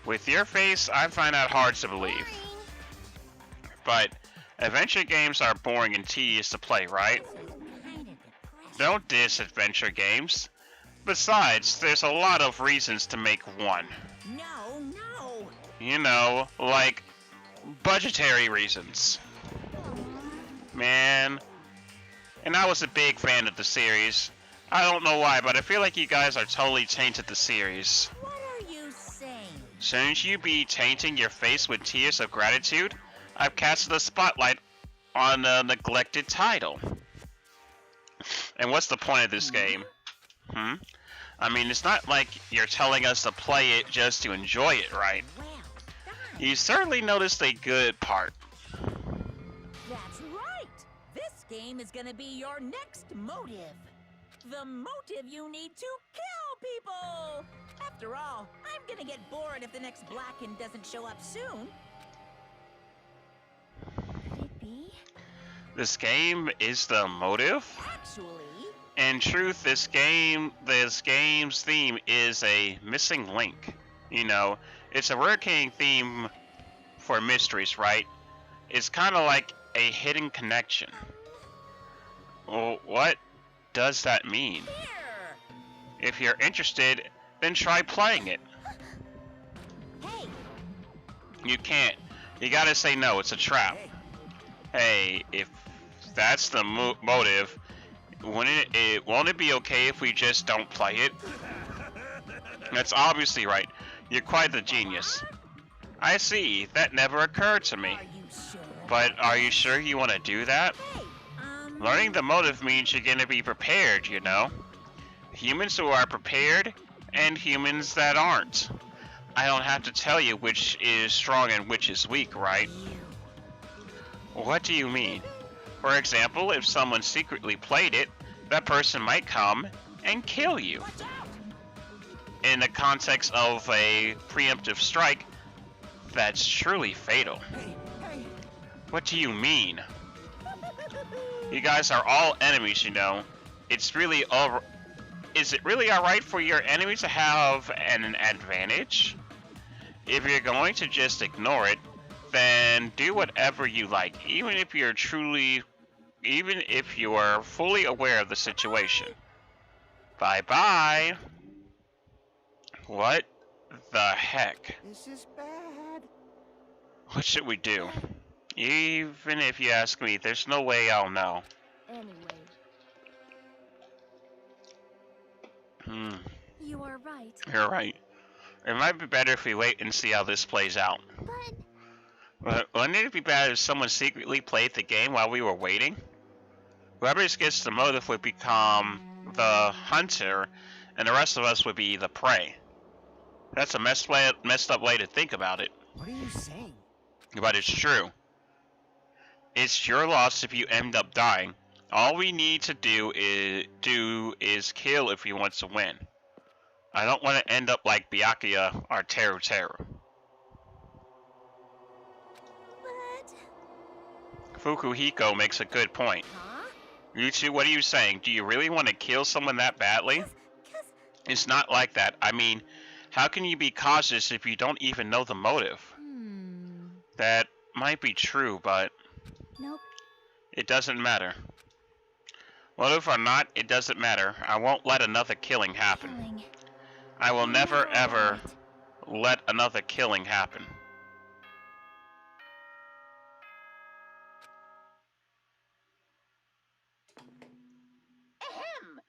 With your face, I find that hard to believe. Boring. But adventure games are boring and tedious to play, right? Don't diss adventure games. Besides, there's a lot of reasons to make one. No. You know, like budgetary reasons. Man. And I was a big fan of the series. I don't know why, but I feel like you guys are totally tainted the series. What are you saying? Shouldn't you be tainting your face with tears of gratitude? I've casted a spotlight on a neglected title. And what's the point of this game? I mean, it's not like you're telling us to play it just to enjoy it, right? Well done. You certainly noticed a good part. That's right. This game is gonna be your next motive. The motive you need to kill people. After all, I'm gonna get bored if the next Blacken doesn't show up soon. Could it be? This game is the motive? Actually, In truth, this game's theme is a missing link. You know, it's a recurring theme for mysteries, right? It's kind of like a hidden connection. Well, what does that mean? here. If you're interested, then try playing it. Hey, You can't. You gotta say no, it's a trap. Hey, if that's the motive, won't it be okay if we just don't play it? That's obviously right. You're quite the genius. I see. That never occurred to me. are you sure? But are you sure you want to do that? Hey, Learning the motive means you're gonna be prepared, you know? Humans who are prepared, and humans that aren't. I don't have to tell you which is strong and which is weak, right? What do you mean? For example, if someone secretly played it, that person might come and kill you. watch out! In the context of a preemptive strike, that's truly fatal. What do you mean? You guys are all enemies, you know. Is it really alright for your enemy to have an advantage? If you're going to just ignore it, then do whatever you like, even if you're fully aware of the situation. Bye-bye. What the heck? This is bad. What should we do? Even if you ask me, there's no way I'll know. Anyway, you are right. You're right. It might be better if we wait and see how this plays out. But Wouldn't it be bad if someone secretly played the game while we were waiting? Whoever gets the motive would become the hunter, and the rest of us would be the prey. That's a messed up way to think about it, What are you saying? but it's true. It's your loss if you end up dying. All we need to do is kill if we want to win. I don't want to end up like Byakuya or Teru Teru. but Fukuhiko makes a good point. Huh? You two, what are you saying? Do you really want to kill someone that badly? cause It's not like that. I mean, how can you be cautious if you don't even know the motive? That might be true, but nope. it doesn't matter. Motive or not, it doesn't matter. I won't let another killing happen. Killing. I will never Never ever. let. let another killing happen. Ahem!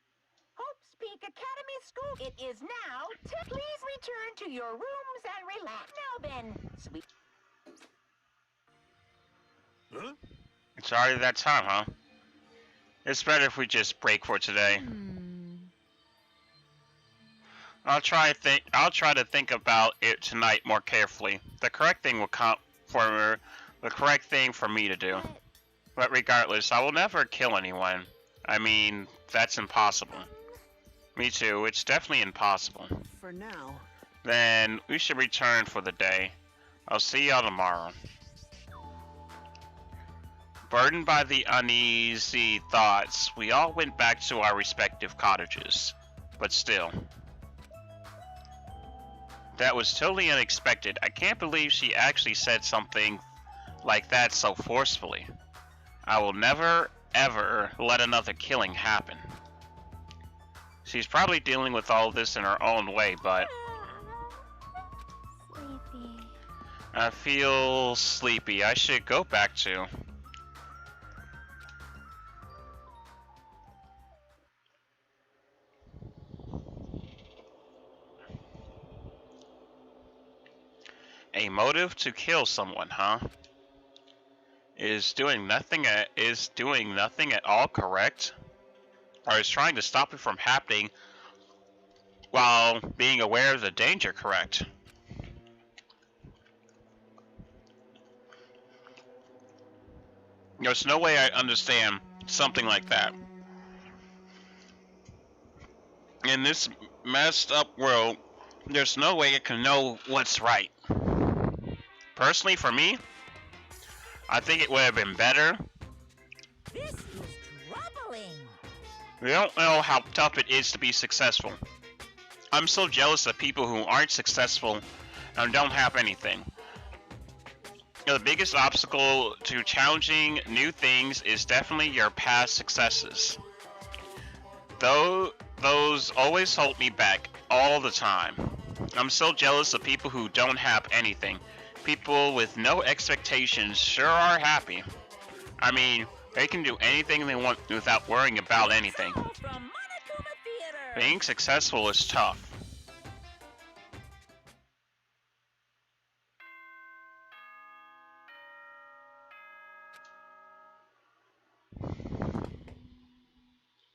Hope's Peak Academy School. It is now. Please return to your rooms and relax. Now then, sweet. Huh? It's already that time, huh? It's better if we just break for today. I'll try to think about it tonight more carefully. The correct thing will come for the correct thing for me to do. But regardless, I will never kill anyone. I mean, that's impossible. Me too, it's definitely impossible. For now. Then we should return for the day. I'll see y'all tomorrow. Burdened by the uneasy thoughts, we all went back to our respective cottages. But still. That was totally unexpected. I can't believe she actually said something like that so forcefully. I will never, ever let another killing happen. She's probably dealing with all this in her own way, but... Sleepy. I feel sleepy. I should go back to... A motive to kill someone, huh? Is doing nothing at all correct? Or is trying to stop it from happening while being aware of the danger correct? There's no way I understand something like that. In this messed up world, there's no way I can know what's right. Personally, for me, I think it would have been better. This is troubling. We don't know how tough it is to be successful. I'm so jealous of people who aren't successful and don't have anything. The biggest obstacle to challenging new things is definitely your past successes. Though those always hold me back all the time. I'm so jealous of people who don't have anything. People with no expectations sure are happy. I mean, they can do anything they want without worrying about anything. From Monokuma Theater. Being successful is tough.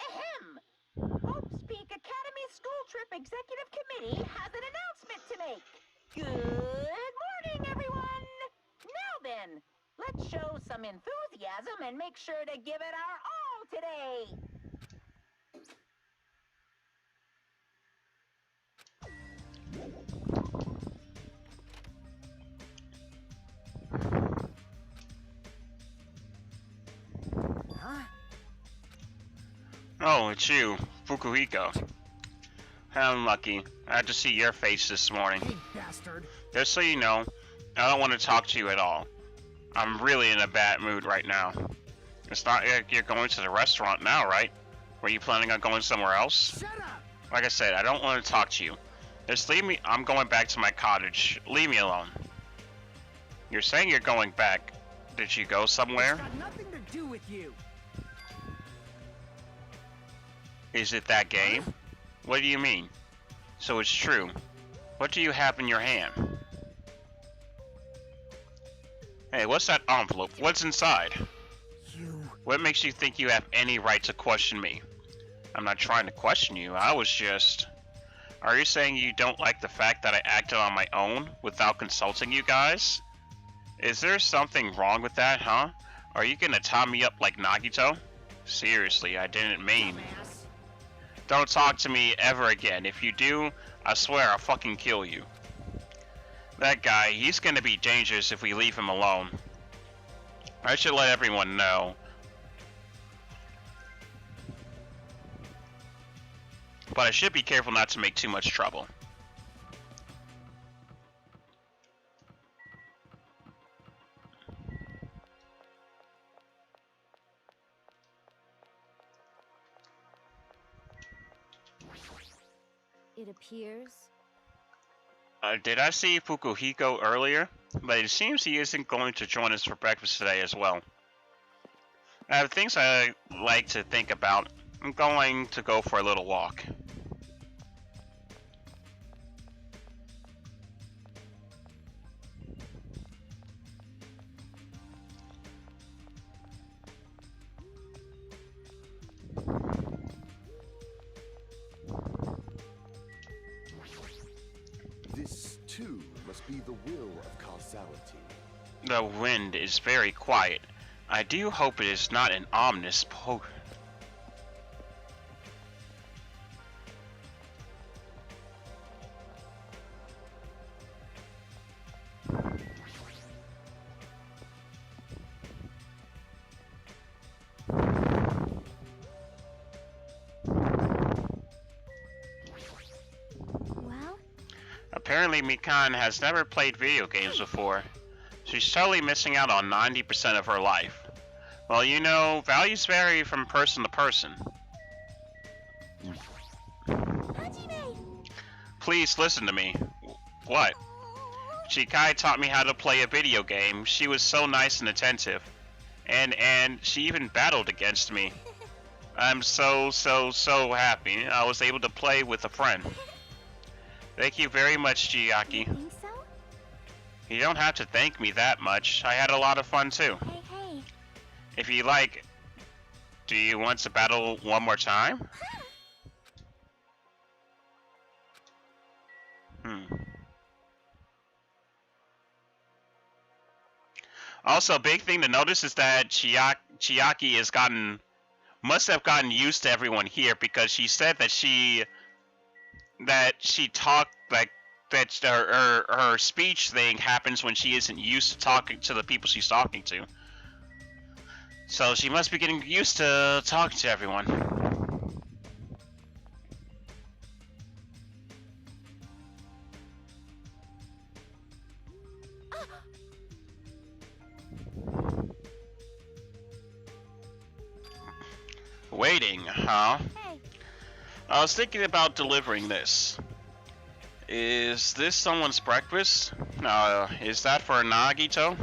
Ahem! Hope's Peak Academy School Trip Executive Committee has an announcement to make. Good morning, everyone! Now then, let's show some enthusiasm and make sure to give it our all today. Huh? Oh, it's you, Fukuhiko. I'm lucky. I had to see your face this morning. Hey, bastard. Just so you know, I don't want to talk to you at all. I'm really in a bad mood right now. It's not like you're going to the restaurant now, right? Were you planning on going somewhere else? Shut up! Like I said, I don't want to talk to you. Just leave me. I'm going back to my cottage. Leave me alone. You're saying you're going back. Did you go somewhere? It's got nothing to do with you. Is it that game? What do you mean? So it's true. What do you have in your hand? Hey, what's that envelope? What's inside? You... What makes you think you have any right to question me? I'm not trying to question you. I was just... Are you saying you don't like the fact that I acted on my own without consulting you guys? Is there something wrong with that, huh? Are you gonna tie me up like Nagito? Seriously, I didn't mean... Don't talk to me ever again. If you do, I swear I'll fucking kill you. That guy, he's gonna be dangerous if we leave him alone. I should let everyone know. But I should be careful not to make too much trouble. It appears Did I see Fukuhiko earlier? But it seems he isn't going to join us for breakfast today as well. I have things I like to think about. I'm going to go for a little walk. This, too, must be the will of causality. The wind is very quiet. I do hope it is not an ominous Well, Apparently Mikan has never played video games before. She's totally missing out on 90% of her life. Well, you know, values vary from person to person. Hajime! Please listen to me. What? Chikai taught me how to play a video game. She was so nice and attentive. And she even battled against me. I'm so happy I was able to play with a friend. Thank you very much, Chiaki. Think so? You don't have to thank me that much. I had a lot of fun too. Hey. If you like, do you want to battle one more time? Also, big thing to notice is that Chiaki must have gotten used to everyone here, because she said that she talked like that her speech thing happens when she isn't used to talking to the people she's talking to. So she must be getting used to talking to everyone. Waiting, huh? Hey. I was thinking about delivering this. Is this someone's breakfast? Is that for Nagito?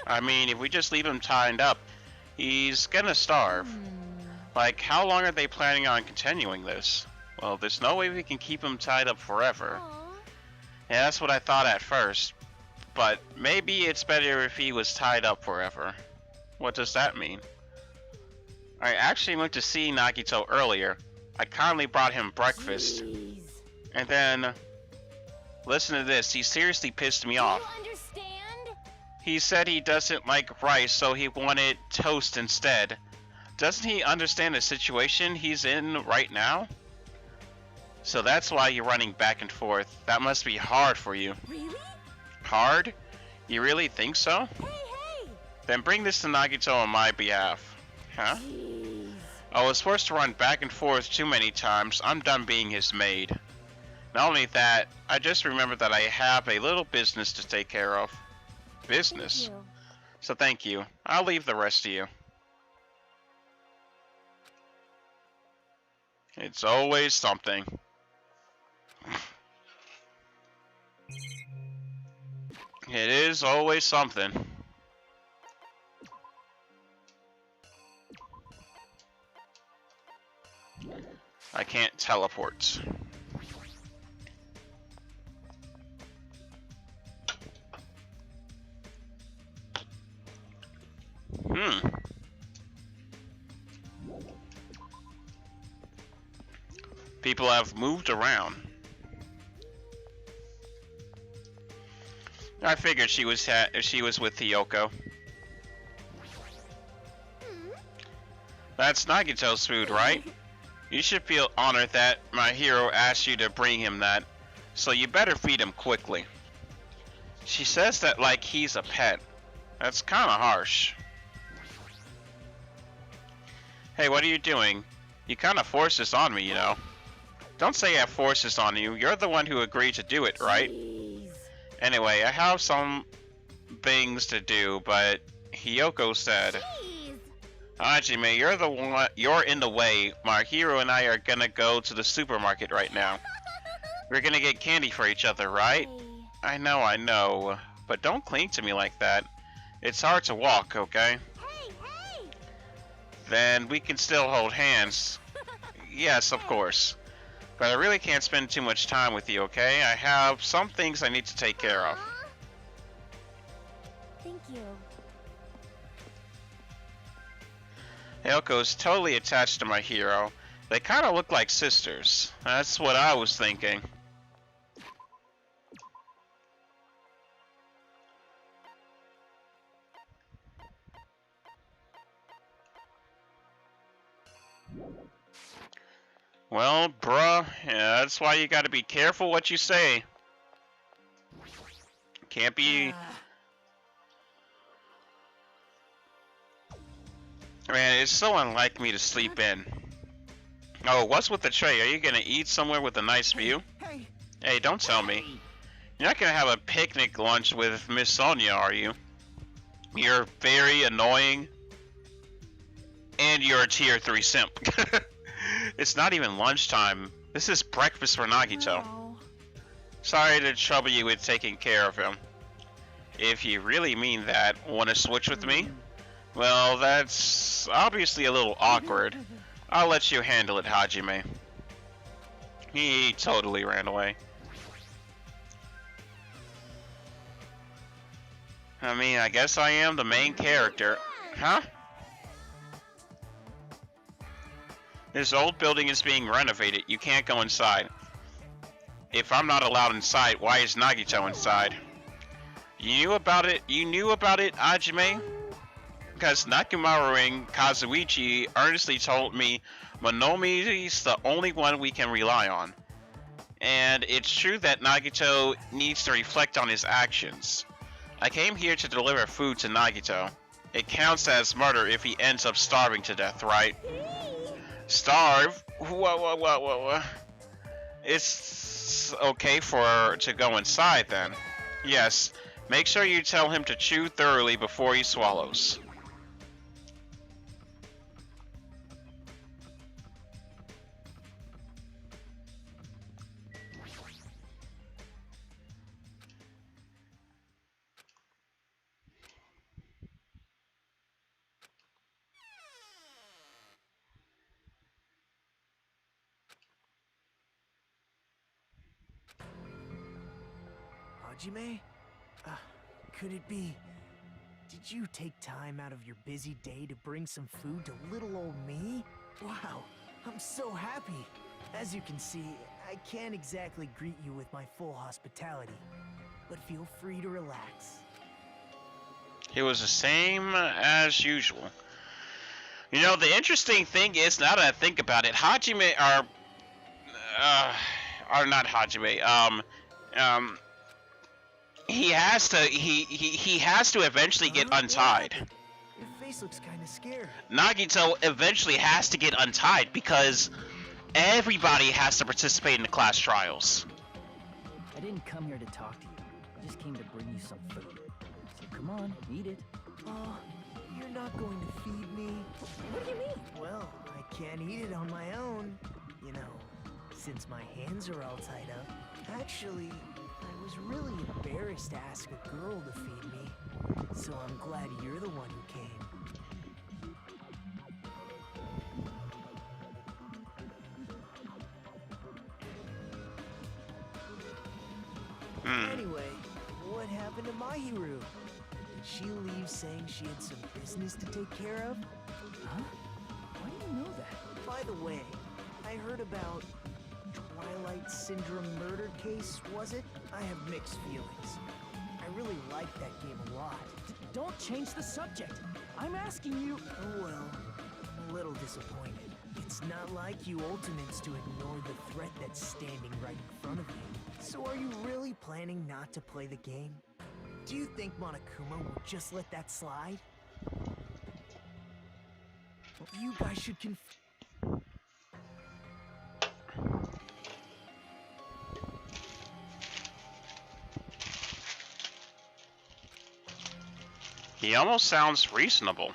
I mean, if we just leave him tied up, he's gonna starve. Like, how long are they planning on continuing this? Well, there's no way we can keep him tied up forever. Aw. Yeah, that's what I thought at first. But maybe it's better if he was tied up forever. What does that mean? I actually went to see Nagito earlier. I kindly brought him breakfast. Jeez. And then, listen to this, he seriously pissed me off. You understand? He said he doesn't like rice, so he wanted toast instead. Doesn't he understand the situation he's in right now? So that's why you're running back and forth. That must be hard for you. Really? Hard? You really think so? Hey! Then bring this to Nagito on my behalf. Huh? Jeez. I was forced to run back and forth too many times. I'm done being his maid. Not only that, I just remembered that I have a little business to take care of. Business? Thank you. So thank you. I'll leave the rest to you. It's always something. It is always something. I can't teleport. People have moved around. I figured she was with Hiyoko. That's Nagito's food, right? You should feel honored that my hero asked you to bring him that, so you better feed him quickly. She says that like he's a pet. That's kinda harsh. Hey, what are you doing? You kinda forced this on me, you know. Don't say I forced this on you. You're the one who agreed to do it, right? Jeez. Anyway, I have some things to do, but Hiyoko said, Jeez. Hajime, you're in the way. My hero and I are gonna go to the supermarket right now. We're gonna get candy for each other, right? Hey. I know. But don't cling to me like that. It's hard to walk, okay? Hey, hey! Then we can still hold hands. Yes, of course. But I really can't spend too much time with you, okay? I have some things I need to take care of. Aw. Thank you. Ayoko's totally attached to my hero. They kind of look like sisters. That's what I was thinking. Well, bruh, yeah, that's why you gotta be careful what you say. Can't be... Man, it's so unlike me to sleep in. Oh, what's with the tray? Are you gonna eat somewhere with a nice view? Hey, Hey, don't tell me. You're not gonna have a picnic lunch with Miss Sonia, are you? You're very annoying. And you're a tier 3 simp. It's not even lunchtime. This is breakfast for Nagito. No. Sorry to trouble you with taking care of him. If you really mean that, wanna switch with me? Well, that's obviously a little awkward. I'll let you handle it, Hajime. He totally ran away. I mean, I guess I am the main character. Huh? This old building is being renovated. You can't go inside. If I'm not allowed inside, why is Nagito inside? You knew about it, Hajime? Because Nakumaru and Kazuichi earnestly told me Monomi's the only one we can rely on. And it's true that Nagito needs to reflect on his actions. I came here to deliver food to Nagito. It counts as murder if he ends up starving to death, right? Starve? What? It's okay to go inside then. Yes, make sure you tell him to chew thoroughly before he swallows. Hajime? Could it be... Did you take time out of your busy day to bring some food to little old me? Wow, I'm so happy. As you can see, I can't exactly greet you with my full hospitality, but feel free to relax. It was the same as usual. You know, the interesting thing is, now that I think about it, Hajime are not Hajime. He has to eventually get untied. Your face looks kind of scared. Nagito eventually has to get untied because everybody has to participate in the class trials. I didn't come here to talk to you. I just came to bring you some food. So come on, eat it. Oh, you're not going to feed me? What do you mean? Well, I can't eat it on my own. You know, since my hands are all tied up. Actually, I was really embarrassed to ask a girl to feed me. So I'm glad you're the one who came. Anyway, what happened to Mahiru? Did she leave saying she had some business to take care of? Huh? Why do you know that? By the way, I heard about Twilight Syndrome murder case, was it? I have mixed feelings. I really liked that game a lot. Don't change the subject. I'm asking you. Oh well, I'm a little disappointed. It's not like you Ultimates to ignore the threat that's standing right in front of you. So are you really planning not to play the game? Do you think Monokuma will just let that slide? You guys should He almost sounds reasonable.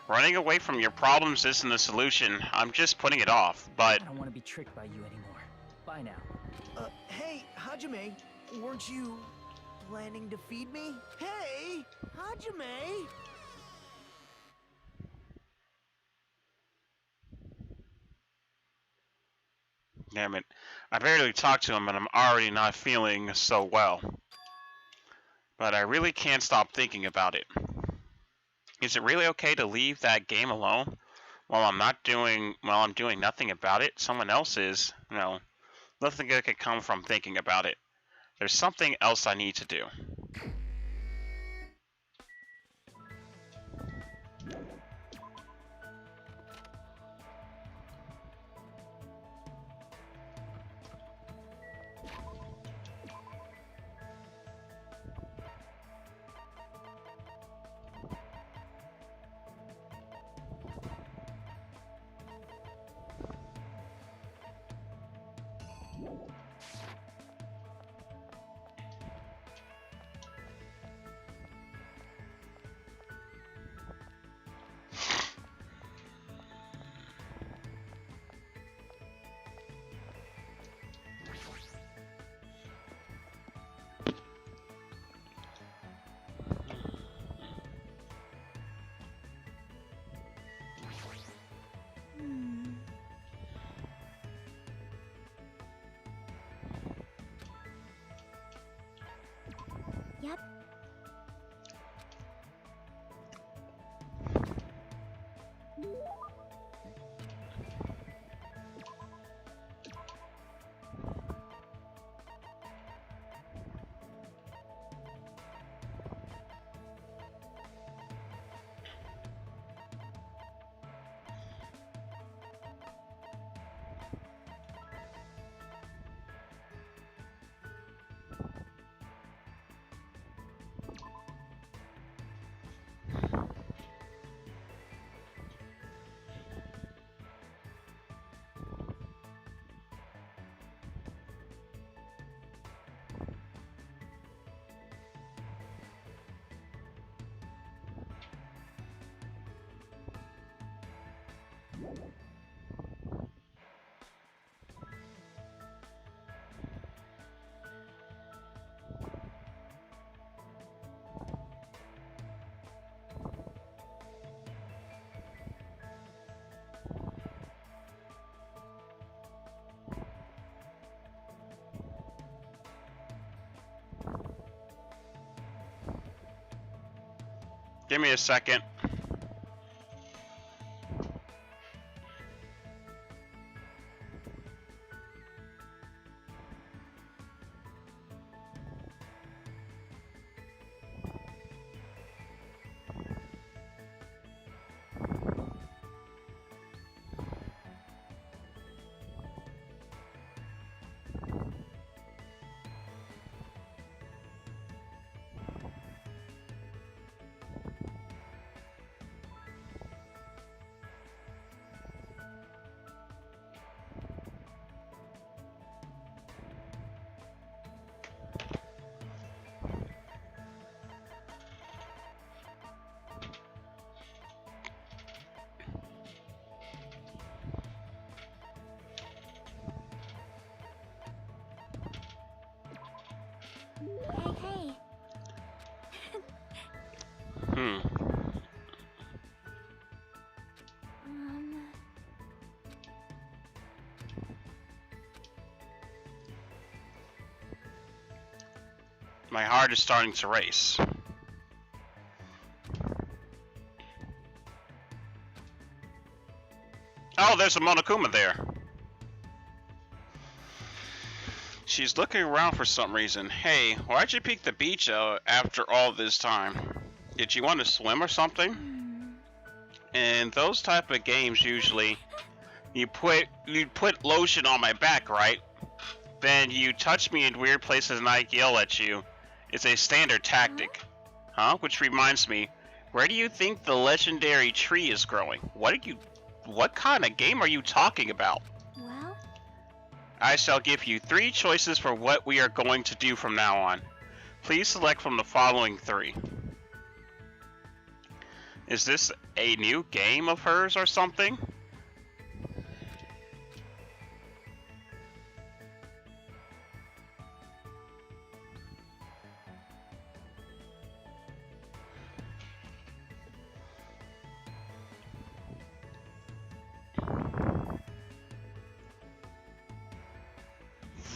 Running away from your problems isn't the solution. I'm just putting it off, but... I don't want to be tricked by you anymore. Bye now. Hey, Hajime, weren't you planning to feed me? Hey, Hajime! Damn it. I barely talked to him and I'm already not feeling so well. But I really can't stop thinking about it. Is it really okay to leave that game alone while I'm doing nothing about it? Someone else is. No. Nothing good could come from thinking about it. There's something else I need to do. Yep. Give me a second. Hey. Hmm. My heart is starting to race. Oh, there's a Monokuma there. She's looking around for some reason. Hey, why'd you pick the beach after all this time? Did you want to swim or something? In those type of games, usually, you'd put lotion on my back, right? Then you touch me in weird places and I yell at you. It's a standard tactic. Huh? Which reminds me, where do you think the legendary tree is growing? What kind of game are you talking about? Well, I shall give you 3 choices for what we are going to do from now on. Please select from the following 3. Is this a new game of hers or something?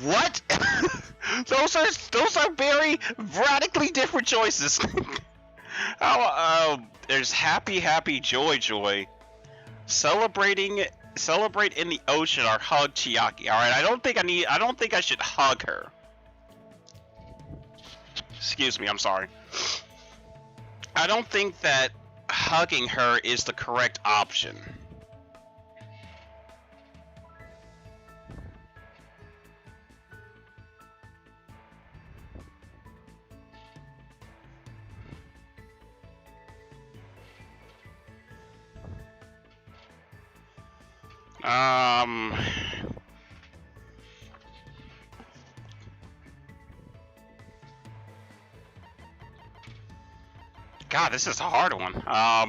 What? those are very radically different choices. There's happy joy. Celebrate in the ocean or hug Chiaki. All right, I don't think I should hug her. Excuse me, I'm sorry. I don't think that hugging her is the correct option. God, this is a hard one. I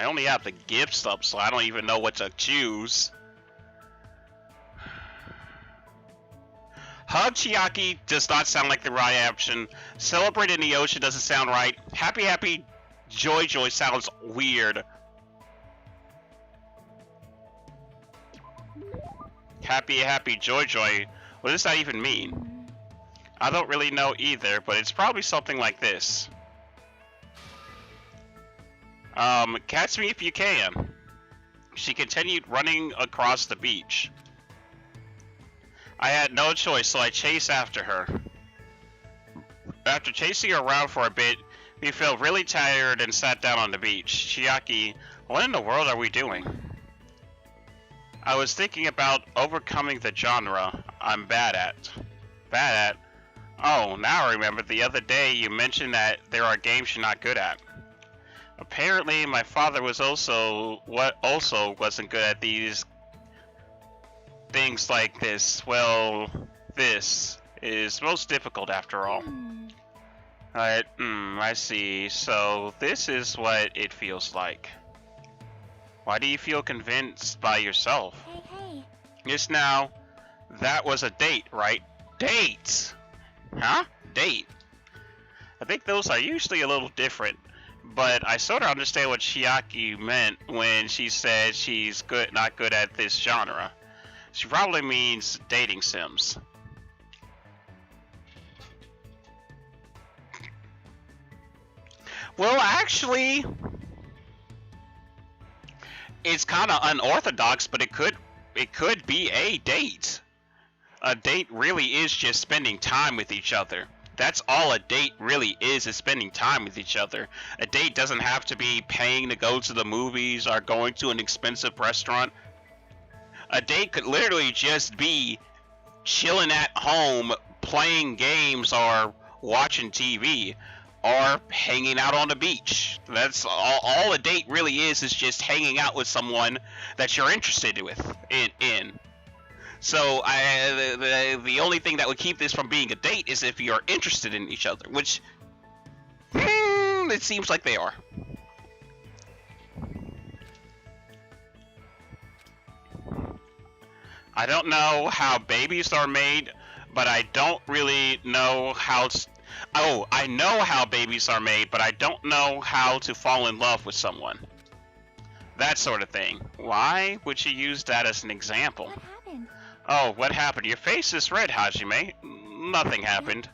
only have the gifts up, so I don't even know what to choose. Hug Chiaki does not sound like the right option. Celebrate in the ocean doesn't sound right. Happy joy sounds weird. Happy joy. What does that even mean? I don't really know either, but it's probably something like this. Catch me if you can. She continued running across the beach. I had no choice, so I chased after her. After chasing her around for a bit, we felt really tired and sat down on the beach. Chiaki, what in the world are we doing? I was thinking about overcoming the genre I'm bad at. Bad at? Oh, now I remember the other day you mentioned that there are games you're not good at. Apparently, my father was also wasn't good at these things like this. Well, this is most difficult after all. I see. So this is what it feels like. Why do you feel convinced by yourself? Hey. Just now, that was a date, right? Dates! Huh? Date. I think those are usually a little different, but I sort of understand what Chiaki meant when she said she's not good at this genre. She probably means dating sims. Well, actually, it's kind of unorthodox, but it could be a date. A date really is just spending time with each other. That's all a date really is spending time with each other. A date doesn't have to be paying to go to the movies or going to an expensive restaurant. A date could literally just be chilling at home, playing games or watching TV, or hanging out on the beach. That's all a date really is just hanging out with someone that you're interested in. So the only thing that would keep this from being a date is if you're interested in each other, which it seems like they are. I don't know how babies are made, but I don't really know how I know how babies are made, but I don't know how to fall in love with someone. That sort of thing. Why would you use that as an example? What happened? Oh, what happened? Your face is red, Hajime. Nothing happened.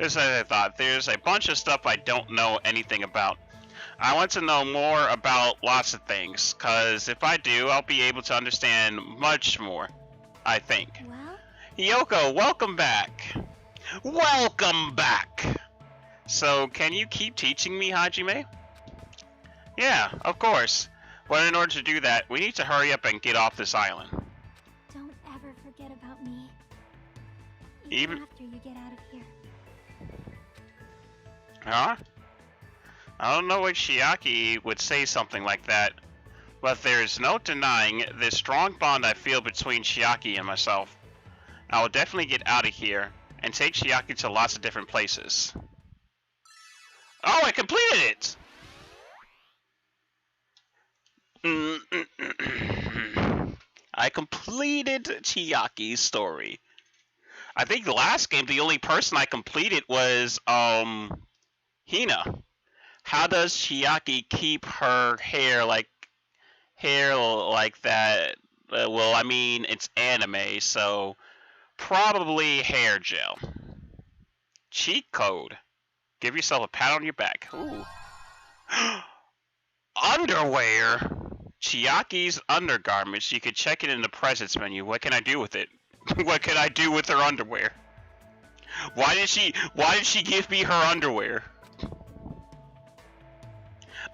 Just as I thought, there's a bunch of stuff I don't know anything about. I want to know more about lots of things, cause if I do, I'll be able to understand much more, I think. Well? Yoko, welcome back. Welcome back! So, can you keep teaching me, Hajime? Yeah, of course. But in order to do that, we need to hurry up and get off this island. Don't ever forget about me. Even after you get out of here. Huh? I don't know why Chiaki would say something like that, but there's no denying the strong bond I feel between Chiaki and myself. I will definitely get out of here and take Chiaki to lots of different places. Oh, I completed it! I completed Chiaki's story. I think the last game, the only person I completed was, Hina. How does Chiaki keep her hair like that Well, I mean, it's anime, so probably hair gel. Cheat code. Give yourself a pat on your back. Ooh. Underwear. Chiaki's undergarments. You can check it in the presence menu. What can I do with it? What can I do with her underwear? Why did she give me her underwear?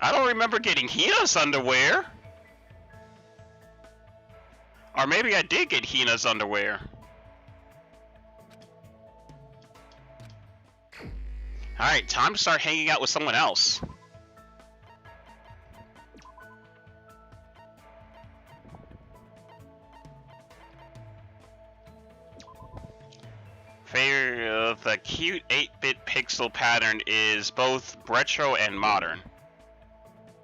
I don't remember getting Hina's underwear. Or maybe I did get Hina's underwear. Alright, time to start hanging out with someone else. The cute 8-bit pixel pattern is both retro and modern.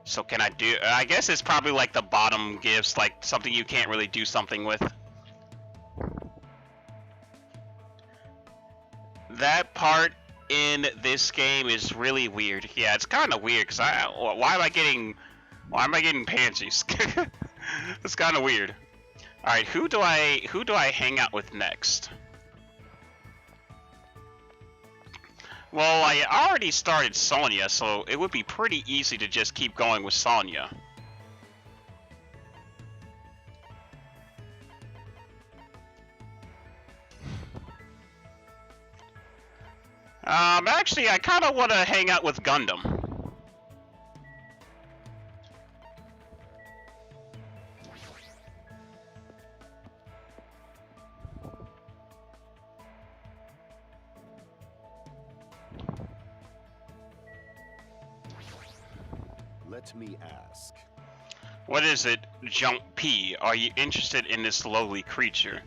So can I do... I guess it's probably like the bottom gives, like something you can't really do something with. That part in this game is really weird. Yeah, it's kind of weird because why am I getting pansies? It's kind of weird. All right, who do I hang out with next? Well, I already started Sonya, so it would be pretty easy to just keep going with Sonya. Actually, I kind of want to hang out with Gundam. Let me ask. What is it, Jump P? Are you interested in this lowly creature?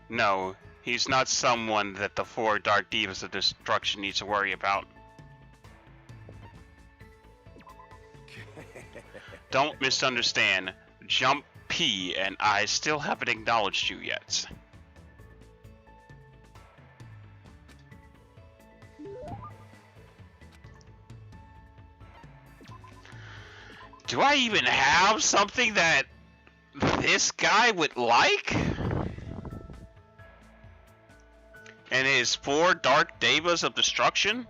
No, he's not someone that the 4 Dark Divas of Destruction needs to worry about. Don't misunderstand. Jump P and I still haven't acknowledged you yet. Do I even have something that this guy would like? And his 4 Dark Devas of Destruction?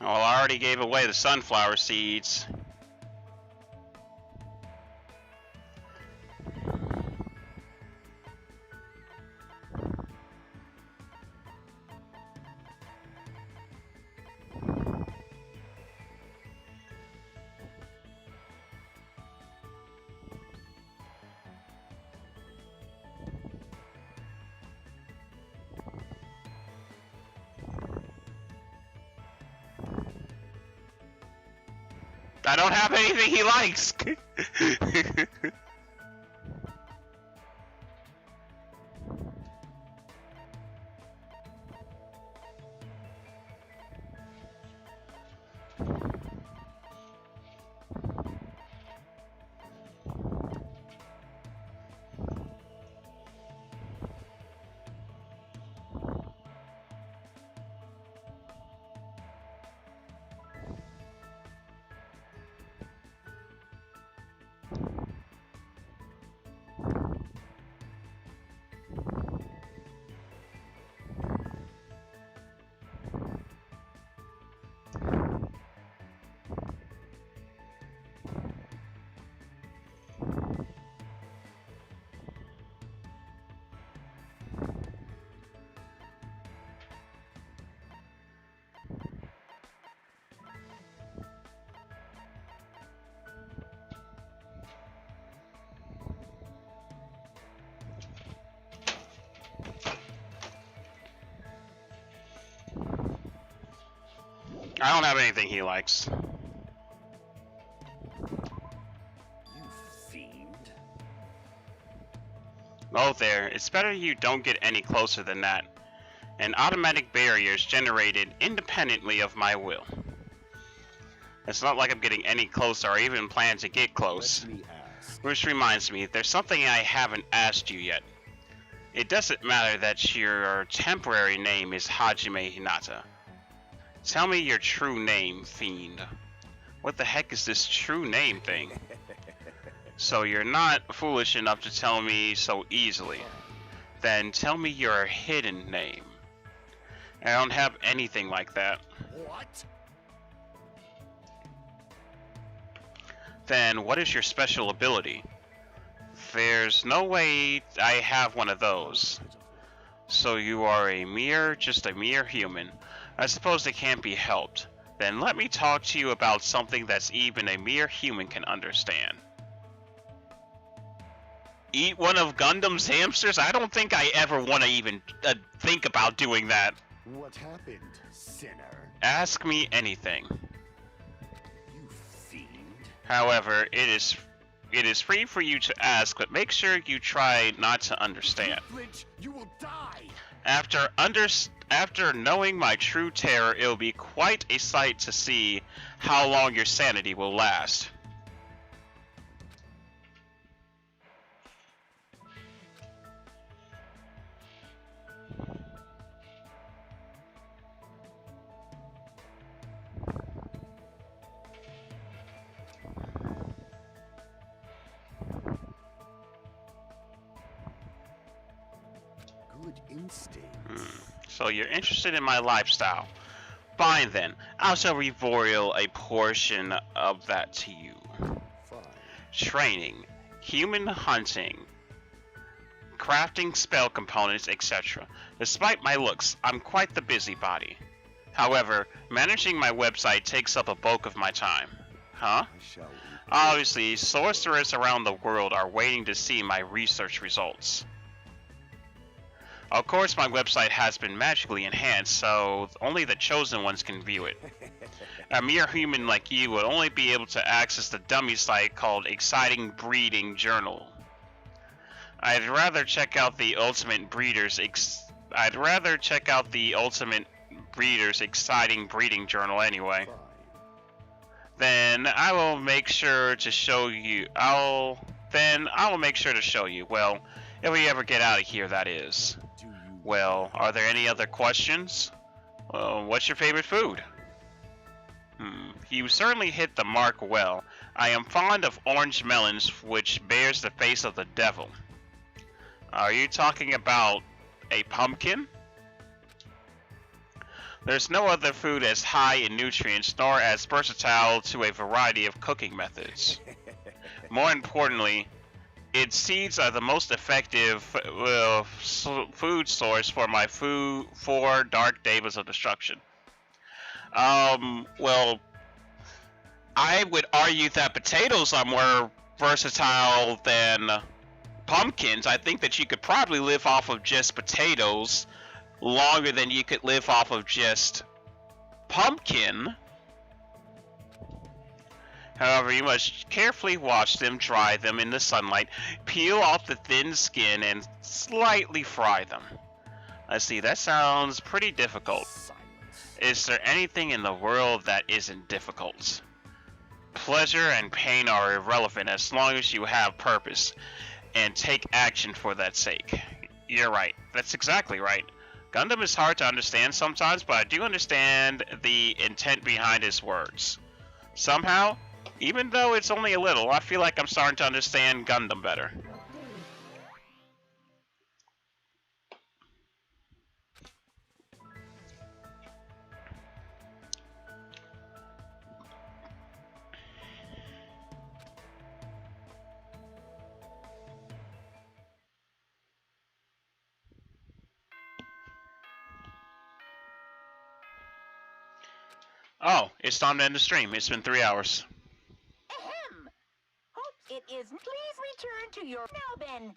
Well, I already gave away the sunflower seeds. I don't have anything he likes. I don't have anything he likes. You fiend. Oh there, it's better you don't get any closer than that. An automatic barrier is generated independently of my will. It's not like I'm getting any closer or even plan to get close. Let me Which reminds me, there's something I haven't asked you yet. It doesn't matter that your temporary name is Hajime Hinata. Tell me your true name, fiend. What the heck is this true name thing? So you're not foolish enough to tell me so easily. Then tell me your hidden name. I don't have anything like that. What? Then what is your special ability? There's no way I have one of those. So you are just a mere human. I suppose it can't be helped. Then let me talk to you about something that's even a mere human can understand. Eat one of Gundam's hamsters? I don't think I ever want to even think about doing that. What happened, sinner? Ask me anything. You fiend. However, it is free for you to ask, but make sure you try not to understand. If you flinch, you will die. After knowing my true terror, it'll be quite a sight to see how long your sanity will last. Good instinct. So you're interested in my lifestyle. Fine then, I shall reveal a portion of that to you. Fine. Training, human hunting, crafting spell components, etc. Despite my looks, I'm quite the busybody. However, managing my website takes up a bulk of my time. Huh? I shall eat. Obviously, sorcerers around the world are waiting to see my research results. Of course, my website has been magically enhanced, so only the chosen ones can view it. A mere human like you would only be able to access the dummy site called Exciting Breeding Journal. I'd rather check out the Ultimate Breeders Exciting Breeding Journal anyway. Fine. Then I will make sure to show you. Well, if we ever get out of here, that is. Do you Well, are there any other questions? What's your favorite food? You certainly hit the mark well. I am fond of orange melons, which bears the face of the devil. Are you talking about a pumpkin? There's no other food as high in nutrients nor as versatile to a variety of cooking methods. More importantly, its seeds are the most effective food source for my four dark devas of destruction. Well, I would argue that potatoes are more versatile than pumpkins. I think that you could probably live off of just potatoes longer than you could live off of just pumpkin. However, you must carefully wash them, dry them in the sunlight, peel off the thin skin, and slightly fry them. Let's see, that sounds pretty difficult. silence? Is there anything in the world that isn't difficult? Pleasure and pain are irrelevant as long as you have purpose and take action for that sake. You're right. That's exactly right. Gundam is hard to understand sometimes, but I do understand the intent behind his words. Somehow, even though it's only a little, I feel like I'm starting to understand Gundam better. Oh, it's time to end the stream. It's been 3 hours. Ahem. Hope it is. Please return to your. Now then.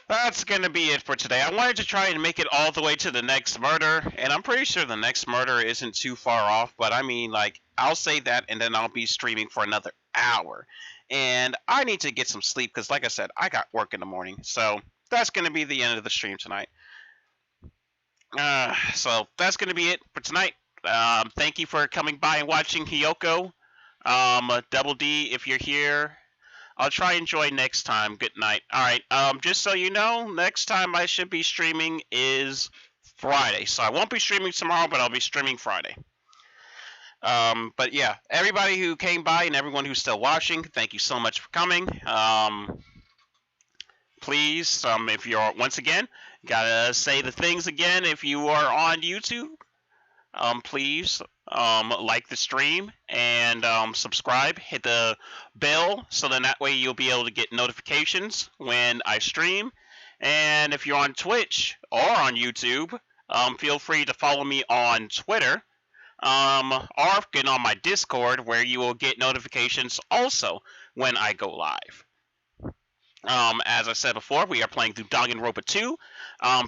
That's gonna be it for today. I wanted to try and make it all the way to the next murder, and I'm pretty sure the next murder isn't too far off, but I mean, like, I'll say that, and then I'll be streaming for another hour. And I need to get some sleep, because like I said, I got work in the morning. So that's gonna be the end of the stream tonight. So that's gonna be it for tonight. Thank you for coming by and watching Hiyoko. Double D, if you're here, I'll try and join next time. Good night. Alright, just so you know, next time I should be streaming is Friday. So I won't be streaming tomorrow, but I'll be streaming Friday. But yeah, everybody who came by and everyone who's still watching, thank you so much for coming. Please, if you're, once again, gotta say the things again. If you are on YouTube, please, like the stream and, subscribe, hit the bell, so then that way you'll be able to get notifications when I stream. And if you're on Twitch or on YouTube, feel free to follow me on Twitter, or get on my Discord, where you will get notifications also when I go live. As I said before, we are playing through Danganronpa 2.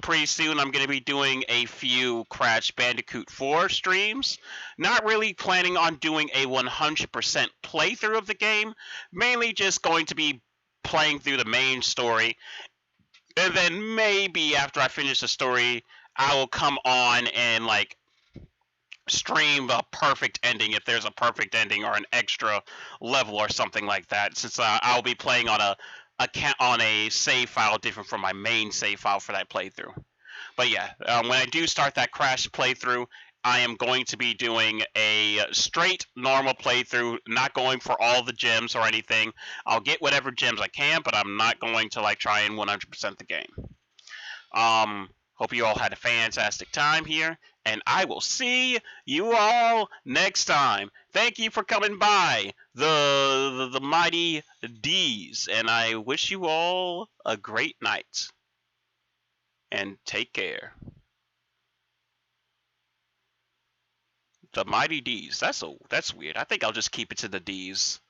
Pretty soon I'm going to be doing a few Crash Bandicoot 4 streams. Not really planning on doing a 100% playthrough of the game. Mainly just going to be playing through the main story. And then maybe after I finish the story, I will come on and, like, stream a perfect ending, if there's a perfect ending or an extra level or something like that, since I'll be playing on a save file different from my main save file for that playthrough. But yeah, when I do start that Crash playthrough, I am going to be doing a straight normal playthrough, not going for all the gems or anything. I'll get whatever gems I can, but I'm not going to like try and 100% the game. Hope you all had a fantastic time here, and I will see you all next time. Thank you for coming by, the mighty D's, and I wish you all a great night. And take care. The mighty D's. That's weird. I think I'll just keep it to the D's.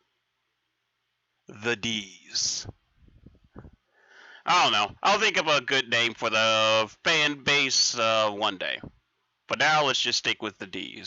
The D's. I don't know. I'll think of a good name for the fan base one day. But now let's just stick with the D's.